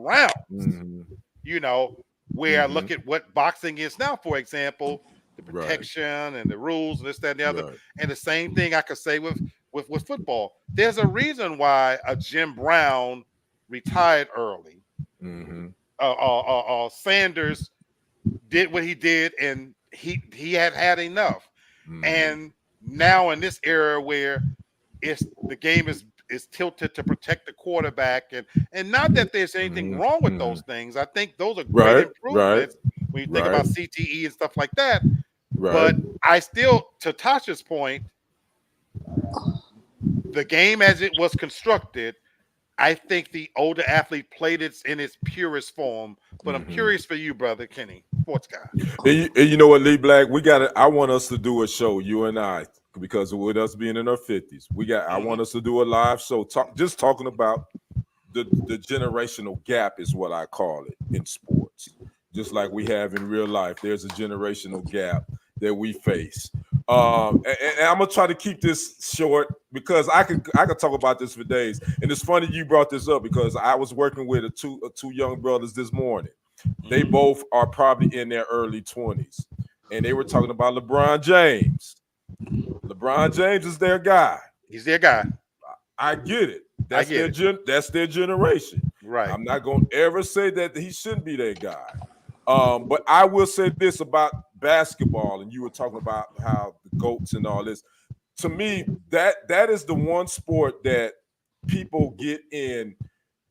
rounds. Mm-hmm. You know, where Mm-hmm. look at what boxing is now, for example, the Right, protection and the rules and this, that, and the other. right. And the same thing I could say with football. There's a reason why a Jim Brown retired early. Mm-hmm. Sanders did what he did, and he had enough. Mm-hmm. And now in this era where the game is tilted to protect the quarterback, and not that there's anything Mm-hmm. wrong with Mm-hmm. those things. I think those are great Right, right, improvements when you think right, about CTE and stuff like that. right. But I still, to Tasha's point, the game as it was constructed, I think the older athlete played it in its purest form. But I'm Mm-hmm. curious for you, brother Kenny, sports guy. And you know what, Lee Black, we got to I want us to do a show, you and I, because with us being in our 50s, I Hmm. want us to do a live show, talking about the generational gap is what I call it in sports. Just like we have in real life, there's a generational gap that we face. And I'm gonna try to keep this short because I could talk about this for days. And it's funny you brought this up because I was working with two young brothers this morning. They Hmm. both are probably in their early 20s, and they were talking about LeBron James. LeBron James is their guy. He's their guy. I get it. That's their generation. Right. I'm not gonna ever say that he shouldn't be that guy. But I will say this about basketball, and you were talking about how the GOATs and all this. To me, that is the one sport that people get in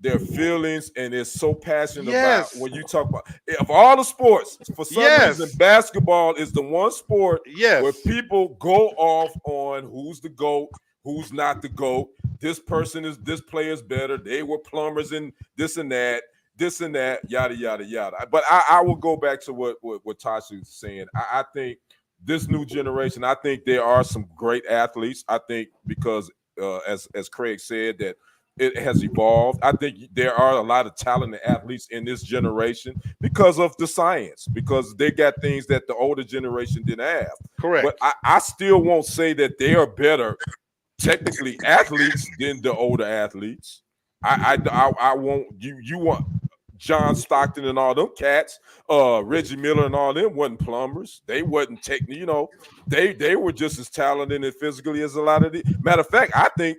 their feelings and is so passionate about. Yes. When you talk about, of all the sports, for some Yes. reason basketball is the one sport Yes. where people go off on who's the GOAT, who's not the GOAT. This player's better, they were plumbers and this and that, yada yada yada. But I will go back to what Tasha was saying. I think this new generation, I think there are some great athletes. I think because as Craig said, that it has evolved. I think there are a lot of talented athletes in this generation because of the science, because they got things that the older generation didn't have. Correct. But I still won't say that they are better technically athletes than the older athletes. I won't. You want John Stockton and all them cats, Reggie Miller and all them wasn't plumbers. They wasn't they were just as talented and physically as a lot of the. Matter of fact, I think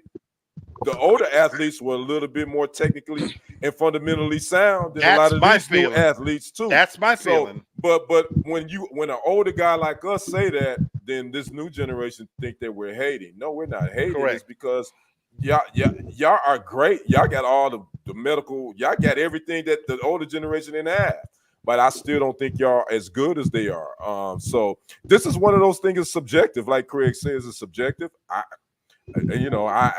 the older athletes were a little bit more technically and fundamentally sound than a lot of these new athletes too. That's my feeling. But when an older guy like us say that, then this new generation think that we're hating. No, we're not hating. Correct. It's because y'all are great. Y'all got all the medical. Y'all got everything that the older generation didn't have. But I still don't think y'all as good as they are. So this is one of those things. It's subjective, like Craig says. It's subjective. I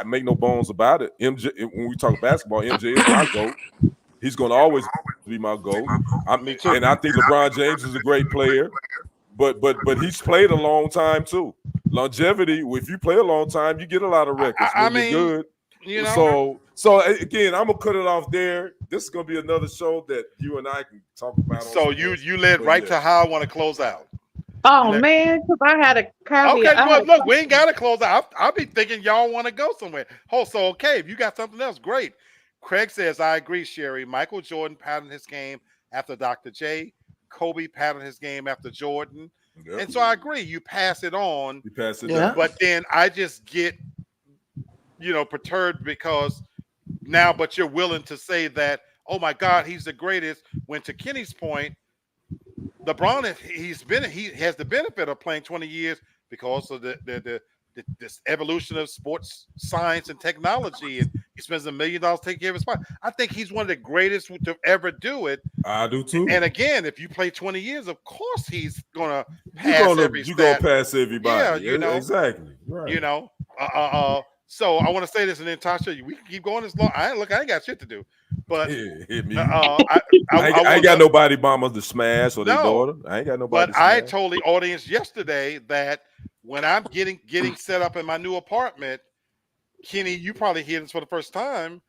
make no bones about it. MJ, when we talk basketball, MJ is my GOAT. He's going to always be my GOAT. Me too. And I think LeBron James is a great player, but he's played a long time too. Longevity. If you play a long time, you get a lot of records. I mean, you're good. You know. So again, I'm gonna cut it off there. This is gonna be another show that you and I can talk about. So you led right to how I want to close out. Oh man, because I had a caveat. Okay, well, look, we ain't got to close out. I'll be thinking y'all want to go somewhere. Oh, so okay, if you got something else, great. Craig says, I agree, Sherry. Michael Jordan patterned his game after Dr. J. Kobe patterned his game after Jordan. Yep. And so I agree. You pass it on. You pass it on. But then I just get, perturbed because now, but you're willing to say that, oh my God, he's the greatest. When to Kenny's point, LeBron, he has the benefit of playing 20 years because of this evolution of sports science and technology, and he spends $1 million taking care of his spot. I think he's one of the greatest to ever do it. I do too. And again, if you play 20 years, of course he's gonna pass every stat. You're gonna pass everybody. Yeah, exactly. Right. So I want to say this, and then Tasha, we can keep going this long. I ain't got shit to do. But hit me. I ain't got nobody mama to smash or their daughter. I ain't got nobody. But I told the audience yesterday that when I'm getting set up in my new apartment, Kenny, you probably hear this for the first time,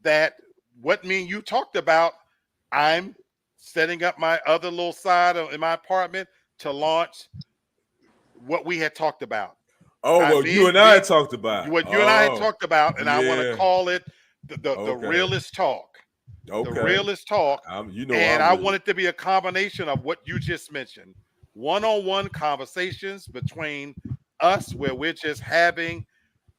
that what me and you talked about, I'm setting up my other little side in my apartment to launch what we had talked about. You and I talked about. What you and I had talked about, and I want to call it the realist talk. Okay. The realist talk. I want it to be a combination of what you just mentioned. One-on-one conversations between us where we're just having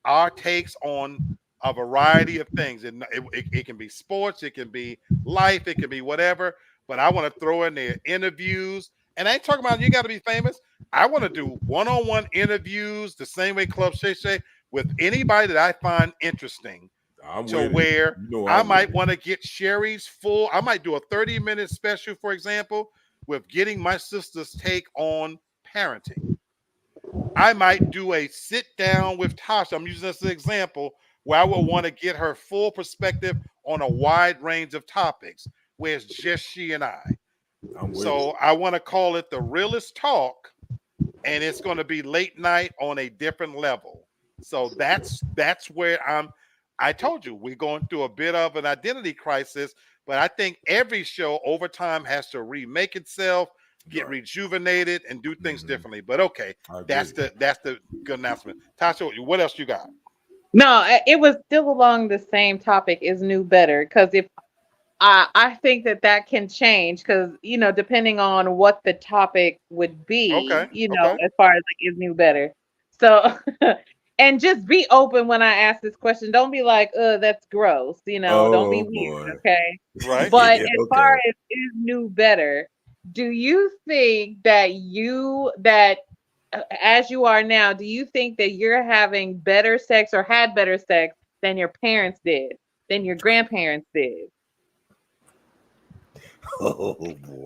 our takes on a variety of things. And it can be sports, it can be life, it can be whatever. But I want to throw in there interviews. And I ain't talking about you got to be famous. I want to do one-on-one interviews the same way Club Shay Shay with anybody that I find interesting. I might want to get Sherry's full. I might do a 30-minute special, for example, with getting my sister's take on parenting. I might do a sit down with Tasha. I'm using this as an example where I would want to get her full perspective on a wide range of topics where it's just she and I. I want to call it the realist talk, and it's going to be late night on a different level. So that's where I told you we're going through a bit of an identity crisis, but I think every show over time has to remake itself, get rejuvenated, and do things differently. But okay, that's the good announcement. Tasha, what else you got? No, it was still along the same topic. Is new better? Because if I think that can change, because depending on what the topic would be, as far as like is new better. So And just be open when I ask this question. Don't be like, that's gross. Don't be Oh weird, boy. okay? Right. But Yeah, as far okay. as is new better, do you think that as you are now, do you think that you're having better sex or had better sex than your parents did, than your grandparents did? Oh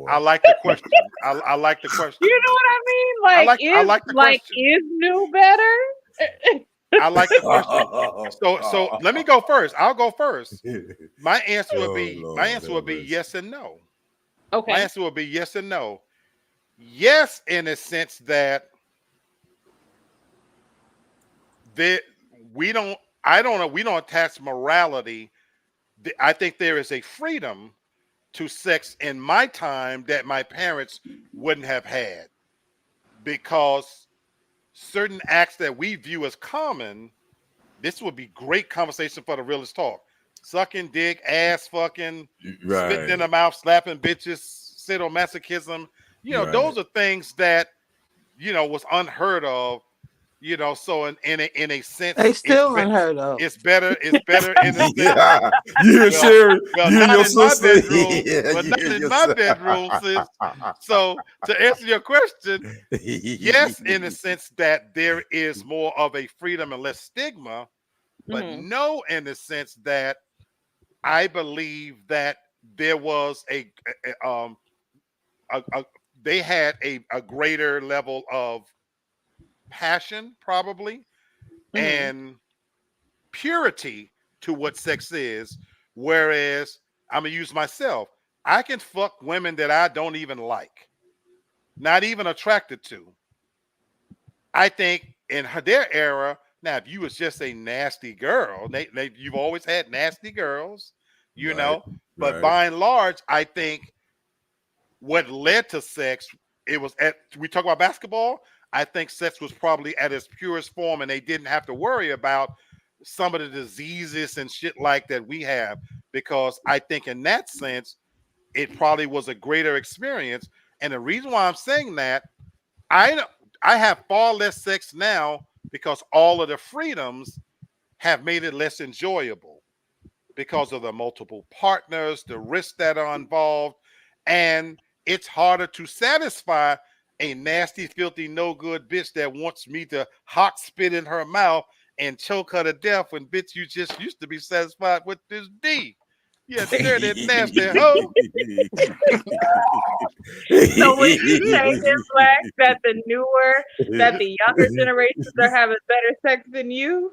I boy. like the question. I like the question. You know what I mean? I like the question. Is new better? I like the question. So let me go first. I'll go first. My answer would Oh be Lord, have mercy. yes and no. My Okay. answer would be yes and no. Yes, in the sense that that we don't I don't know, we don't attach morality. I think there is a freedom to sex in my time that my parents wouldn't have had, because certain acts that we view as common, this would be great conversation for the realest talk. Sucking dick, ass fucking, spitting in Right. the mouth, slapping bitches, sadomasochism. Right. Those are things that, was unheard of. So in a They sense, still unheard of. it's better in a sense. Yeah. You and Well, Sherry, well, you and not your in my sister. bedroom. Yeah, Well, you not hear in my yourself. bedroom, sis. So to answer your question, yes, in the sense that there is more of a freedom and less stigma, but Hmm. no, in the sense that I believe that there was a they had a greater level of passion, probably, Hmm. and purity to what sex is. Whereas I'm gonna use myself, I can fuck women that I don't even like, not even attracted to. I think in their era, now if you was just a nasty girl, you've always had nasty girls, you Right. know. But Right. by and large, I think what led to sex, it was at we talk about basketball. I think sex was probably at its purest form, and they didn't have to worry about some of the diseases and shit like that we have, because I think in that sense, it probably was a greater experience. And the reason why I'm saying that, I I have far less sex now because all of the freedoms have made it less enjoyable because of the multiple partners, the risks that are involved, and it's harder to satisfy a nasty, filthy, no good bitch that wants me to hot spit in her mouth and choke her to death when bitch you just used to be satisfied with this D. You dirty, nasty hoe. So would you say then, Black, that the younger generations are having better sex than you?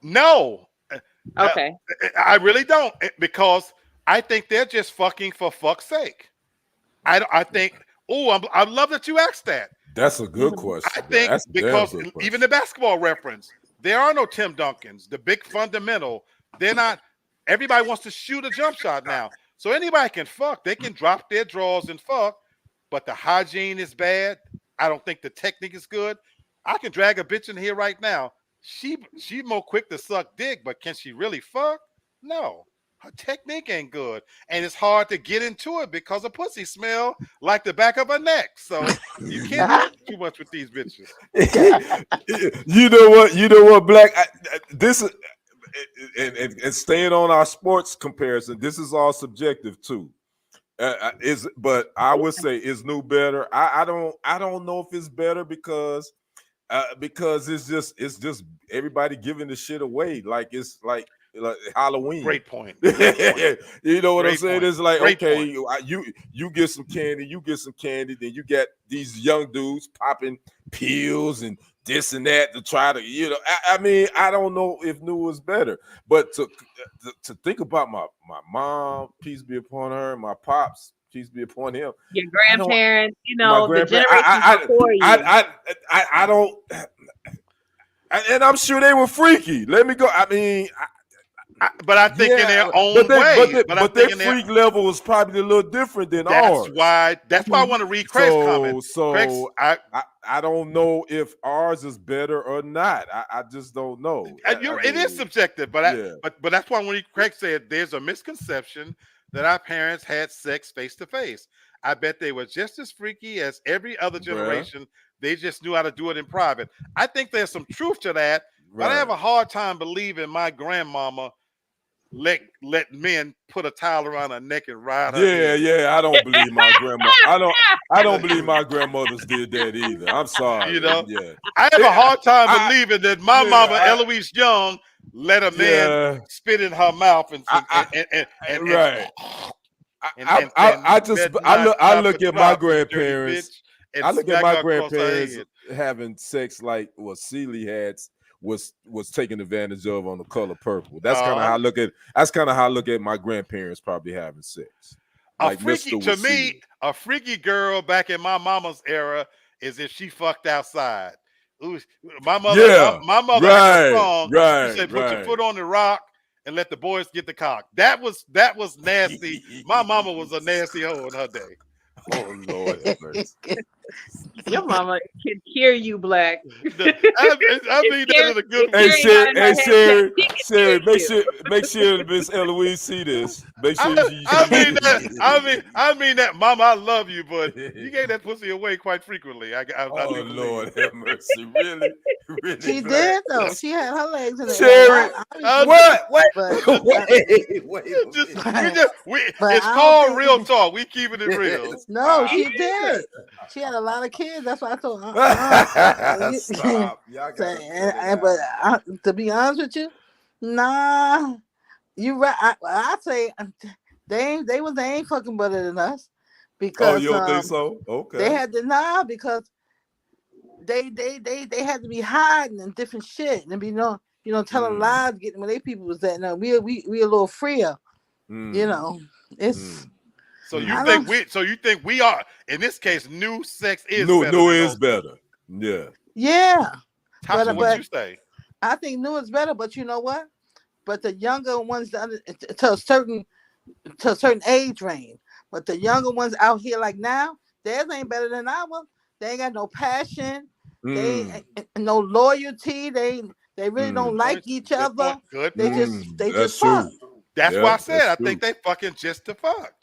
No, uh, Okay. I really don't, because I think they're just fucking for fuck's sake. I think. Oh, I love that you asked that. That's a good Hmm. I question. think That's a damn because good even the question. basketball reference, there are no Tim Duncans, the big fundamental. They're not. Everybody wants to shoot a jump shot now, so anybody can fuck. They can drop their drawers and fuck, but the hygiene is bad. I don't think the technique is good. I can drag a bitch in here right now. She more quick to suck dick, but can she really fuck? No. Her technique ain't good, and it's hard to get into it because her pussy smell like the back of her neck. So you can't do too much with these bitches. You know what? You know what, Black? This is and staying on our sports comparison. This is all subjective too. Is but I would say is new better. I don't know if it's better because it's just everybody giving the shit away like it's like Halloween. Great point. Great point. You know what I'm Great saying? point. It's like Great point. okay, you get some candy, you get some candy, then you get these young dudes popping pills and this and that to try to I mean I don't know if new is better, but to think about my mom, peace be upon her, my pops, peace be upon him. Your I don't grandparents, my the grandparents. generations before you. I don't, and I'm sure they were freaky. Let me go. I mean, But I think in yeah, their own way. But I but their think in their freak level was probably a little different than that's ours. why I want to read Craig's comment. Craig's I don't know if ours is better or not. I just don't know. it is subjective, Yeah, but that's why when Craig said there's a misconception that our parents had sex face to face. I bet they were just as freaky as every other bruh. generation They just knew how to do it in private. I think there's some truth to that, but I have a hard time believing my grandmama let men put a towel around her neck and ride her head. Yeah. I don't believe my grandma. I don't believe my grandmothers did that either. I'm sorry. You know? Yeah. I have a hard time believing that my mama, Eloise Young, let a man spit in her mouth and right. I look at my grandparents. I look at my grandparents having sex like what Celie had was taken advantage of on The Color Purple. That's kind of how I look at. That's kind of how I look at my grandparents probably having sex. Like a freaky girl back in my mama's era is if she fucked outside. Ooh, my mother had a song. She said, "Put your foot on the rock and let the boys get the cock." That was nasty. My mama was a nasty hoe in her day. Oh Lord. Your mama can hear you, Black. I mean that in a good way. Hey, Sherry, make sure Miss Eloise see this. Make sure I mean that, Mama, I love you, but you gave that pussy away quite frequently. I Lord have mercy, really? She did though. She had her legs in the Sherry, it's called real talk. We keeping it real. No, she did. She had a lot of kids. That's why I told her. But to be honest with you, nah, you right. I say they ain't fucking better than us because you don't think so? Okay, they had to because they had to be hiding and different shit and be telling lies, getting where they people was at. Now we a little freer, It's. So you think we are in this case? New sex is better. New is better. Yeah. Yeah. Tasha, what you say? I think new is better, but you know what? But the younger ones to a certain age range. But the younger ones out here like now, theirs ain't better than ours. They ain't got no passion. They ain't no loyalty. They really don't like each other. Good. They just fuck. That's why I said I think they fucking just to fuck.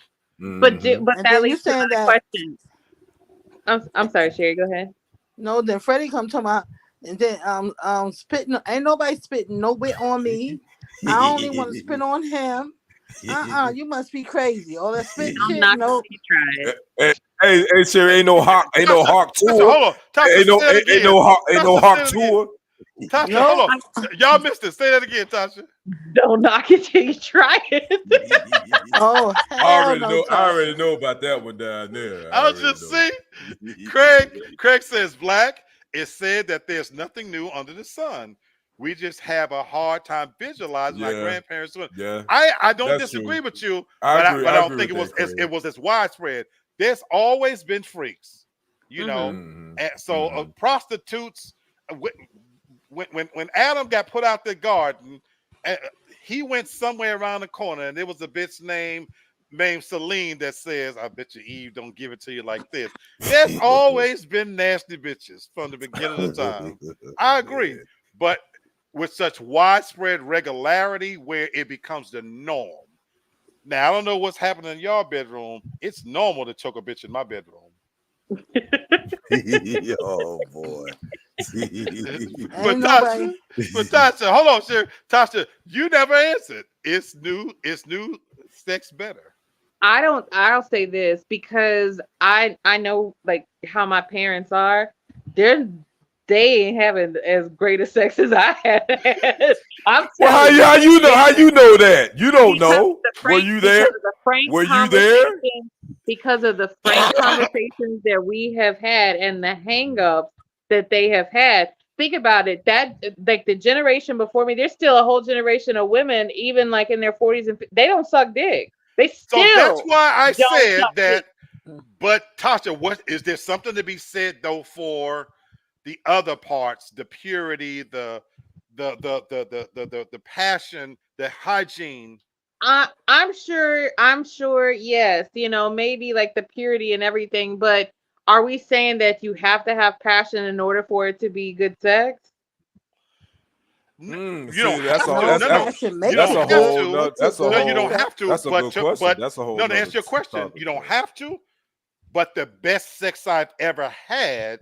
But that leads to another question. I'm sorry, Sherry. Go ahead. No, then Freddie come to my and then spitting. Ain't nobody spitting nowhere on me. I only want to spit on him. You must be crazy. All that spit shit. No. Hey, Sherry, ain't no hawk tour. Hold on, ain't no hawk tour. Tasha, hold on. Y'all missed it. Say that again, Tasha. Don't knock it till you try it. I already know about that one down there. I was just see. Craig says, Black, it said that there's nothing new under the sun. We just have a hard time visualizing our grandparents. Yeah. I don't disagree with you, but I don't think it was as widespread. There's always been freaks, and so prostitutes. When Adam got put out the garden, he went somewhere around the corner, and there was a bitch named Celine that says, "I bet you Eve don't give it to you like this." There's always been nasty bitches from the beginning of time. I agree, but with such widespread regularity where it becomes the norm. Now, I don't know what's happening in your bedroom. It's normal to choke a bitch in my bedroom. Oh boy. But Tasha, hold on, sir. Tasha, you never answered. It's new sex better. I'll say this because I know like how my parents are. They ain't having as great a sex as I had. How you know that? You don't know. Were you there? Were you there? Because of the frank conversations that we have had and the hang-ups that they have had. Think about it. That like the generation before me, there's still a whole generation of women, even like in their 40s and they don't suck dick. They still. So that's why I said that. But Tasha, what is there something to be said though for the other parts, the purity, the passion, the hygiene? I'm sure, yes, maybe like the purity and everything, but are we saying that you have to have passion in order for it to be good sex? You don't have to. That's a good question. That's a whole. No, to answer your question, you don't have to. But the best sex I've ever had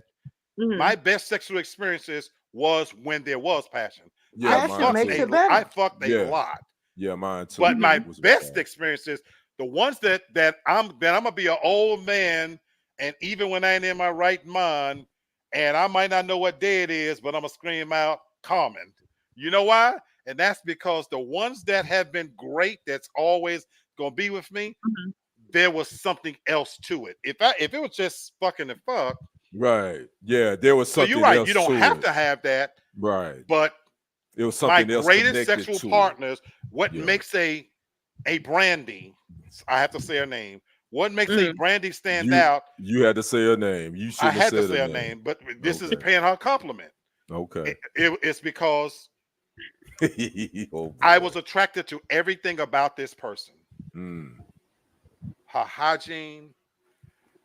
My best sexual experiences was when there was passion. Yeah, Passion makes it better. I fucked a Yeah. lot. Yeah, mine too. But my Was best bad. experiences, the ones that I'm gonna be an old man, and even when I ain't in my right mind, and I might not know what day it is, but I'm gonna scream out Carmen. You know why? And that's because the ones that have been great, that's always gonna be with me, there was something else to it. If it was just fucking the fuck, Right. Yeah, there was so something you're right. else You don't to have it. to have that, Right. but It was my something else greatest connected sexual to partners, what Yeah. makes a Brandy, I have to say her name. What makes a Brandy stand it. out? You had to say her name. You I shouldn't have had to said say her her name. name, but this is Okay. paying her a compliment. Okay. It's because Oh, I boy. was attracted to everything about this person. Mm. Her hygiene,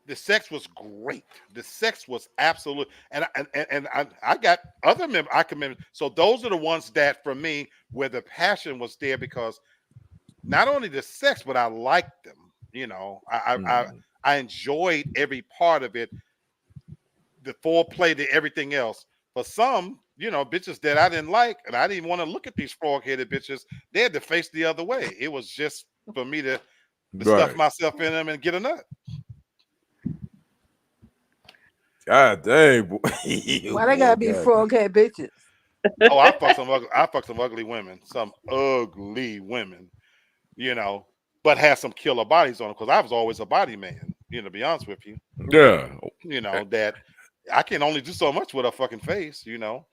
the sex was great. The sex was absolute, and I got other members I can remember. So those are the ones that for me where the passion was there because not only the sex, but I liked them. You know, I enjoyed every part of it, the foreplay, the everything else. For some, you know, bitches that I didn't like, and I didn't even want to look at these frog-headed bitches. They had to face the other way. It was just for me to stuff Right. myself in them and get a nut. God dang. Boy. Why they gotta be God. frog-head bitches? Oh, I fucked some ugly women, some ugly women, you know, but had some killer bodies on them because I was always a body man. You know, to be honest with you, Yeah. you know that I can only do so much with a fucking face. You know.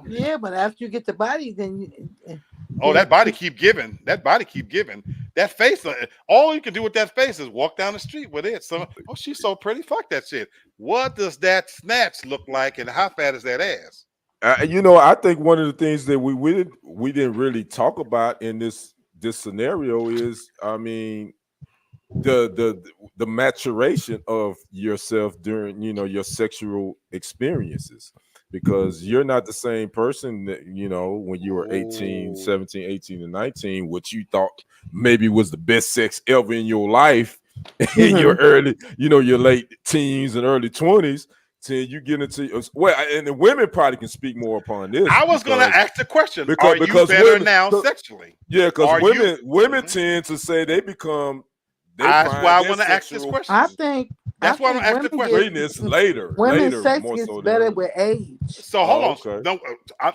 Yeah, but after you get the body, then Oh, that body keep giving. That body keep giving. That face, all you can do with that face is walk down the street with it. So, oh, she's so pretty. Fuck that shit. What does that snatch look like, and how fat is that ass? You know, I think one of the things that we didn't really talk about in this scenario is, I mean, the maturation of yourself during, you know, your sexual experiences, because you're not the same person that, you know, when you were 18, 17, 18, and 19, what you thought maybe was the best sex ever in your life in your early, you know, your late teens and early 20s. Till you get into, well, and the women probably can speak more upon this. I was going to ask the question: Are you because better women, now sexually? Yeah, because women Mhm. tend to say they become. That's why I their want to ask this sexual question. I think That's why I'm going to ask the question. greatness later. women's Later, sex more gets so than better early. with age. So hold on. Okay. No,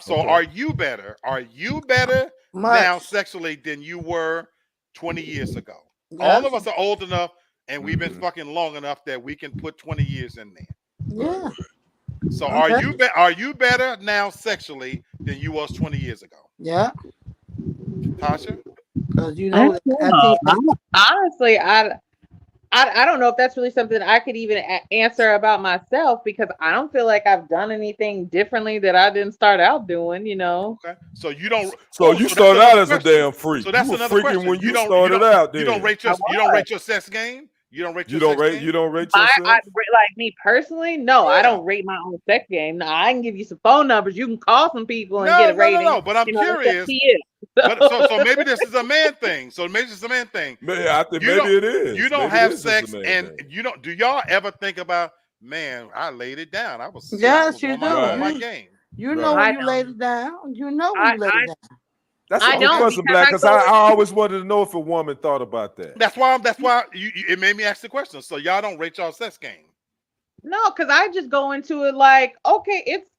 so Okay. are you better? Are you better Much. now sexually than you were 20 years ago? Yeah. All of us are old enough and we've been Mhm. fucking long enough that we can put 20 years in there. Yeah. So Okay. are you better now sexually than you was 20 years ago? Yeah. Tasha? Because you I know, don't I know. think Honestly, I don't know if that's really something I could even answer about myself because I don't feel like I've done anything differently that I didn't start out doing, you know. Okay. So you don't So you started out as a damn So freak. that's You were another freaking question. when you started out. Then You don't rate I was. your sex game? You don't rate you your don't sex rate. game? You don't rate I yourself. like me personally, no, I Yeah. don't rate my own sex game. No, I can give you some phone numbers. You can call some people and get a rating. No. But I'm You know, that's up curious. to you. But so maybe this is a man thing. So maybe it's a man thing. Man, I think You maybe don't- it is. You don't Maybe it have is just a sex, man and thing. you don't. Do y'all ever think about, man? I laid it down. I was yes, you on do. my Right. game. You know Right. when I you laid it down. You know when I you laid it down. That's I a good don't question, because Black. I Because go I always wanted to know if a woman thought about that. That's why it made me ask the question. So y'all don't rate y'all sex game. No, because I just go into it like, okay, it's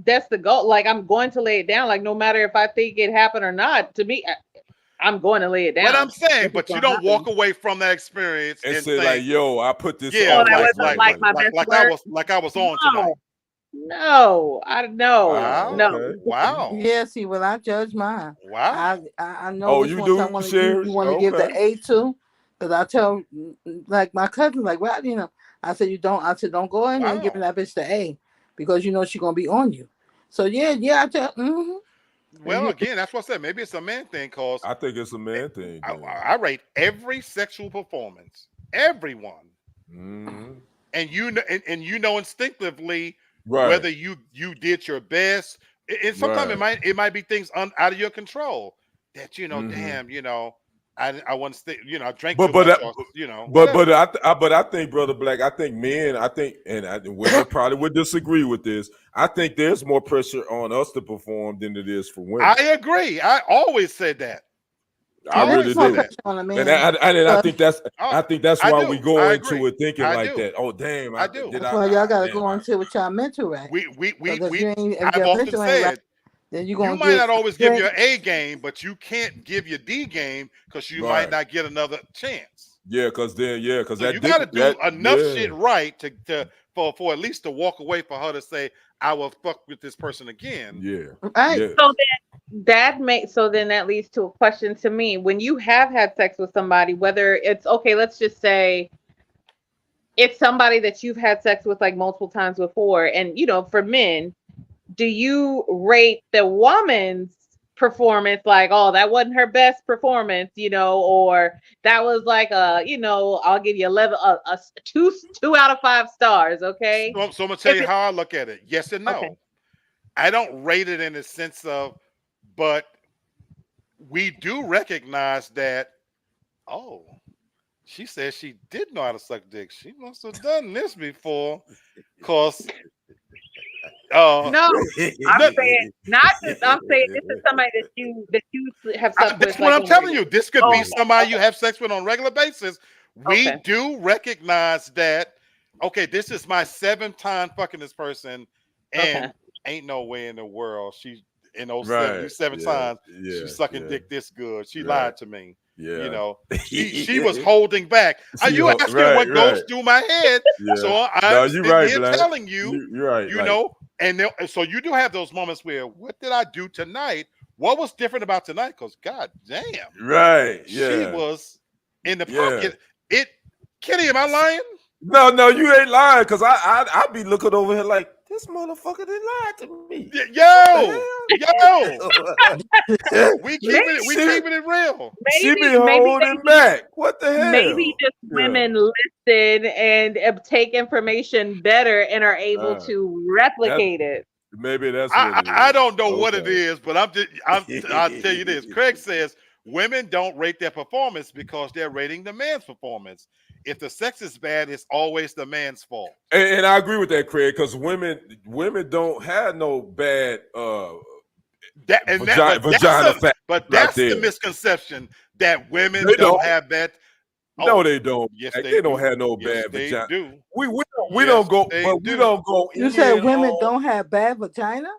that's the goal. Like I'm going to lay it down. Like no matter if I think it happened or not, to me, I'm going to lay it down. But I'm saying, if it's but you gonna don't walk happen. away from that experience And and say think, like, "Yo, I put this yeah, on that this wasn't woman." my best work. like I was on tonight. No, I no, Wow. no. Okay. Wow. Yeah, see, when I judge mine, Wow. I know Oh, which you ones I do, want to Sherry? you want to give the Okay. A to, because I tell like my cousin like, well, you know, I said you don't. I said don't go in there and giving Wow. that bitch the A because you know she's gonna be on you. So yeah, I tell. And Well, again, that's what I said. Maybe it's a man thing because I think it's a man thing. Then. I rate every sexual performance, everyone, Mhm. and you know instinctively Right. whether you did your best. And sometimes Right. it might be things out of your control that Mhm. damn, I want to stay. I drank But too but much. that- Or, But whatever. but I think, Brother Black, I think men, women probably would disagree with this. I think there's more pressure on us to perform than it is for women. I agree. I always said that. I There really is more do. pressure on a And man. I But think that's Oh, I why do. we go I into agree. it thinking I like do. that. Oh damn, I do. that's why y'all gotta go damn, on to with y'all mental right. We Because if I've your often mental ain't right, said then you're you gonna might get not always give your straight. A game, but you can't give your D game because you might Right. not get another chance. because So that you got to do enough yeah. shit right for at least to walk away for her to say I will fuck with this person again. Yeah. Right. Yeah. So then that leads to a question to me. When you have had sex with somebody, whether it's okay, let's just say it's somebody that you've had sex with like multiple times before, and for men, do you rate the woman's performance like, oh, that wasn't her best performance, or that was like I'll give you 11, a two out of 5 stars, okay? So I'm gonna tell If you it, how I look at it. Yes and okay, no. I don't rate it in the sense of, but we do recognize that. Oh, she said she did know how to suck dick. She must have done this before, cause no, I'm saying not just. I'm saying this is somebody that you have slept that's with, what like I'm on a telling regular. you. This could be Oh, somebody you have sex with on a regular basis. We okay, do recognize that. Okay, this is my 7th time fucking this person, okay. and ain't no way in the world she in those Right. 77 Yeah. times Yeah. she's sucking Yeah. dick this good. She Right. lied to me. Yeah. She was holding back. Are you asking right, what goes right. through my head? Yeah. So I'm No, you're sitting right, here Black. telling you, You're right. Like, so you do have those moments where, what did I do tonight? What was different about tonight? Because god damn, right. she Yeah. was in the Yeah. pocket. Kenny, am I lying? No, you ain't lying, because I be looking over here like, this motherfucker didn't lie to me. Yo, we Maybe, keeping it real. She be maybe holding back. What the maybe hell? just women listen and take information better and are able Uh, to replicate it. Maybe that's what it is. I don't know what it Okay. is, but I'll tell you this. Craig says women don't rate their performance because they're rating the man's performance. If the sex is bad, it's always the man's fault. And I agree with that, Craig, because women don't have no bad vagina fat But right that's the there. misconception that women They don't don't. have bad. No, they don't. Yes, They don't do. have no Yes, bad they vagina. do. We Yes, don't go, they but do. we don't go You in said women on- don't have bad vagina?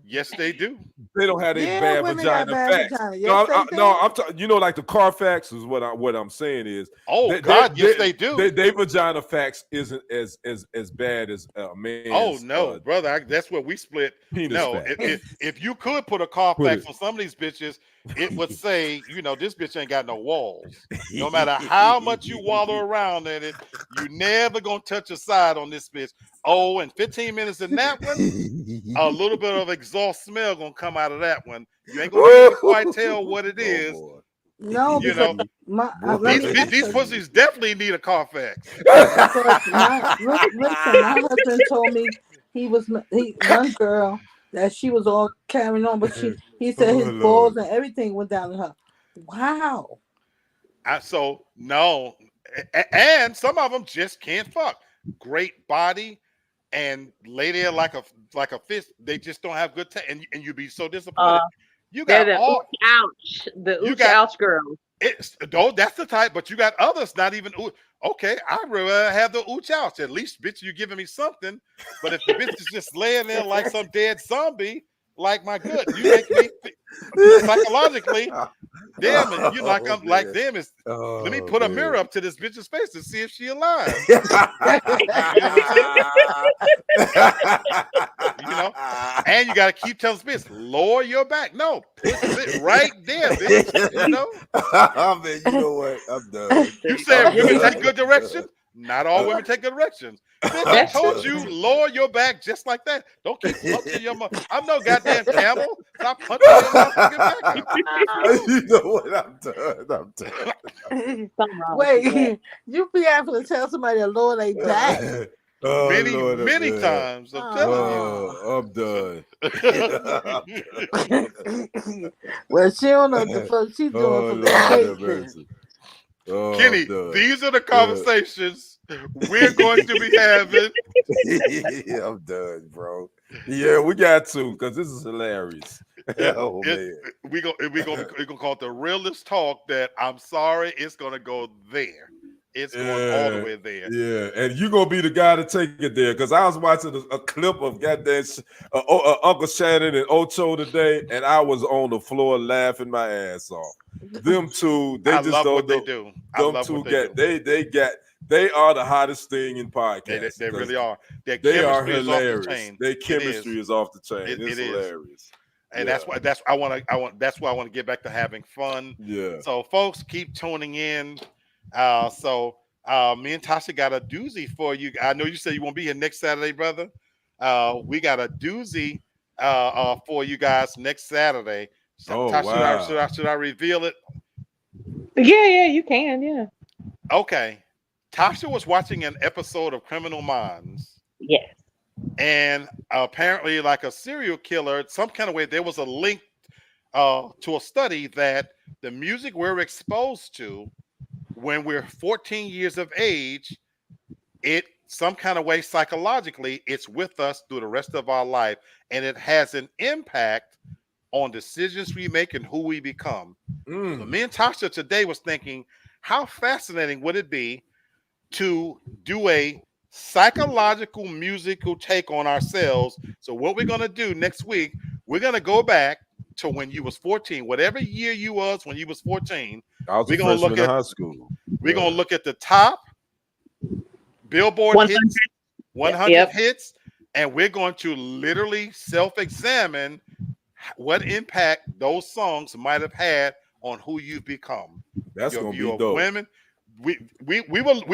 Yes, they do. They don't have a Yeah, bad women got vagina bad facts. vagina. Yes, No, I'm talking. Like the Carfax is what I'm saying is. Oh God, yes, they do. Their vagina facts isn't as bad as a man's. Oh no, brother, that's where we split. Penis No, fat. if you could put a Carfax on some of these bitches, it would say, this bitch ain't got no walls. No matter how much you wallow around in it, you never gonna touch a side on this bitch. Oh, and 15 minutes in that one, a little bit of exhaust smell gonna come out of that one. You ain't gonna be able to quite tell what it is. Boy. No, You because these pussies definitely need a Carfax. because listen, my husband told me one girl that she was all carrying on, but he said his balls and everything went down to her. Wow. So no, and some of them just can't fuck. Great body and lay there like a fish. They just don't have good and you'd be so disappointed. You got the all ouch, ouch girls. That's the type, but you got others not even. Okay, I really have the ooch ouch. At least, bitch, you giving me something. But if the bitch is just laying there like some dead zombie, like my good, you make me psychologically. Damn it, you like I'm like them is. Let me put a mirror up to this bitch's face to see if she alive. And you got to keep telling bitch, lower your back. No, put it right there, bitch. Man, you know what? I'm done. You said women take good direction. Not all women take good directions. Bitch, I told you, lower your back just like that. Don't keep punching your mouth. I'm no goddamn camel. Stop punching your motherfucking back. You know what? I'm done. Wait, you be able to tell somebody to lower their back? Oh, many, Lord, many man. times. I'm telling you. Oh, I'm done. Well, she don't know what the fuck she's doing Oh, for Lord, have vacation. mercy. Oh, I'm Kenny, done. these are the conversations we're going to be having. Yeah, I'm done, bro. Yeah, we got to because this is hilarious. Oh, It, man. we gonna call it the realest talk. That I'm sorry, it's gonna go there. It's going all the Yeah, way there. yeah, and you gonna be the guy to take it there because I was watching a clip of goddamn Uncle Shannon and Ocho today, and I was on the floor laughing my ass off. Them two, they I just love what don't they know. do. I Them love two what they do. they are the hottest thing in They podcasting they because really are. Their they are chemistry is off the hilarious. chain. Their It is. chemistry is off the chain. It It's is. hilarious. And Yeah, that's why I want to get back to having fun. yeah. So folks, keep tuning in. Me and Tasha got a doozy for you. I know you said you won't be here next Saturday, brother. We got a doozy for you guys next Saturday. Oh Tasha, wow. should I reveal it? Yeah, you can. Yeah. Okay. Tasha was watching an episode of Criminal Minds, Yes. and apparently, like a serial killer, some kind of way, there was a link to a study that the music we're exposed to when we're 14 years of age, it some kind of way psychologically, it's with us through the rest of our life, and it has an impact on decisions we make and who we become. So me and Tasha today was thinking, how fascinating would it be to do a psychological musical take on ourselves? So what we're going to do next week, we're going to go back to when you was 14, whatever year you was when you was 14. I was a We're going to look freshman in at high school. we're going to look at the top Billboard 100. hits, 100 Yep. hits, and we're going to literally self-examine what impact those songs might have had on who you've become. That's Your gonna view be of dope. women. We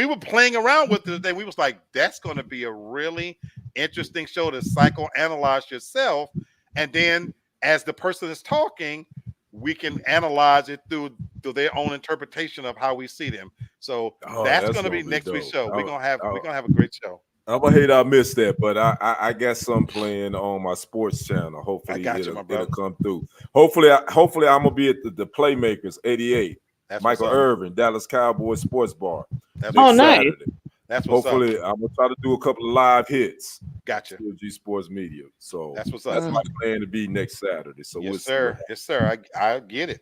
were playing around with it today. We was like, that's going to be a really interesting show to psychoanalyze yourself, and then as the person is talking, we can analyze it through their own interpretation of how we see them. So Oh, that's going to be gonna next week's dope. show. We're gonna have a great show. I'm gonna hate I missed that, but I got some playing on my sports channel. Hopefully got you, my it'll brother. come through. Hopefully I'm gonna be at the Playmakers 88. That's Michael what's up. Irvin, Dallas Cowboys Sports Bar. That's Next Oh, nice. Saturday. That's what's Hopefully up. I'm gonna try to do a couple of live hits. Gotcha. G Sports Media. So That's what's that's up. my plan to be next Saturday. So we'll Yes, see what sir. happens. Yes, sir. I get it.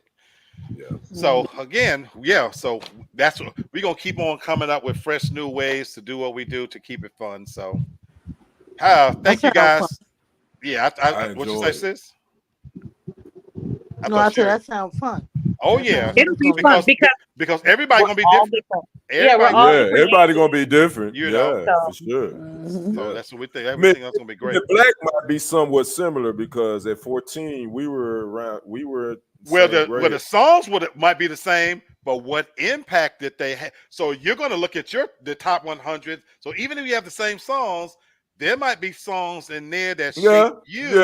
Yeah. So again, yeah. So that's what we're gonna keep on coming up with fresh new ways to do what we do to keep it fun. So, thank you sounds guys. fun. Yeah, I what you enjoyed say, it. sis? No, I thought said you- that sounds fun. Oh That yeah, sounds It'll be gonna fun because everybody we're gonna be all different. different. Yeah, we're Everybody, all Yeah, different everybody ages. gonna be different. You yeah, know. for sure. Mhm. So Yeah. that's what we think. Everything else gonna be great. The Black might be somewhat similar because at 14 we were Well, same grade. the songs might be the same, but what impact did they have? So you're going to look at the top 100. So even if you have the same songs, there might be songs in there that shape you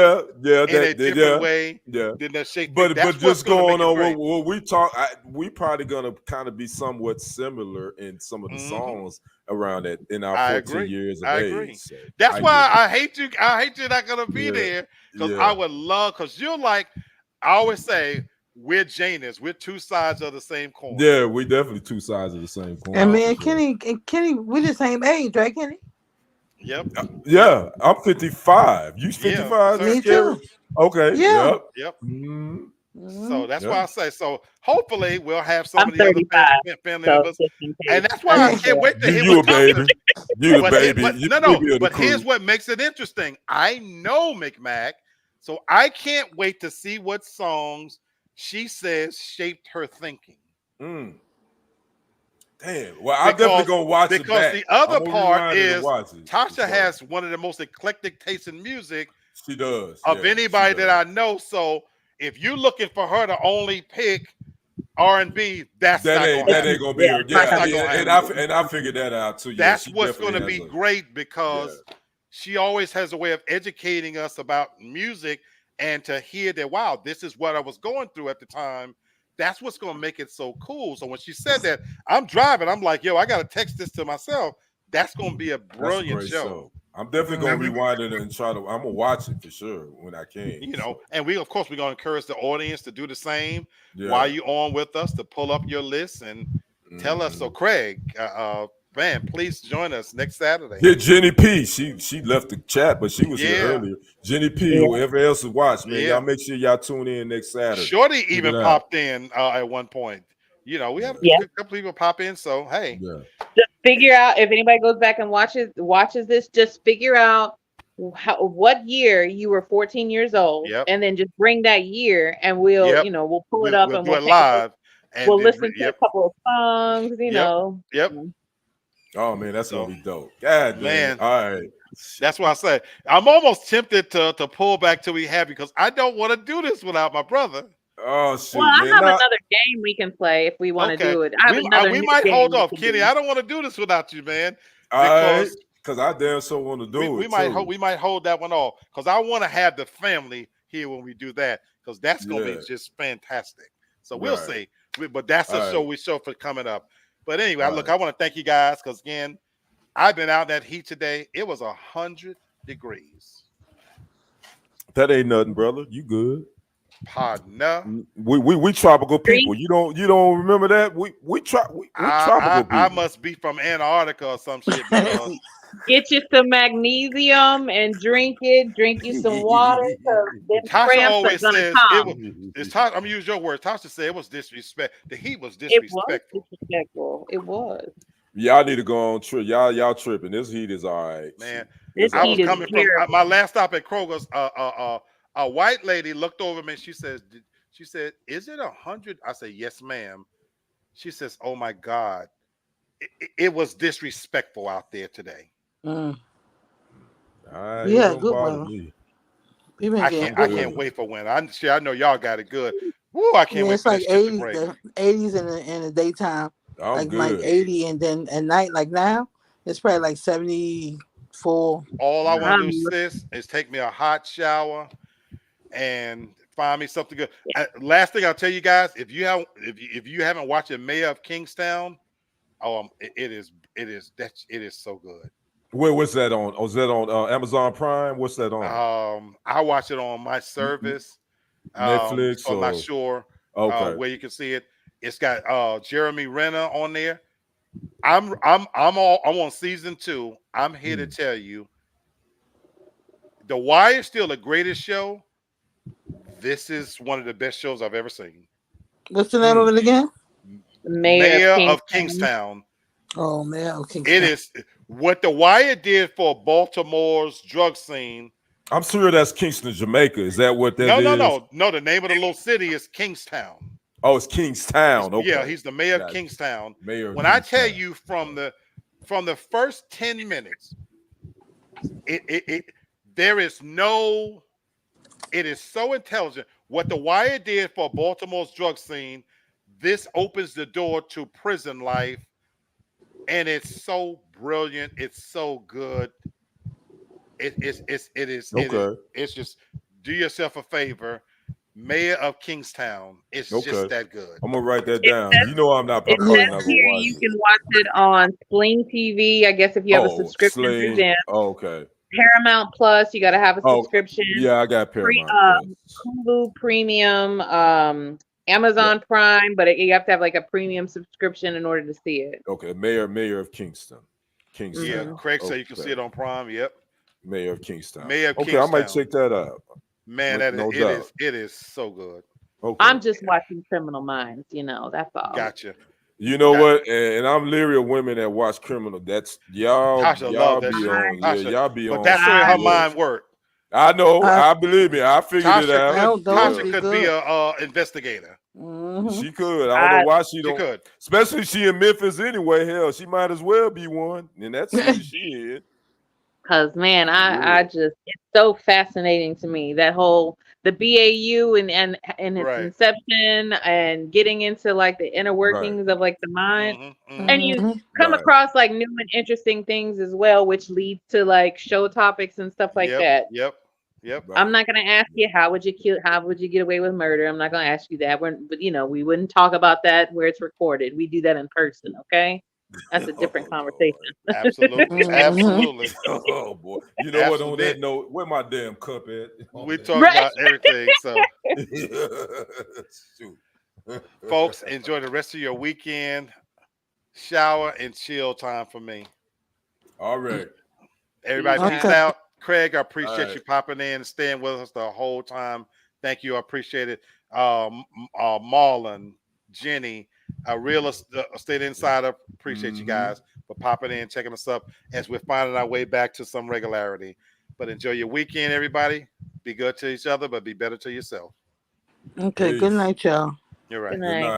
in a different way than that shape. But That's what's just going to going make it on great. what we talk, we probably gonna kind of be somewhat similar in some of the Mhm. songs around that in our I 14 agree. years of I age. agree. So That's I why get I hate you. I hate you're not going to be Yeah. there because Yeah. I would love. Because you're like, I always say, we're Janus. We're two sides of the same coin. Yeah, we definitely two sides of the same coin. And me for and sure. Kenny, we the same age, right, Kenny? Yep. Yeah, I'm 55. You Yeah, 55? sir. Me Scary? too. Okay. Yeah. Yep. Yep. Mhm. So that's Yeah. why I say. So hopefully we'll have some I'm of the other 35, family so members, just in case. and that's why I Okay. can't wait to hear You a what Tasha. baby. You the But, baby. but You no, will be on the But crew. here's what makes it interesting. I know McMac, so I can't wait to see what songs she says shaped her thinking. Mm. Damn. Well, I'm definitely gonna watch it Because back. the other I'm gonna part rewind it and is watch it, for Tasha sure. has one of the most eclectic tastes in music She does. of yeah, anybody she that does. I know. So if you're looking for her to only pick R&B, that's That not ain't gonna happen. gonna be her. it's not Yeah, That's not gonna happen. and I figured that out too. Yeah, That's she what's going to definitely be has great because she always has a way of educating us about music, and to hear that, wow, this is what I was going through at the time. That's what's going to make it so cool. So when she said that, I'm driving, I'm like, yo, I got to text this to myself. That's gonna be a That's a brilliant great show. show. I'm definitely gonna rewind it and try to. I'm gonna watch it for sure when I can. You know, and we of course we're gonna encourage the audience to do the same while Yeah. you on with us to pull up your list and tell us. So Mhm. Craig, man, please join us next Saturday. Yeah, Jenny P. She left the chat, but she was here Yeah, earlier. Jenny P. Yeah. Whoever else to watch, man, yeah. y'all make sure y'all tune in next Saturday. Shorty Check even it out. popped in at one point. You know, we have Yeah. Yeah. a couple people pop in. So hey, Yeah. Just figure out if anybody goes back and watches this. Just figure out what year you were 14 years old, yep, and then just bring that year, and we'll yep. we'll pull it up We'll and do we'll it take a live and we'll then listen to a yep, couple of songs. yep, yep. Oh man, that's So gonna be dope. God dang it. man, All right. that's why I say I'm almost tempted to pull back till we have because I don't want to do this without my brother. Oh Well, shoot, I man. have Not another game we can play if we want to Okay, do it. I have another we new might game hold we off, can Kenny. do. I don't want to do this without you, man, all right. because Cause I damn so want to do we it might too. we might hold that one off because I want to have the family here when we do that because that's gonna be Yeah. just fantastic. So we'll Right. see. But that's a All show right. we show for coming up. But anyway, All look, right. I want to thank you guys because again, I've been out in that heat today. It was 100 degrees. That ain't nothing, brother. You good. Partner. We tropical Three. people. You don't remember that? We tropical I people. must be from Antarctica or some shit because Get you some magnesium and drink it. Drink you some water because them Tasha cramps are always gonna says it was. come. It's Tasha, I'm gonna use your word. Tasha said it was disrespect. The heat was It was disrespectful. disrespectful. It was. Y'all need to go on trip. Y'all tripping. This heat is all right. Man, This It's I all was heat is coming good. from terrible. my last stop at Kroger's. A white lady looked over me and she says, "She said, is it 100?" I said, "Yes, ma'am." She says, "Oh my God, it was disrespectful out there today." Mm. It Yeah, don't good bother weather. me. We've been getting I'm I good can't good. weather. wait for winter. I know y'all got it good. Woo! I can't Yeah, wait it's for like this shit to 80s, break. the 80s in the daytime, I'm like good. 80, and then at night, like now, it's probably like 74. All I want to do, Um, sis, is take me a hot shower and find me something good. Last thing I'll tell you guys, if you haven't watched the Mayor of Kingstown, it is so good. What's that on? Oh, is that on Amazon Prime? What's that on? I watch it on my service, Netflix so I'm not or sure okay. where you can see it. It's got Jeremy Renner on there. I'm I'm on season 2. I'm here to Hmm. tell you, The Wire is still the greatest show. This is one of the best shows I've ever seen. What's the name Hmm. of it again? Mayor of Mayor of Kingstown. Kingstown. Oh man, okay. It is what The Wire did for Baltimore's drug scene. I'm sure that's Kingston, Jamaica. Is that what that is? No. The name of the little city is Kingstown. Oh, it's Kingstown. Yeah, Okay. he's the mayor of Got you. Kingstown. Mayor of When I tell Kingstown. you from the first 10 minutes, it there is no. It is so intelligent. What The Wire did for Baltimore's drug scene, this opens the door to prison life, and it's so brilliant. It's so good. Okay. It's just do yourself a favor. Mayor of Kingstown. It's just Okay. that good. I'm gonna write that It down. says You know I'm it probably says not gonna here watch you it. can watch it on Sling TV. I guess if you have a Oh, subscription through Sling. them. Oh, okay. Paramount Plus, you got to have a Oh, subscription. yeah, I got Pre, Paramount Plus. Hulu Premium, Amazon Prime, but you have to have like a premium subscription in order to see it. Okay, Mayor of Kingston. Yeah, Mhm. Craig said you can see it on Prime. Yep. Mayor of Kingstown. Mayor of Okay, I might Kingstown. check that out. Man, No doubt. it is so good. Okay. I'm just watching Criminal Minds, that's all. Gotcha. You know Got what? And I'm leery of women that watch criminal. That's Tasha love y'all that be shit. on. Yeah, Tasha, y'all be but on that's the way some her I good. mind worked. I know. I I believe me. I figured it Tasha out. those Tasha be could be good. a investigator. Hmm. She could. I don't know I why she She don't. could. Especially she in Memphis anyway. Hell, she might as well be one in that city she in. Cause man, Yeah. I just it's so fascinating to me that whole the BAU and its Right. inception and getting into like the inner Right. workings of like the mind. And you Hmm. come Right. across like new and interesting things as well, which leads to like show topics and stuff like Yep. that. Yep. Yep. Right. I'm not gonna ask you how would you kill, how would you get away with murder? I'm not gonna ask you that. But we wouldn't talk about that where it's recorded. We do that in person, okay? That's a different conversation. Absolutely. Mhm. Absolutely. Oh boy. You know what? On Absolutely. that note, where my damn cup at? We talk Right. about everything. So, Shoot. folks, enjoy the rest of your weekend. Shower and chill time for me. All right. Everybody, Peace peace out. Okay. out. Craig, I All appreciate right. you popping in and staying with us the whole time. Thank you. I appreciate it. Marlon, Jenny, Real Estate Insider, appreciate you Mhm. guys for popping in, checking us up as we're finding our way back to some regularity. But enjoy your weekend, everybody. Be good to each other, but be better to yourself. Okay. Good Peace. night, y'all. You're right. Good Good night. night.